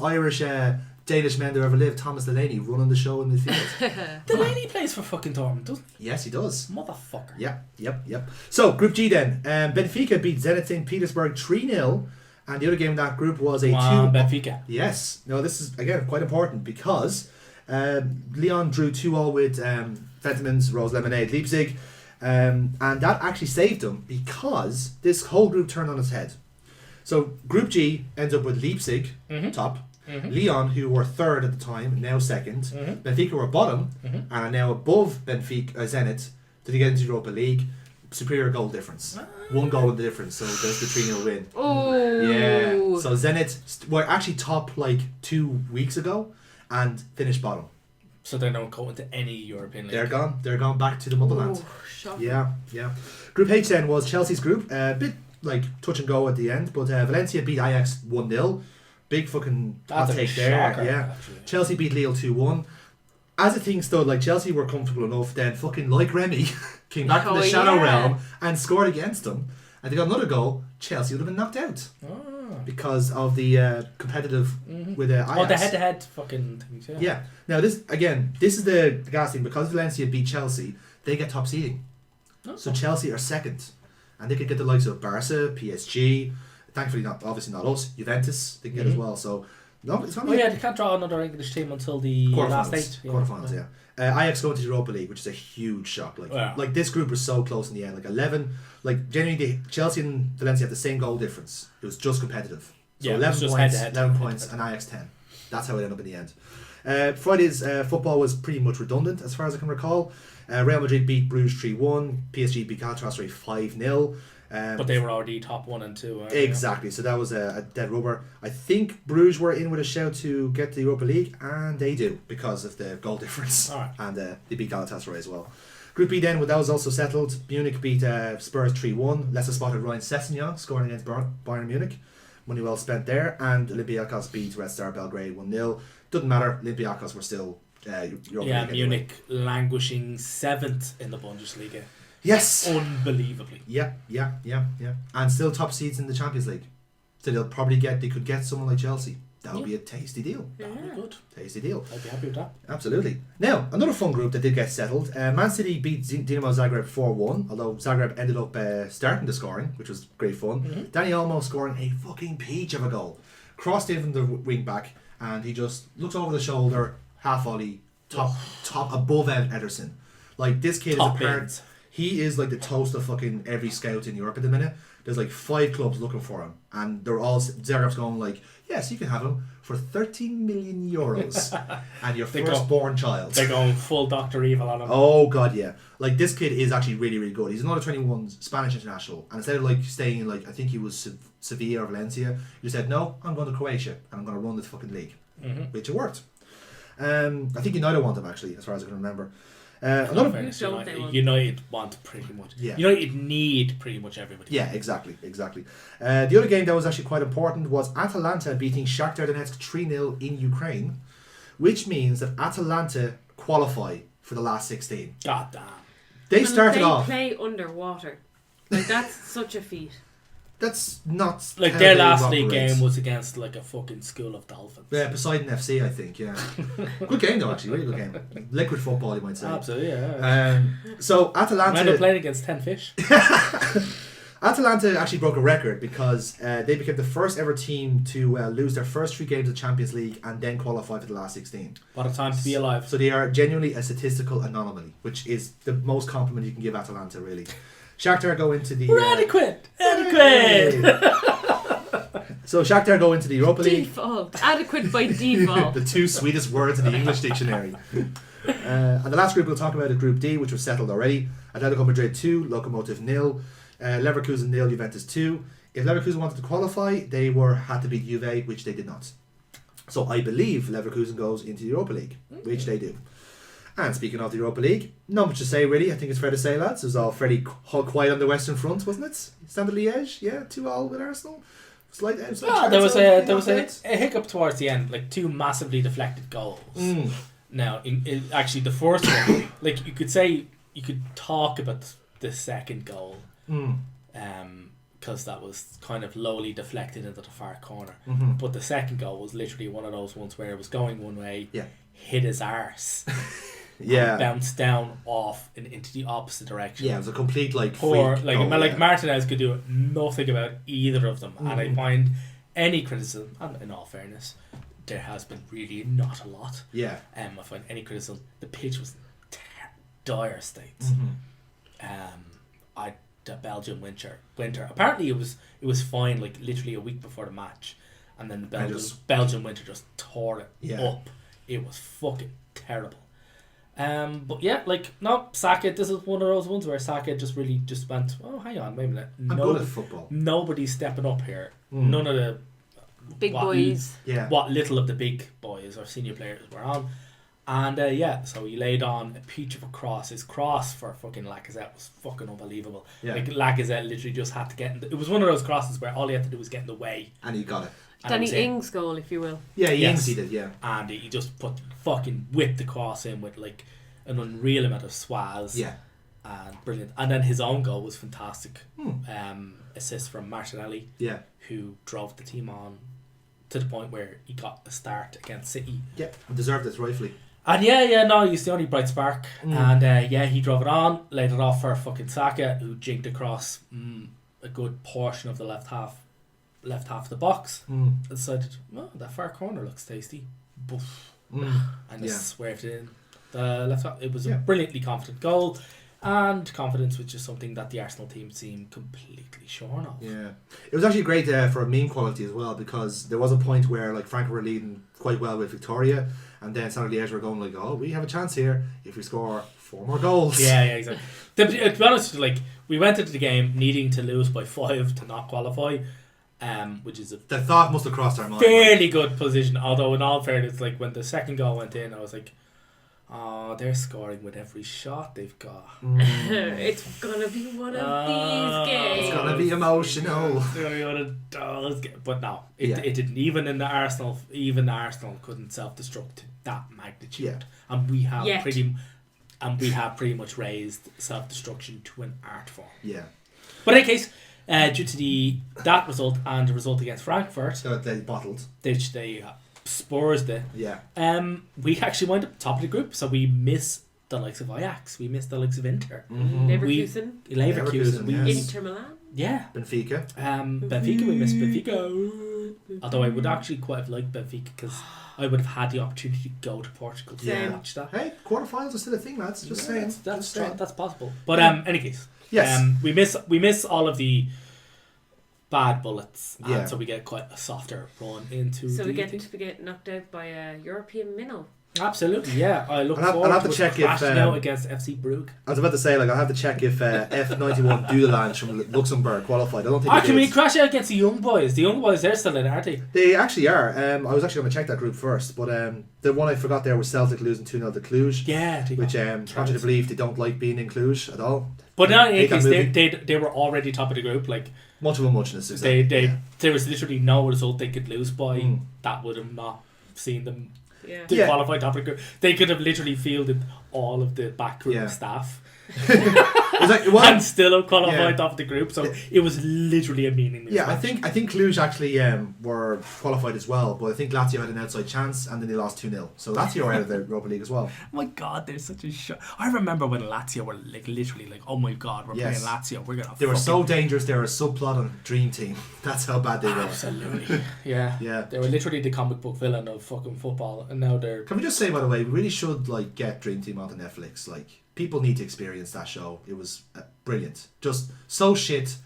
[SPEAKER 3] Irish Danish man to ever live, Thomas Delaney, running the show in midfield.
[SPEAKER 5] Delaney plays for fucking Dortmund, doesn't he?
[SPEAKER 3] Yes, he does.
[SPEAKER 5] Motherfucker.
[SPEAKER 3] Yep. So, Group G then. Benfica beat Zenit St. Petersburg 3-0. And the other game in that group was a 2...
[SPEAKER 5] Benfica.
[SPEAKER 3] Yes. No, this is, again, quite important because Leon drew 2-0 with Fentimans, Rose Lemonade, Leipzig. And that actually saved them because this whole group turned on its head. So, Group G ends up with Leipzig, top. Lyon, who were third at the time, now second. Benfica were bottom and are now above Zenit to get into Europa League. Superior goal difference. 1 goal in the difference, so there's the 3-0 win.
[SPEAKER 4] Oh.
[SPEAKER 3] Yeah. So Zenit were actually top like 2 weeks ago and finished bottom.
[SPEAKER 5] So they don't go into any European league.
[SPEAKER 3] They're gone. They're gone back to the motherland.
[SPEAKER 4] Shocking.
[SPEAKER 3] Yeah. Group H then was Chelsea's group. A bit like touch and go at the end, but Valencia beat Ajax 1-0. Big fucking hot take there.
[SPEAKER 5] shocker,
[SPEAKER 3] Yeah.
[SPEAKER 5] actually.
[SPEAKER 3] Chelsea beat Lille 2-1. As it things stood, like Chelsea were comfortable enough, then fucking like Remy came back from the shadow realm and scored against them. And they got another goal. Chelsea would have been knocked out because of the competitive with Ajax.
[SPEAKER 5] Oh, the head-to-head fucking things, yeah.
[SPEAKER 3] Yeah. Now this is the gas thing. Because Valencia beat Chelsea, they get top seeding. So Chelsea are second, and they could get the likes of Barca, PSG. Thankfully, obviously not us. Juventus they can get as well. So no, it's not.
[SPEAKER 5] Oh yeah, they can't draw another English team until the last 8. Yeah.
[SPEAKER 3] Quarterfinals, yeah. Ajax going to the Europa League, which is a huge shock. Like this group was so close in the end. Like 11. Like genuinely, Chelsea and Valencia have the same goal difference. It was just competitive. So 11 points,
[SPEAKER 5] head-to-head.
[SPEAKER 3] 11 points, and Ajax 10. That's how it ended up in the end. Friday's football was pretty much redundant as far as I can recall. Real Madrid beat Bruges 3-1. PSG beat Galatasaray 5-0.
[SPEAKER 5] But they were already top 1 and 2.
[SPEAKER 3] Exactly, so that was a dead rubber. I think Bruges were in with a shout to get the Europa League, and they do because of the goal difference.
[SPEAKER 5] Alright.
[SPEAKER 3] And they beat Galatasaray as well. Group B then, that was also settled. Munich beat Spurs 3-1. Leicester spotted Ryan Sessegnon scoring against Bayern Munich. Money well spent there. And Olympiacos beat Red Star Belgrade 1-0. Doesn't matter, Olympiacos were still Europa League anyway.
[SPEAKER 5] Munich languishing 7th in the Bundesliga.
[SPEAKER 3] Yes.
[SPEAKER 5] Unbelievably.
[SPEAKER 3] Yeah. And still top seeds in the Champions League. So they could get someone like Chelsea. That would be a tasty deal.
[SPEAKER 5] That would be good.
[SPEAKER 3] Tasty deal.
[SPEAKER 5] I'd be happy with that.
[SPEAKER 3] Absolutely. Now, another fun group that did get settled. Man City beat Dinamo Zagreb 4-1, although Zagreb ended up starting the scoring, which was great fun. Danny Olmo scoring a fucking peach of a goal. Crossed in from the wing back, and he just looks over the shoulder, half volley, top above Ederson. Like, this kid
[SPEAKER 5] Top
[SPEAKER 3] is a part...
[SPEAKER 5] bins.
[SPEAKER 3] He is like the toast of fucking every scout in Europe at the minute. There's like 5 clubs looking for him, and they're all Zagreb's going like, yes, you can have him for 13 million euros and your firstborn child.
[SPEAKER 5] They're going full Dr. Evil on him.
[SPEAKER 3] Oh god, yeah. Like this kid is actually really, really good. He's another 21 Spanish international, and instead of like staying in like I think he was Sevilla or Valencia, he said no, I'm going to Croatia and I'm going to run the fucking league, which it worked. I think United want him actually, as far as I can remember.
[SPEAKER 5] United want pretty much.
[SPEAKER 3] Yeah.
[SPEAKER 5] United need pretty much everybody.
[SPEAKER 3] Yeah, exactly. The other game that was actually quite important was Atalanta beating Shakhtar Donetsk 3-0 in Ukraine, which means that Atalanta qualify for the last 16.
[SPEAKER 5] God damn.
[SPEAKER 3] They started off.
[SPEAKER 4] They play underwater. Like that's such a feat.
[SPEAKER 3] That's not
[SPEAKER 5] Like
[SPEAKER 3] how
[SPEAKER 5] their
[SPEAKER 3] they
[SPEAKER 5] last league
[SPEAKER 3] operate.
[SPEAKER 5] game was against like a fucking school of dolphins.
[SPEAKER 3] Yeah, Poseidon FC, I think. Yeah, good game though. Actually, really good game. Liquid football, you might say.
[SPEAKER 5] Absolutely, yeah.
[SPEAKER 3] So
[SPEAKER 5] I ended up
[SPEAKER 3] Atalanta.
[SPEAKER 5] playing against 10 fish.
[SPEAKER 3] Atalanta actually broke a record because they became the first ever team to lose their first 3 games of the Champions League and then qualify for the last 16.
[SPEAKER 5] What a time to be alive.
[SPEAKER 3] So they are genuinely a statistical anomaly, which is the most compliment you can give Atalanta, really. Shakhtar go into the...
[SPEAKER 5] We're adequate! Adequate!
[SPEAKER 3] So Shakhtar go into the Europa League.
[SPEAKER 4] Default. Adequate by default.
[SPEAKER 3] The 2 sweetest words in the English dictionary. And the last group we'll talk about is Group D, which was settled already. Atletico Madrid 2, Lokomotiv 0, Leverkusen 0, Juventus 2. If Leverkusen wanted to qualify, they had to beat Juve, which they did not. So I believe Leverkusen goes into the Europa League, which they do. And speaking of the Europa League, not much to say really. I think it's fair to say, lads, it was all fairly quiet on the Western Front, wasn't it? Standard Liège, yeah, 2-2 with Arsenal. Slight
[SPEAKER 5] there was a hiccup towards the end, like 2 massively deflected goals. Now, actually, the first one, like you could talk about the second goal, because that was kind of lowly deflected into the far corner. But the second goal was literally one of those ones where it was going one way, hit his arse.
[SPEAKER 3] Yeah,
[SPEAKER 5] bounced down off and into the opposite direction.
[SPEAKER 3] Yeah, it was a complete
[SPEAKER 5] poor,
[SPEAKER 3] freak goal,
[SPEAKER 5] Martinez could do nothing about either of them, and I find any criticism, and in all fairness, there has been really not a lot.
[SPEAKER 3] Yeah.
[SPEAKER 5] I find any criticism. The pitch was in dire states. The Belgian winter. Apparently, it was fine. Like literally a week before the match, and then the Belgian winter just tore it up. It was fucking terrible. But yeah, Saka, this is one of those ones where Saka just went, oh, hang on, wait a minute.
[SPEAKER 3] I'm good at football.
[SPEAKER 5] Nobody's stepping up here. None of the
[SPEAKER 4] big boys.
[SPEAKER 5] What little of the big boys or senior players were on. And so he laid on a peach of a cross. His cross for fucking Lacazette was fucking unbelievable.
[SPEAKER 3] Yeah.
[SPEAKER 5] Like Lacazette literally just had to get it was one of those crosses where all he had to do was get in the way.
[SPEAKER 3] And he got it.
[SPEAKER 4] Danny Ings goal, if you will.
[SPEAKER 3] Yeah, Ings he did, yeah.
[SPEAKER 5] And he just whipped the cross in with like an unreal amount of swaz.
[SPEAKER 3] Yeah.
[SPEAKER 5] And brilliant. And then his own goal was fantastic. Assist from Martinelli.
[SPEAKER 3] Yeah.
[SPEAKER 5] Who drove the team on to the point where he got a start against City.
[SPEAKER 3] Yeah, deserved it rightfully.
[SPEAKER 5] And he's the only bright spark. And he drove it on, laid it off for fucking Saka, who jinked across a good portion of the left half of the box, and decided, that far corner looks tasty. Boof. And just swerved it in the left half. It was a brilliantly confident goal, and confidence, which is something that the Arsenal team seemed completely shorn of.
[SPEAKER 3] Yeah, it was actually great for meme quality as well, because there was a point where Frank were leading quite well with Victoria, and then Standard Liège were going we have a chance here if we score 4 more goals.
[SPEAKER 5] Yeah, exactly. To be honest, we went into the game needing to lose by 5 to not qualify. Which is
[SPEAKER 3] the thought must have crossed our mind.
[SPEAKER 5] Fairly good position, although in all fairness, when the second goal went in, I was like, oh, they're scoring with every shot they've got.
[SPEAKER 4] It's gonna be one of these games.
[SPEAKER 3] It's gonna be emotional.
[SPEAKER 5] It's gonna be one of those games. But no, it didn't. Even in the Arsenal, couldn't self-destruct to that magnitude. And we have pretty much raised self-destruction to an art form.
[SPEAKER 3] Yeah.
[SPEAKER 5] But in any case, due to that result and the result against Frankfurt,
[SPEAKER 3] so they bottled.
[SPEAKER 5] They Spurs did.
[SPEAKER 3] Yeah.
[SPEAKER 5] We actually wound up top of the group, so we miss the likes of Ajax, we miss the likes of Inter,
[SPEAKER 4] Leverkusen,
[SPEAKER 5] Inter
[SPEAKER 4] Milan.
[SPEAKER 5] Yeah.
[SPEAKER 3] Benfica.
[SPEAKER 5] Benfica, we missed Benfica. Although I would actually quite have liked Benfica because I would have had the opportunity to go to Portugal to watch that.
[SPEAKER 3] Hey, quarterfinals are still a thing, lads. Just saying.
[SPEAKER 5] That's possible. But any case,
[SPEAKER 3] yes,
[SPEAKER 5] we miss all of the bad bullets, and so we get quite a softer run into.
[SPEAKER 4] So we get knocked out by a European minnow.
[SPEAKER 5] Absolutely, yeah. I look forward
[SPEAKER 3] I'll have
[SPEAKER 5] to
[SPEAKER 3] to check
[SPEAKER 5] crashing out against FC Brugge.
[SPEAKER 3] I was about to say, I'll have to check if F91 Dudelange from Luxembourg qualified. I don't think.
[SPEAKER 5] Can we crash out against the young boys? The young boys, they're still in, aren't they?
[SPEAKER 3] They actually are. I was actually going to check that group first, but the one I forgot there was Celtic losing 2-0 to Cluj.
[SPEAKER 5] Yeah,
[SPEAKER 3] which hard to believe they don't like being in Cluj at all.
[SPEAKER 5] But in any case, they were already top of the group.
[SPEAKER 3] Much of a muchness.
[SPEAKER 5] There was literally no result they could lose by that would have not seen them. To qualify top of the group. They could have literally fielded all of the backroom staff.
[SPEAKER 3] It was
[SPEAKER 5] And still qualified off the group, so it was literally a meaningless
[SPEAKER 3] Yeah,
[SPEAKER 5] match.
[SPEAKER 3] I think Cluj actually were qualified as well, but I think Lazio had an outside chance and then they lost 2-0. So Lazio are out of the Europa League as well.
[SPEAKER 5] Oh my god, they're such a shot. I remember when Lazio were like literally like, oh my god, we're
[SPEAKER 3] Yes.
[SPEAKER 5] playing Lazio, we're gonna.
[SPEAKER 3] They were so dangerous. They were a subplot on Dream Team. That's how bad they were.
[SPEAKER 5] Absolutely, yeah.
[SPEAKER 3] Yeah.
[SPEAKER 5] They were literally the comic book villain of fucking football, and now they're.
[SPEAKER 3] Can we just say, by the way, we really should like get Dream Team onto Netflix. Like, people need to experience that show. It was brilliant. Just so shit,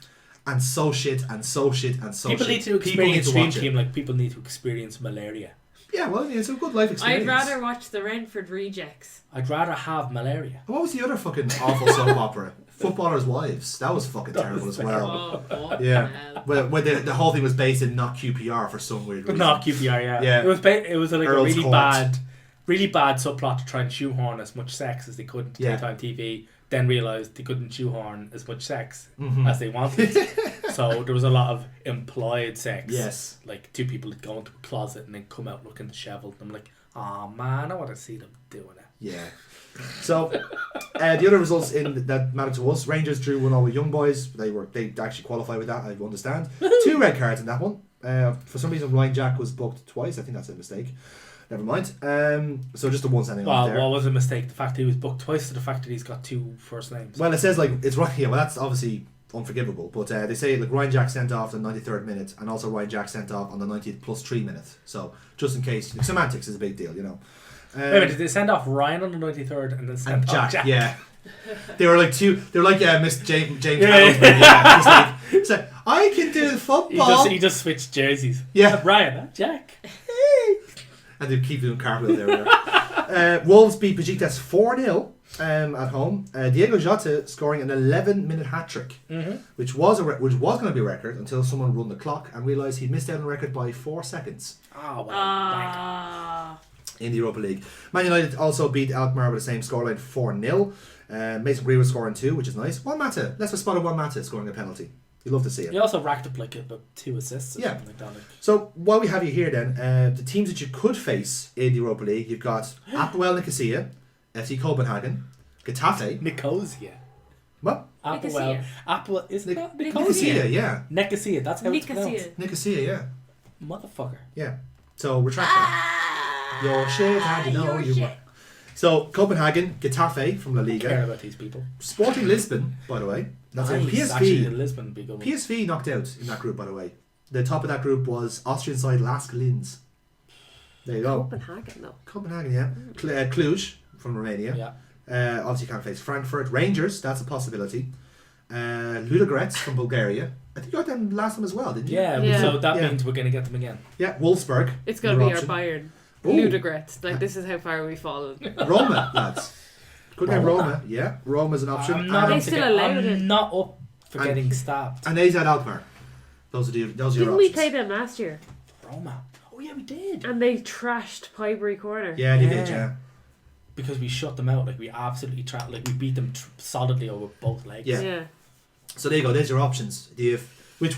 [SPEAKER 3] and so shit, and so shit, and so
[SPEAKER 5] People
[SPEAKER 3] shit.
[SPEAKER 5] need to experience Dream
[SPEAKER 3] watch it.
[SPEAKER 5] Team like people need to experience malaria.
[SPEAKER 3] Yeah, well, it's a good life experience.
[SPEAKER 4] I'd rather watch the Renford Rejects.
[SPEAKER 5] I'd rather have malaria.
[SPEAKER 3] What was the other fucking awful soap opera? Footballers' Wives. That was fucking terrible as well.
[SPEAKER 4] Oh, God.
[SPEAKER 3] Yeah. Well, the whole thing was based in not QPR for some weird reason.
[SPEAKER 5] Not QPR, yeah.
[SPEAKER 3] Yeah.
[SPEAKER 5] It was like
[SPEAKER 3] Earl's
[SPEAKER 5] a really
[SPEAKER 3] Court.
[SPEAKER 5] bad subplot to try and shoehorn as much sex as they could into
[SPEAKER 3] Yeah.
[SPEAKER 5] daytime TV. Then realised they couldn't shoehorn as much sex
[SPEAKER 3] Mm-hmm.
[SPEAKER 5] as they wanted. So there was a lot of implied sex.
[SPEAKER 3] Yes.
[SPEAKER 5] Like two people would go into a closet and then come out looking dishevelled. And I'm like, oh man, I want to see them doing it.
[SPEAKER 3] Yeah. So, the other results that mattered to us: Rangers drew 1-0 with Young Boys. They actually qualified with that. I understand. 2 red cards in that one. For some reason, Ryan Jack was booked twice. I think that's a mistake. Never mind. So just the one standing off
[SPEAKER 5] Well,
[SPEAKER 3] there.
[SPEAKER 5] what was a mistake? The fact he was booked twice, or the fact that he's got 2 first names?
[SPEAKER 3] Well, it says like it's right. Yeah, well, that's obviously unforgivable. But they say like Ryan Jack sent off the 93rd minute, and also Ryan Jack sent off on the 90th plus 3 minute. So just in case, semantics is a big deal, you know.
[SPEAKER 5] Wait a minute, did they send off Ryan on the 93rd and then send off Jack?
[SPEAKER 3] Yeah. They were like Miss James
[SPEAKER 5] Yeah.
[SPEAKER 3] Hamilton, yeah. It's like I can do football.
[SPEAKER 5] He just switched jerseys.
[SPEAKER 3] Yeah.
[SPEAKER 5] Brian, Jack.
[SPEAKER 3] And they keep doing cartwheel there. Wolves beat Besiktas 4-0 at home. Diego Jota scoring an 11-minute hat-trick, which was going to be a record until someone run the clock and realised he missed out on the record by 4 seconds
[SPEAKER 5] Oh, well,
[SPEAKER 3] in the Europa League. Man United also beat Alkmaar with the same scoreline 4-0. Mason Greenwood scoring 2, which is nice. Juan Mata. Let's have spotted Juan Mata scoring a penalty. You love to see it.
[SPEAKER 5] He also racked up like about 2 assists or
[SPEAKER 3] Yeah.
[SPEAKER 5] something like that. Like.
[SPEAKER 3] So while we have you here then, the teams that you could face in the Europa League, you've got Apoel Nicosia, FC Copenhagen, Getafe.
[SPEAKER 5] Nicosia.
[SPEAKER 3] What?
[SPEAKER 5] Applewell. Apple is it not
[SPEAKER 3] Nicosia,
[SPEAKER 5] Nicosia?
[SPEAKER 3] yeah.
[SPEAKER 5] Nicosia, that's how it's
[SPEAKER 4] Nicosia.
[SPEAKER 5] pronounced.
[SPEAKER 3] Nicosia, yeah.
[SPEAKER 5] Motherfucker.
[SPEAKER 3] Yeah. So retract that. Your shit, and you know you were. So Copenhagen, Getafe from La
[SPEAKER 5] Care
[SPEAKER 3] Liga,
[SPEAKER 5] about these people.
[SPEAKER 3] Sporting Lisbon, by the way. That's it.
[SPEAKER 5] Nice. Actually,
[SPEAKER 3] PSV.
[SPEAKER 5] Lisbon would be good.
[SPEAKER 3] PSV knocked out in that group, by the way. The top of that group was Austrian side Lask Linz. There you go.
[SPEAKER 4] Copenhagen, though.
[SPEAKER 3] Copenhagen, yeah. Cluj from Romania.
[SPEAKER 5] Yeah.
[SPEAKER 3] Obviously can't face Frankfurt. Rangers, that's a possibility. Ludogorets from Bulgaria. I think you got them last time as well, didn't you?
[SPEAKER 5] Yeah,
[SPEAKER 4] Yeah.
[SPEAKER 5] so that
[SPEAKER 3] Yeah.
[SPEAKER 5] means we're going to get them again.
[SPEAKER 3] Yeah, Wolfsburg.
[SPEAKER 4] It's going to be
[SPEAKER 3] another
[SPEAKER 4] our
[SPEAKER 3] option.
[SPEAKER 4] Bayern.
[SPEAKER 3] Ooh.
[SPEAKER 4] Ludogorets. Like, this is how far we've fallen.
[SPEAKER 3] Roma, lads. Could have Roma. Yeah, Roma's an option.
[SPEAKER 5] I'm not,
[SPEAKER 4] They
[SPEAKER 5] up,
[SPEAKER 4] still
[SPEAKER 5] to
[SPEAKER 4] allowed it.
[SPEAKER 5] I'm not up for
[SPEAKER 3] And-
[SPEAKER 5] getting stabbed.
[SPEAKER 3] And AZ Alkmaar. Those are your
[SPEAKER 4] Didn't
[SPEAKER 3] options.
[SPEAKER 4] we play them last year?
[SPEAKER 5] Roma. Oh yeah, we did.
[SPEAKER 4] And they trashed Pieburi Corner.
[SPEAKER 3] Yeah, they
[SPEAKER 5] Yeah.
[SPEAKER 3] did, yeah.
[SPEAKER 5] Because we shut them out. Like we absolutely like we beat them solidly over both legs.
[SPEAKER 3] Yeah. So there you go, there's your options.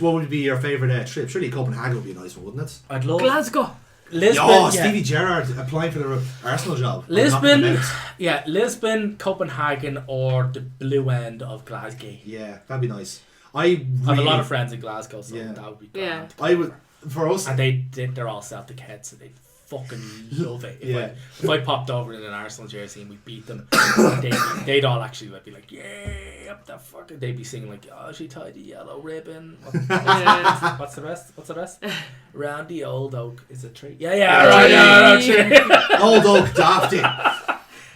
[SPEAKER 3] What would be your favourite trip? Surely Copenhagen would be a nice one, wouldn't it?
[SPEAKER 5] I'd love
[SPEAKER 4] Glasgow.
[SPEAKER 5] Lisbon.
[SPEAKER 3] Oh,
[SPEAKER 5] yeah.
[SPEAKER 3] Stevie Gerrard applying for the Arsenal job.
[SPEAKER 5] Lisbon, yeah, Lisbon, Copenhagen, or the blue end of Glasgow.
[SPEAKER 3] Yeah, that'd be nice. I
[SPEAKER 5] have a lot of friends in Glasgow, so
[SPEAKER 3] Yeah.
[SPEAKER 5] that would be
[SPEAKER 4] Yeah.
[SPEAKER 5] grand.
[SPEAKER 3] I would, for us,
[SPEAKER 5] And they're all Celtic heads, so they fucking love it.
[SPEAKER 3] Yeah.
[SPEAKER 5] If I popped over in an Arsenal jersey and we beat them, they'd all actually be like, yeah, up the fucking. They'd be singing like, oh, she tied the yellow ribbon. What's the rest? What's the rest? Round the old oak is a tree. Yeah, right. No, tree.
[SPEAKER 3] Old Oak Dafty.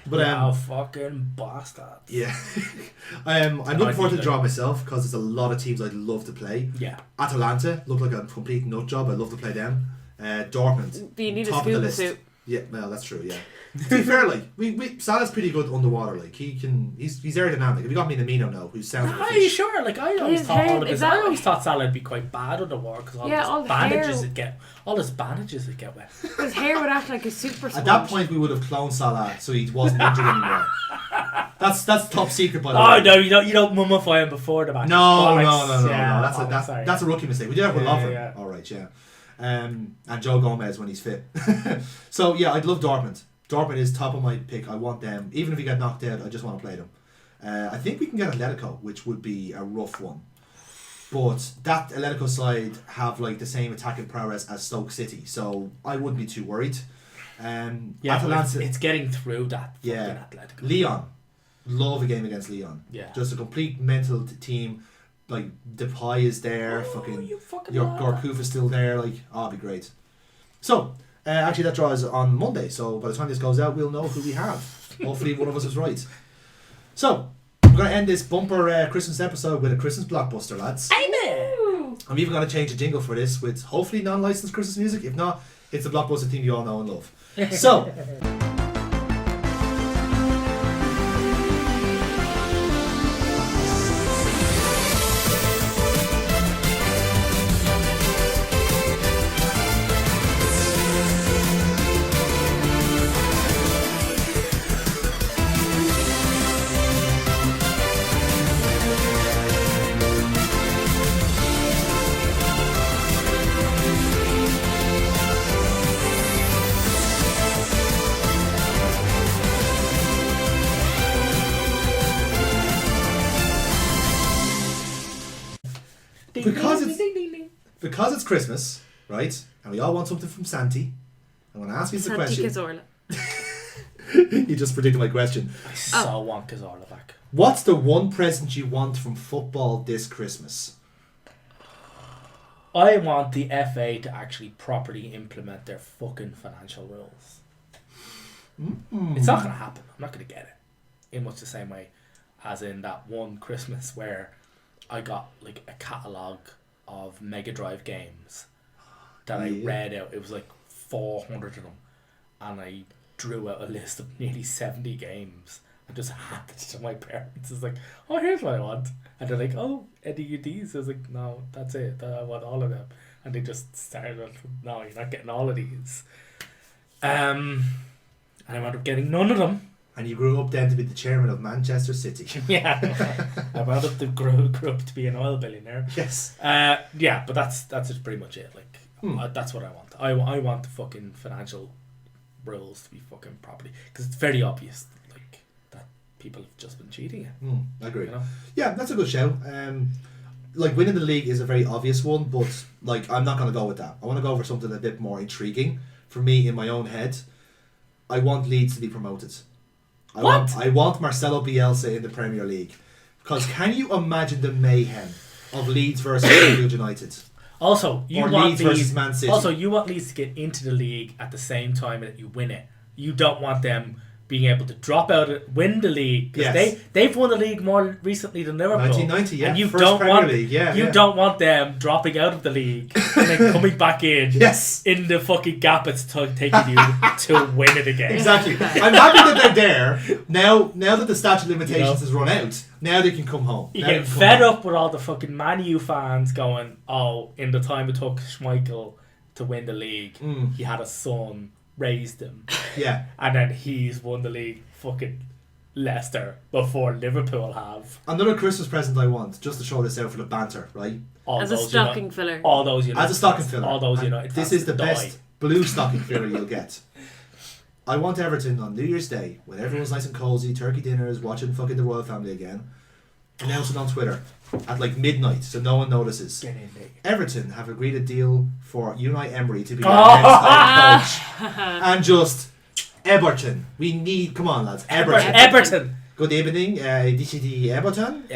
[SPEAKER 3] But
[SPEAKER 5] Wow, fucking bastards.
[SPEAKER 3] yeah, I'm looking forward to the draw myself because there's a lot of teams I'd love to play.
[SPEAKER 5] Yeah.
[SPEAKER 3] Atalanta look like a complete nut job. I'd love to play them. Dortmund,
[SPEAKER 4] But you need a
[SPEAKER 3] top of the
[SPEAKER 4] scuba
[SPEAKER 3] list.
[SPEAKER 4] suit.
[SPEAKER 3] Yeah, well, that's true. Yeah, to be fair, like Salah's pretty good underwater. Like he's aerodynamic. If you got Minamino now, who sounds like a
[SPEAKER 5] Are you
[SPEAKER 3] fish.
[SPEAKER 5] sure? Like I always
[SPEAKER 4] His
[SPEAKER 5] thought
[SPEAKER 4] hair-
[SPEAKER 5] all of
[SPEAKER 4] is
[SPEAKER 5] his.
[SPEAKER 4] that
[SPEAKER 5] I always
[SPEAKER 4] like-
[SPEAKER 5] thought Salah would be quite bad underwater because all
[SPEAKER 4] Yeah, all
[SPEAKER 5] his
[SPEAKER 4] the hair-
[SPEAKER 5] bandages would get wet.
[SPEAKER 4] His hair would act like a super
[SPEAKER 3] At
[SPEAKER 4] sponge.
[SPEAKER 3] that point, we would have cloned Salah so he wasn't injured anymore. That's top secret, by the
[SPEAKER 5] Oh
[SPEAKER 3] way.
[SPEAKER 5] no, you don't mummify him before the match.
[SPEAKER 3] No,
[SPEAKER 5] Bollocks. Yeah,
[SPEAKER 3] no. That's a rookie mistake. We did have with
[SPEAKER 5] Yeah,
[SPEAKER 3] Lovren.
[SPEAKER 5] yeah.
[SPEAKER 3] All right, yeah. And Joe Gomez when he's fit. So yeah, I'd love Dortmund. Dortmund is top of my pick. I want them. Even if he get knocked out, I just want to play them. I think we can get Atletico, which would be a rough one. But that Atletico side have like the same attacking prowess as Stoke City, so I wouldn't be too worried.
[SPEAKER 5] Atalanta, it's getting through that.
[SPEAKER 3] Yeah,
[SPEAKER 5] Atletico.
[SPEAKER 3] Leon, love a game against Leon.
[SPEAKER 5] Yeah,
[SPEAKER 3] just a complete mental team. Like Depay is there, your Gorkuf is still there. Like, it'd be great. So, actually, that draw is on Monday. So by the time this goes out, we'll know who we have. Hopefully, one of us is right. So, we're gonna end this bumper Christmas episode with a Christmas blockbuster, lads.
[SPEAKER 5] Amen.
[SPEAKER 3] I'm even gonna change the jingle for this with hopefully non-licensed Christmas music. If not, it's the blockbuster theme you all know and love. So. Because it's Christmas, right? And we all want something from Santi. I'm going to ask you the question.
[SPEAKER 4] Santi
[SPEAKER 3] You just predicted my question.
[SPEAKER 5] I so want Cazorla back.
[SPEAKER 3] What's the one present you want from football this Christmas?
[SPEAKER 5] I want the FA to actually properly implement their fucking financial rules. It's not going to happen. I'm not going to get it. In much the same way as in that one Christmas where I got like a catalogue of Mega Drive games that I read out. It was like 400 of them, and I drew out a list of nearly 70 games and just handed it to my parents. It's like, oh, here's what I want, and they're like, oh, any of these? I was like, no, that's it. I want all of them, and they just started. No, you're not getting all of these. And I wound up getting none of them.
[SPEAKER 3] And you grew up then to be the chairman of Manchester City.
[SPEAKER 5] Yeah, I wound up to grew up to be an oil billionaire.
[SPEAKER 3] Yes.
[SPEAKER 5] Yeah, but that's just pretty much it. Like, that's what I want. I want the fucking financial rules to be fucking properly, because it's very obvious, like, that people have just been cheating it.
[SPEAKER 3] I agree.
[SPEAKER 5] You know?
[SPEAKER 3] Yeah, that's a good shout. Like, winning the league is a very obvious one, but like, I'm not going to go with that. I want to go for something a bit more intriguing for me in my own head. I want Leeds to be promoted. I want Marcelo Bielsa in the Premier League, because can you imagine the mayhem of Leeds versus Sheffield United?
[SPEAKER 5] Also, you
[SPEAKER 3] or
[SPEAKER 5] want
[SPEAKER 3] Leeds versus Man City.
[SPEAKER 5] Also, you want Leeds to get into the league at the same time that you win it. You don't want them being able to drop out, win the league, because they've won the league more recently than Liverpool.
[SPEAKER 3] 1990, yeah,
[SPEAKER 5] and you
[SPEAKER 3] first
[SPEAKER 5] don't
[SPEAKER 3] Premier
[SPEAKER 5] want
[SPEAKER 3] League, yeah.
[SPEAKER 5] don't want them dropping out of the league and then coming back in.
[SPEAKER 3] Yes.
[SPEAKER 5] In the fucking gap it's taking you to win it again.
[SPEAKER 3] Exactly. I'm happy that they're there now. Now that the statute of limitations has run out, now they can come home.
[SPEAKER 5] You get fed up with all the fucking Man U fans going, oh, in the time it took Schmeichel to win the league, he had a son, raised him.
[SPEAKER 3] Yeah.
[SPEAKER 5] And then he's won the league fucking Leicester before Liverpool have.
[SPEAKER 3] Another Christmas present I want, just to show this out for the banter, right?
[SPEAKER 4] As a stocking filler.
[SPEAKER 5] All those United.
[SPEAKER 3] As a stocking filler.
[SPEAKER 5] All those United.
[SPEAKER 3] This is the best blue stocking filler you'll get. I want Everton on New Year's Day, when everyone's nice and cosy, turkey dinners, watching fucking the royal family again, announce it on Twitter at like midnight so no one notices. Everton have agreed a deal for Unai Emery to be our next head coach. And just Everton. We need, come on lads,
[SPEAKER 5] Everton.
[SPEAKER 3] Good evening, this is the Everton.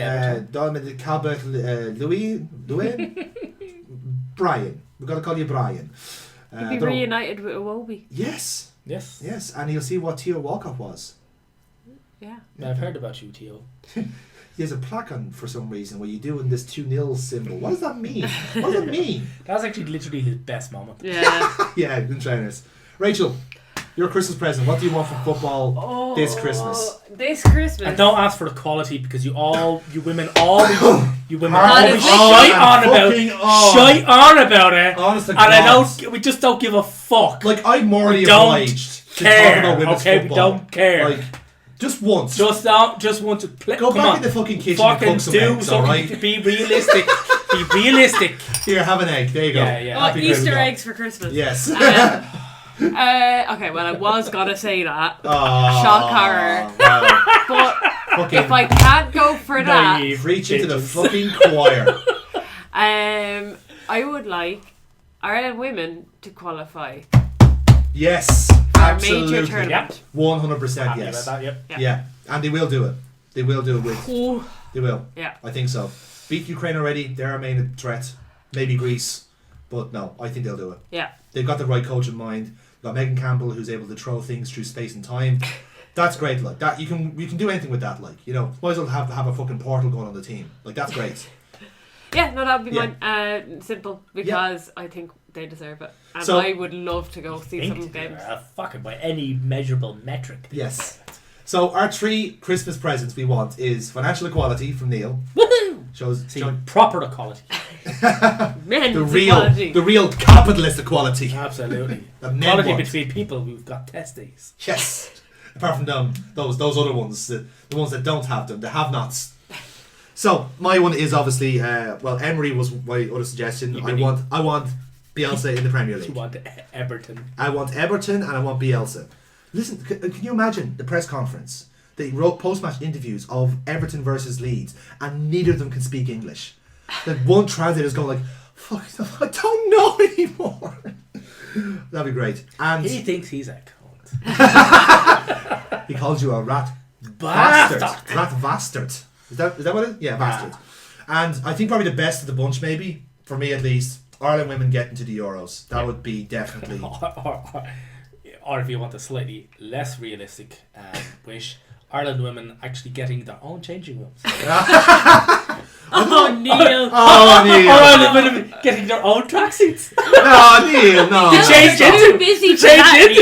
[SPEAKER 3] Dominic Calvert Louis Brian. We've got to call you Brian.
[SPEAKER 4] He'd be reunited with Iwobi.
[SPEAKER 3] Yes.
[SPEAKER 5] Yes.
[SPEAKER 3] And you'll see what Theo Walcott was.
[SPEAKER 4] Yeah.
[SPEAKER 5] I've heard about you, Theo.
[SPEAKER 3] He has a plaque on for some reason where you're doing this 2-0 symbol. What does that mean? What does it mean?
[SPEAKER 5] That's actually literally his best moment.
[SPEAKER 4] Yeah.
[SPEAKER 3] Yeah, in fairness. Rachel, your Christmas present. What do you want from football this Christmas?
[SPEAKER 4] This Christmas.
[SPEAKER 5] And don't ask for the quality, because you women always shite on about it.
[SPEAKER 3] Honest to
[SPEAKER 5] and we just don't give a fuck.
[SPEAKER 3] Like, I'm morally obliged to talk about women's football.
[SPEAKER 5] We don't care.
[SPEAKER 3] Like, just once.
[SPEAKER 5] Just want to play.
[SPEAKER 3] Go back in the fucking kitchen and cook some eggs, alright?
[SPEAKER 5] Be realistic. Be realistic.
[SPEAKER 3] Here, have an egg. There you go.
[SPEAKER 5] Yeah.
[SPEAKER 4] Easter eggs for Christmas.
[SPEAKER 3] Yes.
[SPEAKER 4] Okay, well, I was gonna say that. Shock horror.
[SPEAKER 3] Wow.
[SPEAKER 4] But if I can't go for that,
[SPEAKER 5] Naive
[SPEAKER 3] Reach into the
[SPEAKER 5] bitches.
[SPEAKER 3] fucking choir.
[SPEAKER 4] I would like Ireland women to qualify
[SPEAKER 3] Yes,
[SPEAKER 4] for a
[SPEAKER 3] absolutely.
[SPEAKER 4] major tournament.
[SPEAKER 3] 100%
[SPEAKER 5] Happy
[SPEAKER 3] yes.
[SPEAKER 5] about that, yep.
[SPEAKER 3] Yeah, and they will do it. They will do it with.
[SPEAKER 4] Ooh,
[SPEAKER 3] They will.
[SPEAKER 4] yeah.
[SPEAKER 3] I think so. Beat Ukraine already. They're our main threat. Maybe Greece, but no, I think they'll do it.
[SPEAKER 4] Yeah.
[SPEAKER 3] They've got the right coach in mind. They've got Megan Campbell, who's able to throw things through space and time. That's great. Like that, you can do anything with that. Like might as well have a fucking portal going on the team. Like that's great.
[SPEAKER 4] Yeah, no, that would be
[SPEAKER 3] Yeah.
[SPEAKER 4] mine. Simple, because I think they deserve it. And
[SPEAKER 3] So-
[SPEAKER 4] I would love to go see some games.
[SPEAKER 5] Fucking by any measurable metric.
[SPEAKER 3] Yes. So our 3 Christmas presents we want is financial equality from Neil.
[SPEAKER 5] Woohoo!
[SPEAKER 3] Shows
[SPEAKER 5] See, proper equality.
[SPEAKER 4] Men's
[SPEAKER 3] the
[SPEAKER 4] equality.
[SPEAKER 3] real capitalist equality.
[SPEAKER 5] Absolutely.
[SPEAKER 3] The men
[SPEAKER 5] Equality
[SPEAKER 3] want.
[SPEAKER 5] between people who've got testes.
[SPEAKER 3] Yes. Apart from them, those other ones, the ones that don't have them, the have-nots. So my one is obviously Emery was my other suggestion.
[SPEAKER 5] You
[SPEAKER 3] I
[SPEAKER 5] mean-
[SPEAKER 3] want Bielsa in the Premier
[SPEAKER 5] You
[SPEAKER 3] League.
[SPEAKER 5] want Everton.
[SPEAKER 3] I want Everton and I want Bielsa. Listen, can you imagine the press conference? They wrote post-match interviews of Everton versus Leeds, and neither of them can speak English. Like one translator's going like, "Fuck, I don't know anymore." That'd be great. And
[SPEAKER 5] He thinks he's a cunt.
[SPEAKER 3] he calls you a rat
[SPEAKER 5] Bastard.
[SPEAKER 3] bastard. Rat bastard. Is that what it is? Yeah, bastard. And I think probably the best of the bunch, maybe for me at least, Ireland women getting to the Euros. That would be definitely.
[SPEAKER 5] Or if you want a slightly less realistic wish, Ireland women actually getting their own changing rooms.
[SPEAKER 4] Oh, Neil.
[SPEAKER 3] Oh, Neil.
[SPEAKER 5] Ireland women getting their own tracksuits.
[SPEAKER 3] No, Neil, no.
[SPEAKER 5] Change
[SPEAKER 4] You're
[SPEAKER 5] it.
[SPEAKER 4] too busy for
[SPEAKER 5] Change
[SPEAKER 4] that,
[SPEAKER 5] it.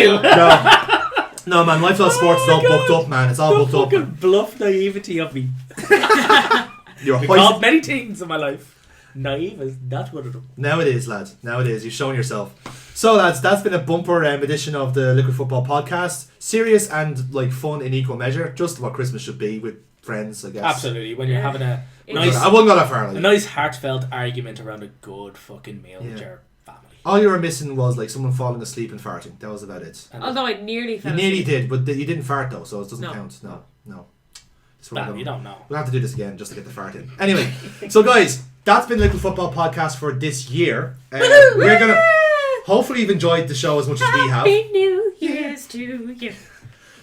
[SPEAKER 4] Neil.
[SPEAKER 3] No, man, Lifestyle Sports is all booked up, man. It's all
[SPEAKER 5] The
[SPEAKER 3] booked up.
[SPEAKER 5] fucking bluff naivety of me.
[SPEAKER 3] You're
[SPEAKER 5] I've
[SPEAKER 3] hoisting.
[SPEAKER 5] called many things in my life. Naive is not one of them.
[SPEAKER 3] Now it is, lad. Now it is. You've shown yourself. So, lads, that's been a bumper edition of the Liquid Football Podcast. Serious and like fun in equal measure. Just what Christmas should be with friends, I guess.
[SPEAKER 5] Absolutely. When you're having a
[SPEAKER 3] I
[SPEAKER 5] nice,
[SPEAKER 3] wouldn't go that far.
[SPEAKER 5] a
[SPEAKER 3] Like.
[SPEAKER 5] nice heartfelt argument around a good fucking meal with
[SPEAKER 3] Yeah.
[SPEAKER 5] your family.
[SPEAKER 3] All you were missing was like someone falling asleep and farting. That was about it.
[SPEAKER 5] And
[SPEAKER 4] Although I nearly fell
[SPEAKER 3] You nearly
[SPEAKER 4] asleep.
[SPEAKER 3] did, but you didn't fart though, so it doesn't
[SPEAKER 4] No.
[SPEAKER 3] count. No. It's
[SPEAKER 5] well, you don't know.
[SPEAKER 3] We'll have to do this again just to get the fart in. Anyway, so guys, that's been Liquid Football Podcast for this year. We're gonna hopefully you've enjoyed the show as much as we have.
[SPEAKER 4] Happy New Year's to you.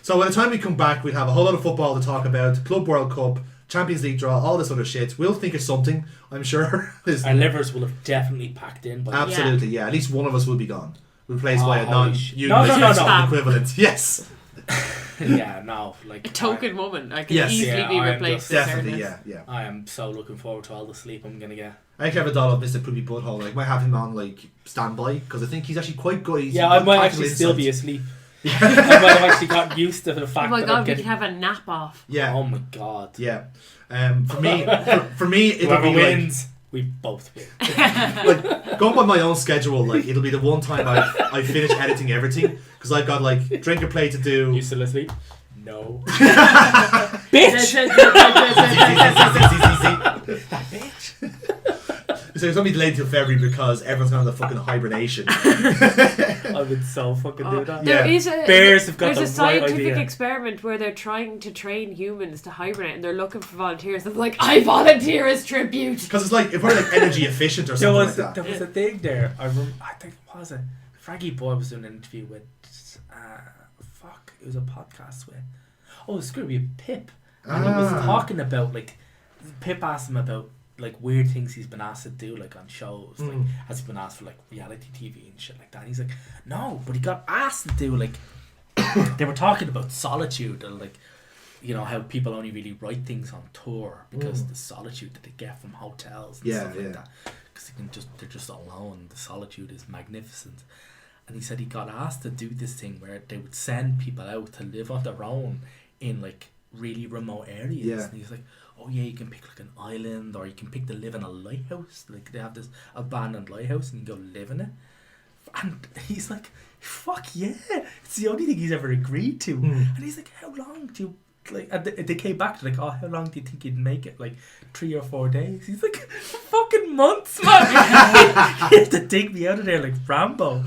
[SPEAKER 3] So by the time we come back, we'll have a whole lot of football to talk about, Club World Cup, Champions League draw, all this other shit. We'll think of something, I'm sure.
[SPEAKER 5] Our livers will have definitely packed in. By
[SPEAKER 3] Absolutely, yeah. At least one of us will be gone. Replaced by a
[SPEAKER 5] holy shit.
[SPEAKER 3] non-union
[SPEAKER 5] No.
[SPEAKER 3] equivalent. Yes.
[SPEAKER 5] Yeah, no. Like
[SPEAKER 4] A token woman. I can
[SPEAKER 3] Yes.
[SPEAKER 4] easily
[SPEAKER 5] Yeah,
[SPEAKER 4] be
[SPEAKER 5] I am
[SPEAKER 4] replaced.
[SPEAKER 5] just-
[SPEAKER 4] in
[SPEAKER 3] Definitely,
[SPEAKER 4] fairness.
[SPEAKER 3] yeah.
[SPEAKER 5] I am so looking forward to all the sleep I'm going to get.
[SPEAKER 3] I actually have a doll of Mr. Poopy Butthole. Like, might have him on like standby because I think he's actually quite good. He's
[SPEAKER 5] Yeah,
[SPEAKER 3] got
[SPEAKER 5] I might
[SPEAKER 3] tactical
[SPEAKER 5] actually still be
[SPEAKER 3] insight.
[SPEAKER 5] asleep. I might have actually gotten used to the fact
[SPEAKER 4] Oh my
[SPEAKER 5] that
[SPEAKER 4] god,
[SPEAKER 5] I'm
[SPEAKER 4] we
[SPEAKER 5] getting...
[SPEAKER 4] could have a nap off.
[SPEAKER 3] Yeah,
[SPEAKER 5] Oh my god.
[SPEAKER 3] yeah. For me, it'll
[SPEAKER 5] Whoever
[SPEAKER 3] be
[SPEAKER 5] wins, we both win.
[SPEAKER 3] like going by my own schedule. Like, it'll be the one time I finish editing everything because I've got like drink or play to do.
[SPEAKER 5] You still asleep? No.
[SPEAKER 4] Bitch!
[SPEAKER 3] So it's only delayed till February because everyone's gone on the fucking hibernation.
[SPEAKER 5] I would so fucking do that.
[SPEAKER 3] Yeah.
[SPEAKER 4] There is a
[SPEAKER 5] Bears have got
[SPEAKER 4] there's
[SPEAKER 5] the
[SPEAKER 4] a
[SPEAKER 5] right
[SPEAKER 4] scientific
[SPEAKER 5] idea.
[SPEAKER 4] experiment where they're trying to train humans to hibernate and they're looking for volunteers. I'm like, I volunteer as tribute.
[SPEAKER 3] Because it's like, it's probably like energy efficient or
[SPEAKER 5] There
[SPEAKER 3] something
[SPEAKER 5] was,
[SPEAKER 3] like that.
[SPEAKER 5] there was a thing there. I think, what was it? Fraggy Boy was doing an interview with, it was a podcast with, it's going to be Pip. And he was talking about, like, Pip asked him about, like, weird things he's been asked to do, like, on shows. Like, has he been asked for, like, reality TV and shit like that? And he's like, no, but he got asked to do, like, they were talking about solitude and, like, you know, how people only really write things on tour because the solitude that they get from hotels and stuff like that. Because they're just alone. The solitude is magnificent. And he said he got asked to do this thing where they would send people out to live on their own in, like, really remote areas.
[SPEAKER 3] Yeah.
[SPEAKER 5] And he's like, oh yeah, you can pick like an island or you can pick to live in a lighthouse. Like, they have this abandoned lighthouse and you go live in it. And he's like, fuck yeah, it's the only thing he's ever agreed to. And he's like, how long do you, like, and they came back to like, oh, how long do you think you'd make it? Like 3 or 4 days. He's like, fucking months, man. You have to take me out of there like Rambo.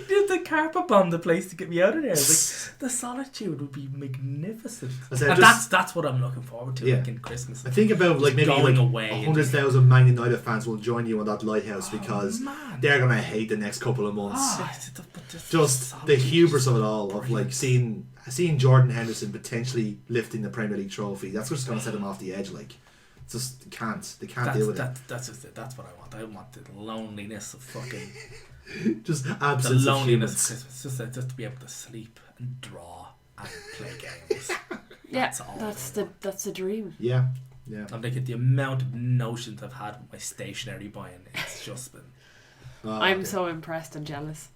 [SPEAKER 5] You have the carpet bomb the place to get me out of there. Like, the solitude would be magnificent.
[SPEAKER 3] I said,
[SPEAKER 5] And
[SPEAKER 3] just-
[SPEAKER 5] that's what I'm looking forward to,
[SPEAKER 3] Yeah.
[SPEAKER 5] like in Christmas.
[SPEAKER 3] I think about like maybe
[SPEAKER 5] going
[SPEAKER 3] like
[SPEAKER 5] away
[SPEAKER 3] 100,000 Man United fans will join you on that lighthouse because
[SPEAKER 5] man.
[SPEAKER 3] they're gonna hate the next couple of months.
[SPEAKER 5] But
[SPEAKER 3] Just the hubris of it all, of like seeing Jordan Henderson potentially lifting the Premier League trophy. That's what's gonna set him off the edge. Like, it's just they can't deal with it.
[SPEAKER 5] That's just it. That's what I want. I want the loneliness of fucking
[SPEAKER 3] Just
[SPEAKER 5] the
[SPEAKER 3] absence of
[SPEAKER 5] loneliness of
[SPEAKER 3] humans.
[SPEAKER 5] Christmas. Just to be able to sleep and draw and play games.
[SPEAKER 4] Yeah,
[SPEAKER 5] That's all.
[SPEAKER 4] that's the dream.
[SPEAKER 3] Yeah.
[SPEAKER 5] I'm like at the amount of notions I've had with my stationery buying. It's just been.
[SPEAKER 4] I'm so impressed and jealous.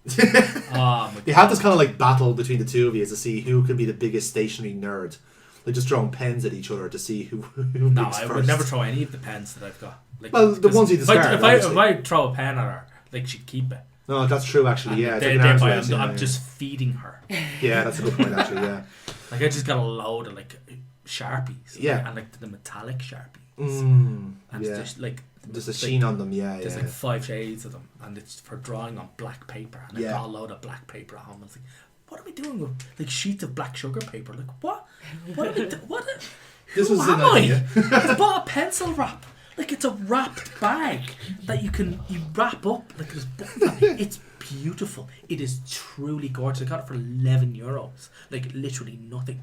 [SPEAKER 5] Oh my
[SPEAKER 3] You have this kind of like battle between the two of you to see who can be the biggest stationary nerd. Like just throwing pens at each other to see who
[SPEAKER 5] No,
[SPEAKER 3] picks
[SPEAKER 5] I
[SPEAKER 3] first.
[SPEAKER 5] would never throw any of the pens that I've got. Like,
[SPEAKER 3] Well, the ones you discard,
[SPEAKER 5] If
[SPEAKER 3] obviously.
[SPEAKER 5] I throw a pen at her, like she'd keep it.
[SPEAKER 3] No, that's true actually. Yeah, it's like an
[SPEAKER 5] Thereby
[SPEAKER 3] arms race,
[SPEAKER 5] I'm
[SPEAKER 3] yeah.
[SPEAKER 5] just feeding her.
[SPEAKER 3] Yeah, that's a good point actually. Yeah.
[SPEAKER 5] Like I just got a load of like Sharpies.
[SPEAKER 3] Yeah.
[SPEAKER 5] And like the metallic Sharpies.
[SPEAKER 3] Mm,
[SPEAKER 5] And
[SPEAKER 3] yeah.
[SPEAKER 5] it's just like
[SPEAKER 3] There's a sheen on them. Yeah,
[SPEAKER 5] there's
[SPEAKER 3] yeah.
[SPEAKER 5] like 5 shades of them, and it's for drawing on black paper. And
[SPEAKER 3] Yeah.
[SPEAKER 5] I got a load of black paper at home. I was like, what are we doing with like sheets of black sugar paper? Like what? What are we what?
[SPEAKER 3] This
[SPEAKER 5] Who
[SPEAKER 3] was an
[SPEAKER 5] am I?
[SPEAKER 3] idea.
[SPEAKER 5] I bought a pencil wrap. Like it's a wrapped bag that you wrap up. Like it's beautiful. It is truly gorgeous. I got it for €11. Like literally nothing.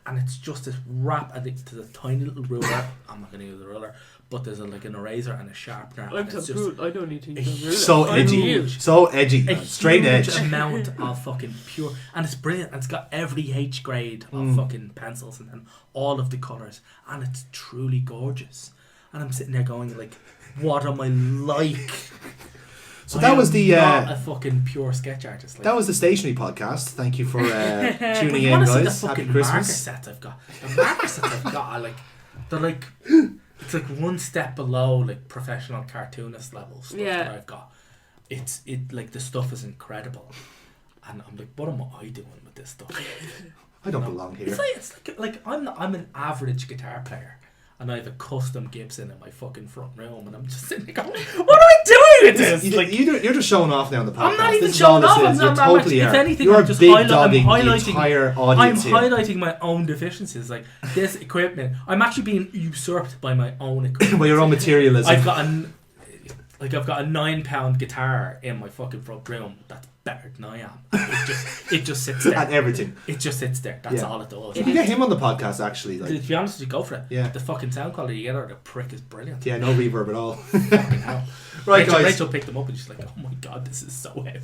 [SPEAKER 5] And it's just this wrap, and there's a tiny little ruler. I'm not gonna use the ruler, but there's like an eraser and a sharpener.
[SPEAKER 4] I'm
[SPEAKER 5] and
[SPEAKER 4] so
[SPEAKER 5] it's just
[SPEAKER 4] cool. I don't need to use a
[SPEAKER 3] So
[SPEAKER 4] ruler. I'm
[SPEAKER 3] edgy,
[SPEAKER 4] huge.
[SPEAKER 3] so edgy,
[SPEAKER 5] a
[SPEAKER 3] man. Straight
[SPEAKER 5] huge
[SPEAKER 3] edge.
[SPEAKER 5] amount of fucking pure, and it's brilliant. And it's got every H grade of fucking pencils and all of the colors, and it's truly gorgeous. And I'm sitting there going like, what am I like?
[SPEAKER 3] So that was the
[SPEAKER 5] not a fucking pure sketch artist. Like,
[SPEAKER 3] that was the stationery podcast. Thank you for tuning
[SPEAKER 5] you
[SPEAKER 3] in,
[SPEAKER 5] want to see the
[SPEAKER 3] guys.
[SPEAKER 5] fucking
[SPEAKER 3] Happy
[SPEAKER 5] marker
[SPEAKER 3] Christmas.
[SPEAKER 5] sets I've got? The marker sets I've got are like, they're like, it's like one step below like professional cartoonist level stuff
[SPEAKER 4] Yeah.
[SPEAKER 5] that I've got. It like the stuff is incredible, and I'm like, what am I doing with this stuff?
[SPEAKER 3] I don't belong here.
[SPEAKER 5] It's like I'm an average guitar player, and I have a custom Gibson in my fucking front room, and I'm just sitting there going, what am I doing with this? Like,
[SPEAKER 3] You're just showing off now on the podcast.
[SPEAKER 5] I'm not even
[SPEAKER 3] This is all
[SPEAKER 5] showing off.
[SPEAKER 3] this is. You're totally
[SPEAKER 5] If
[SPEAKER 3] are.
[SPEAKER 5] anything,
[SPEAKER 3] You're
[SPEAKER 5] I'm just
[SPEAKER 3] big
[SPEAKER 5] I'm
[SPEAKER 3] dogging the
[SPEAKER 5] highlighting.
[SPEAKER 3] entire
[SPEAKER 5] I'm
[SPEAKER 3] audience here.
[SPEAKER 5] highlighting my own deficiencies. Like this equipment, I'm actually being usurped by my own equipment.
[SPEAKER 3] By your own materialism.
[SPEAKER 5] I've got a £9 guitar in my fucking front room that's better than I am. It just sits there.
[SPEAKER 3] and everything.
[SPEAKER 5] It just sits there. That's
[SPEAKER 3] Yeah.
[SPEAKER 5] all it does.
[SPEAKER 3] You can get him on the podcast actually.
[SPEAKER 5] To
[SPEAKER 3] Like,
[SPEAKER 5] be honest with you, go for it.
[SPEAKER 3] Yeah.
[SPEAKER 5] The fucking sound quality you get out of the prick is brilliant.
[SPEAKER 3] yeah, no reverb at all.
[SPEAKER 5] Fucking hell.
[SPEAKER 3] Right,
[SPEAKER 5] Rachel,
[SPEAKER 3] guys.
[SPEAKER 5] Rachel picked them up and she's like, oh my god, this is so heavy.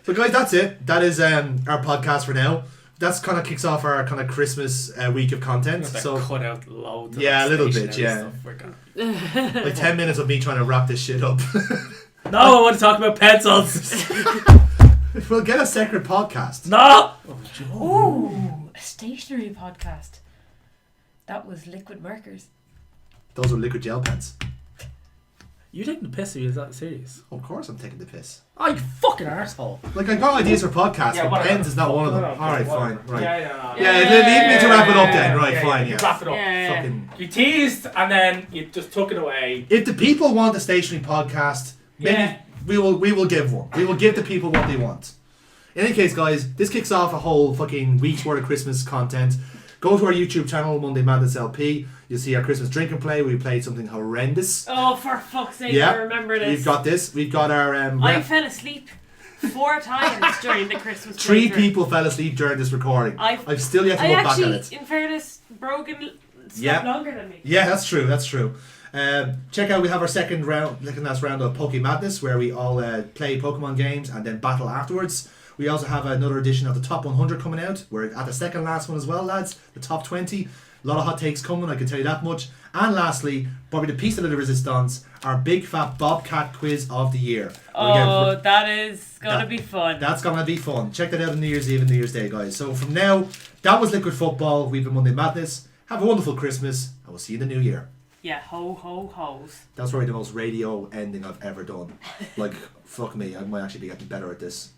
[SPEAKER 3] So guys, that's it. That is our podcast for now. That's kind of kicks off our kind of Christmas week of content. So
[SPEAKER 5] cut out loads of
[SPEAKER 3] Yeah, a little bit,
[SPEAKER 5] stationary
[SPEAKER 3] yeah.
[SPEAKER 5] stuff. We're gonna-
[SPEAKER 3] like 10 minutes of me trying to wrap this shit up.
[SPEAKER 5] No, I want to talk about pencils.
[SPEAKER 3] We'll get a separate podcast.
[SPEAKER 5] No.
[SPEAKER 4] Ooh, a stationery podcast. That was liquid markers.
[SPEAKER 3] Those are liquid gel pens.
[SPEAKER 5] You taking the piss? Or is that serious?
[SPEAKER 3] Of course I'm taking the piss.
[SPEAKER 5] Oh, you fucking arsehole.
[SPEAKER 3] Like, I got ideas for podcasts,
[SPEAKER 5] Yeah,
[SPEAKER 3] but
[SPEAKER 5] whatever.
[SPEAKER 3] pens is not one of them.
[SPEAKER 5] Whatever,
[SPEAKER 3] Alright,
[SPEAKER 5] whatever.
[SPEAKER 3] fine. Right.
[SPEAKER 5] Yeah.
[SPEAKER 3] Yeah, leave me to wrap it up then. Right, fine,
[SPEAKER 5] You
[SPEAKER 3] yeah.
[SPEAKER 5] wrap it up.
[SPEAKER 4] Yeah.
[SPEAKER 3] Fucking.
[SPEAKER 5] You teased and then you just took it away.
[SPEAKER 3] If the people want a stationary podcast, maybe
[SPEAKER 5] Yeah.
[SPEAKER 3] we will give one. We will give the people what they want. In any case, guys, this kicks off a whole fucking week's worth of Christmas content. Go to our YouTube channel, Monday Madness LP. You'll see our Christmas drink and play. We played something horrendous.
[SPEAKER 4] Oh, for fuck's sake,
[SPEAKER 3] Yeah,
[SPEAKER 4] I remember this.
[SPEAKER 3] We've got this. We've got our
[SPEAKER 4] I fell asleep 4 times during the Christmas
[SPEAKER 3] three
[SPEAKER 4] playthrough.
[SPEAKER 3] people fell asleep during this recording. I've still yet to
[SPEAKER 4] I
[SPEAKER 3] look back at
[SPEAKER 4] actually,
[SPEAKER 3] it.
[SPEAKER 4] in fairness, Brogan slept
[SPEAKER 3] Yeah.
[SPEAKER 4] longer than me.
[SPEAKER 3] Yeah, that's true. That's true. Check out. We have our second last round of Poke Madness, where we all play Pokemon games and then battle afterwards. We also have another edition of the Top 100 coming out. We're at the second last one as well, lads. The Top 20. A lot of hot takes coming, I can tell you that much. And lastly, probably the piece of the resistance, our big fat Bobcat quiz of the year.
[SPEAKER 4] Oh, that is going to
[SPEAKER 3] that-
[SPEAKER 4] be fun.
[SPEAKER 3] That's going to be fun. Check that out on New Year's Eve and New Year's Day, guys. So from now, that was Liquid Football. We've been Monday Madness. Have a wonderful Christmas, and we'll see you in the new year.
[SPEAKER 4] Yeah, ho, ho, hoes.
[SPEAKER 3] That's probably the most radio ending I've ever done. Like, fuck me, I might actually be getting better at this.